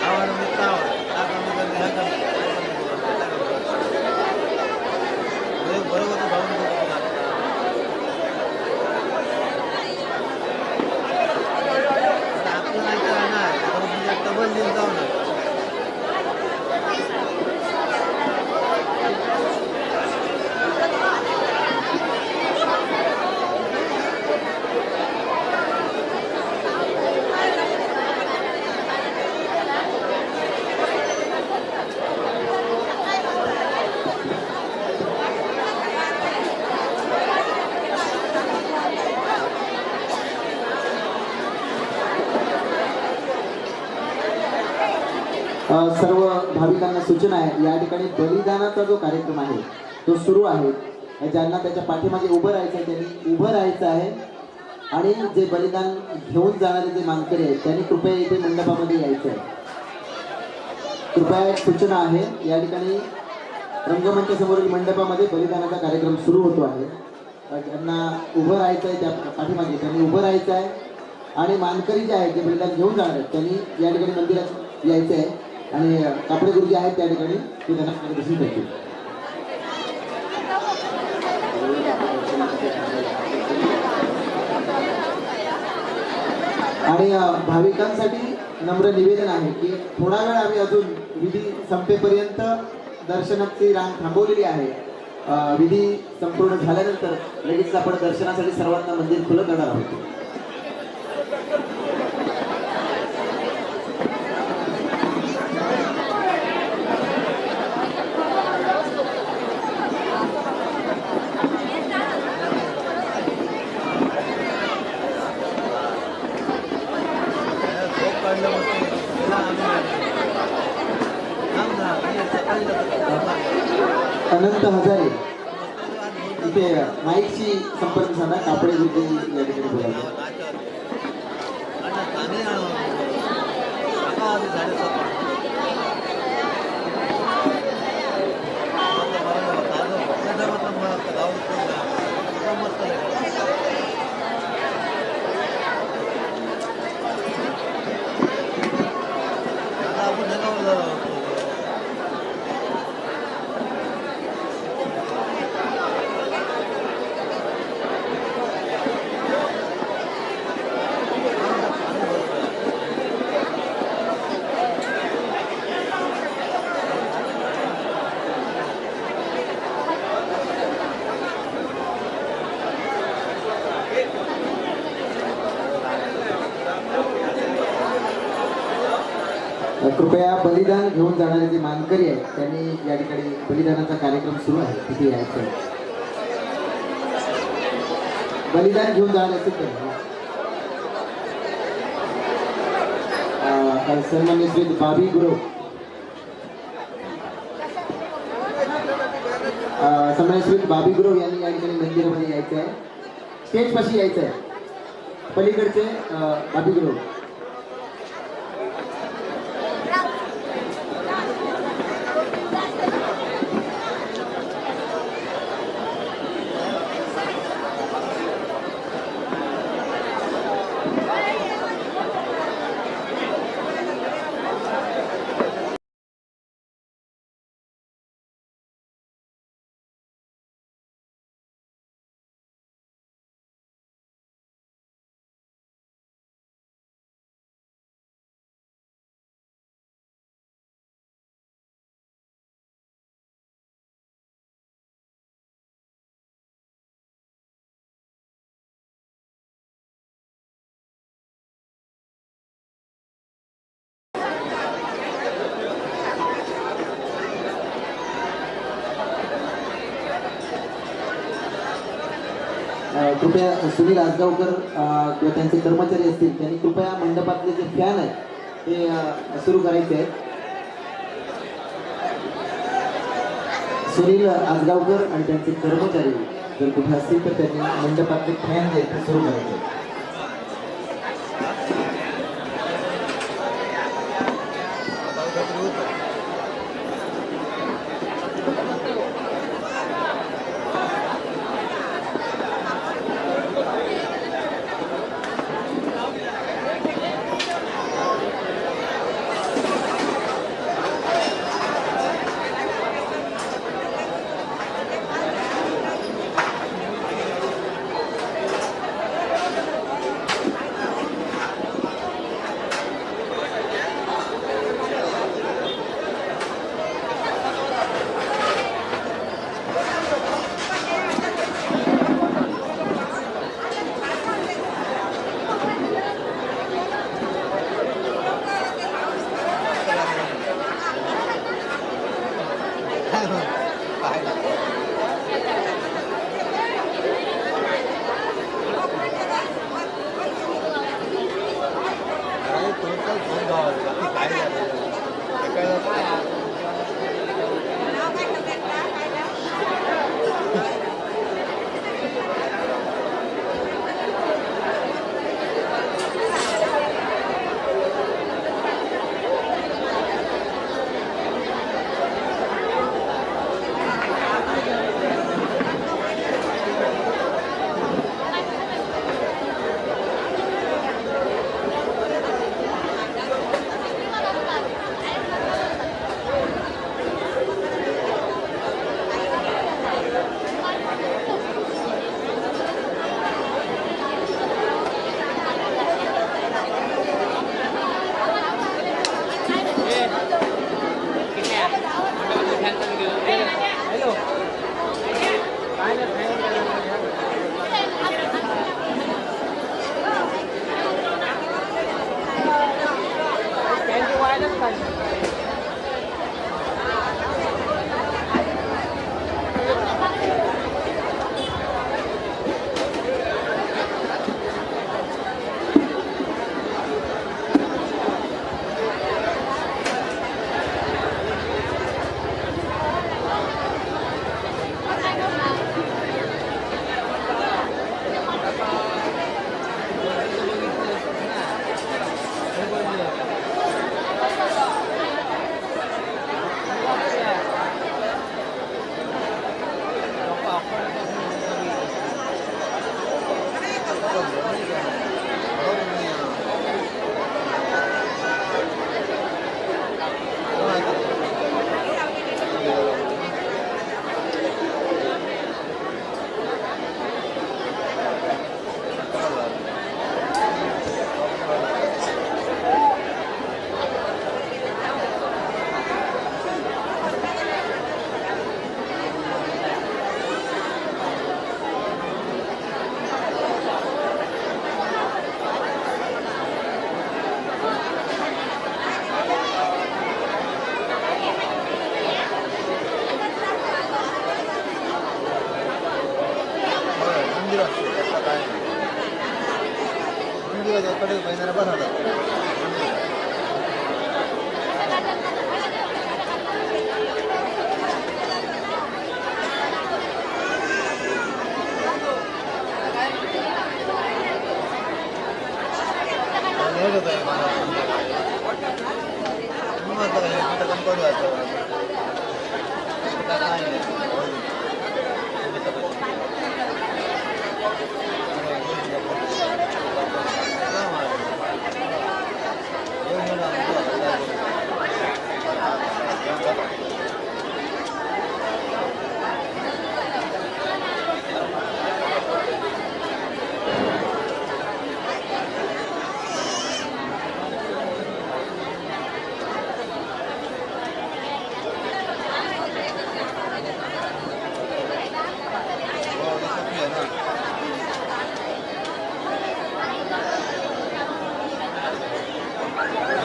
Speaker 5: आम्हाला मित्र बरोबर भाऊन आपलं नाही राहणार डबल देऊन जाऊ ना
Speaker 12: सर्व भाविकांना सूचना आहे, या ठिकाणी बलिदानाचा जो कार्यक्रम आहे तो सुरू आहे. ज्यांना त्याच्या पाठीमागे उभं राहायचं आहे त्यांनी उभं राहायचं आहे आणि जे बलिदान घेऊन जाणारे जे मानकरी आहेत त्यांनी कृपया इथे मंडपामध्ये यायचं आहे. कृपया एक सूचना आहे, या ठिकाणी रंगमंचासमोरील मंडपामध्ये बलिदानाचा कार्यक्रम सुरू होतो आहे. ज्यांना उभं राहायचं आहे त्या पाठीमागे त्यांनी उभं राहायचं आहे आणि मानकरी जे आहेत जे बलिदान घेऊन जाणार आहेत त्यांनी या ठिकाणी मंदिरात यायचं आहे आणि कापडे गुरुजी आहेत त्या ठिकाणी ते त्यांना मार्गदर्शन करतील. आणि भाविकांसाठी नम्र निवेदन आहे की थोडा वेळ आम्ही अजून विधी संपेपर्यंत दर्शनाची रांग थांबवलेली आहे. विधी संपूर्ण झाल्यानंतर लगेच आपण दर्शनासाठी सर्वांना मंदिर खुलं करणार आहोत. अनंत हजारे इथे माईकची संपर्क साधा कापडे गुरुजी या ठिकाणी बोलायचं. कृपया बलिदान घेऊन जाणारे जे मानकरी आहेत त्यांनी या ठिकाणी बलिदानाचा कार्यक्रम सुरू आहे तिथे यायचं. बलिदान घेऊन जाणारे असेल तर सन्मान्य श्री बाबी गुरव सन्मान्य श्री बाबी गुरव यांनी या ठिकाणी मंदिरामध्ये यायचं आहे. स्टेज पाशी यायचं आहे पलीकडचे बाबी गुरव. कृपया सुनील आसगावकर किंवा त्यांचे कर्मचारी असतील त्यांनी कृपया मंडपातले जे फॅन आहेत ते सुरू करायचे आहेत. सुनील आसगावकर आणि त्यांचे कर्मचारी जर कुठे असतील तर त्यांनी मंडपातले फॅन जे आहेत ते सुरू करायचे आहेत.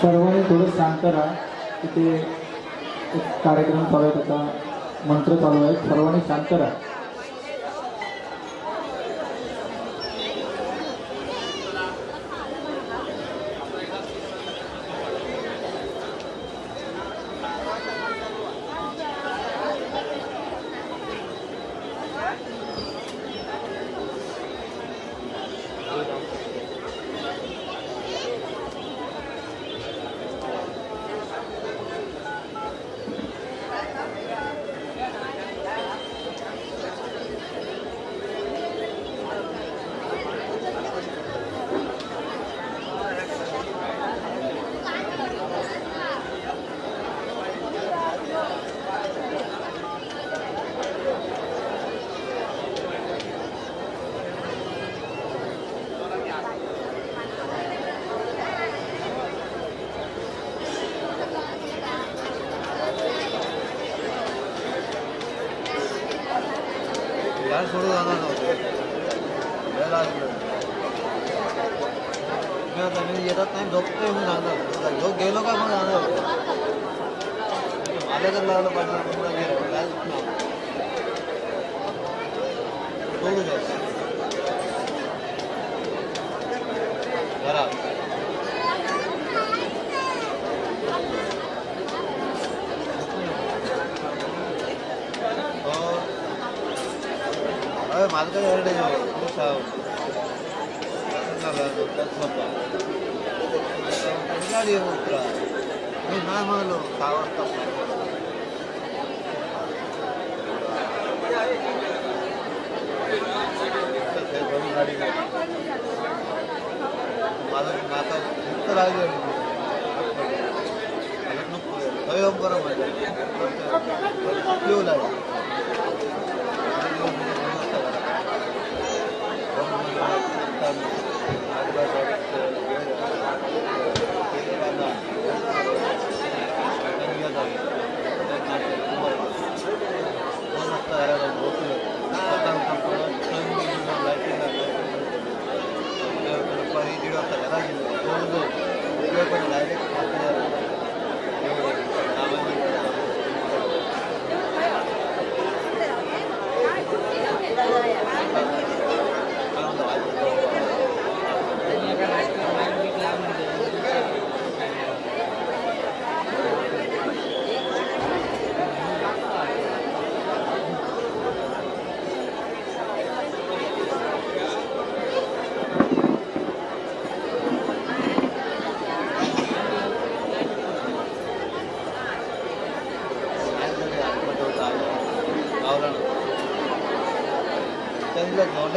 Speaker 9: सर्वांनी थोडं शांत राहा. तिथे एक कार्यक्रम चालू आहे, त्याचा मंत्र चालू आहे. सर्वांनी शांत राहा.
Speaker 13: सोडून जाणार नव्हतं. येतात नाही झोपतोय म्हणून जाणार. झोप गेलो का मग जाणार. माझ्या तर लागलं पाहिजे सोडू द्यायचं घरात. माझं काही हरडे गाडी उतरा मी नाही म्हणलो 6 वाजता. गाडी माझं आता फक्त राहिली नको बरं येऊ लागेल.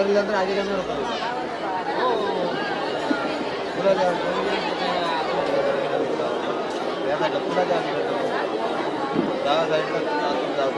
Speaker 13: नंतर आधी करणार होतो पुन्हा दहा साईडला जातो.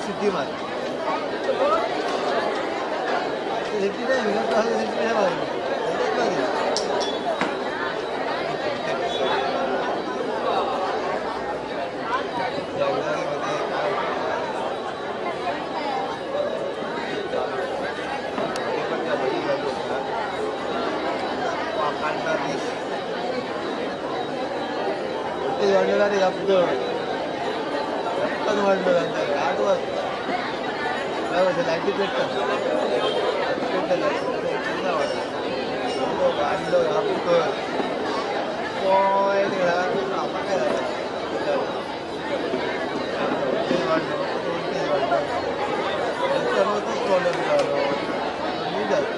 Speaker 13: सिटी मार सिटी नाही वाढलेला रे जास्त वाढलं 8 वाजता काय वाटतं लाईटी पेटतात वाढलं आपण आपण काय झालं प्रॉब्लेम झाला मी जास्त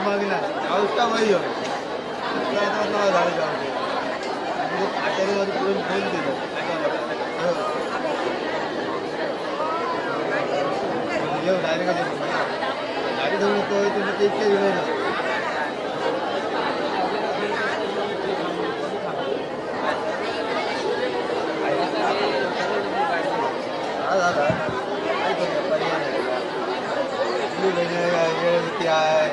Speaker 13: मागला अवस्था वही हो आचार्यवर फोन केलं डायरेक्ट गाडी घेऊन येतो तुम्ही ते इतके विनोद पर्याय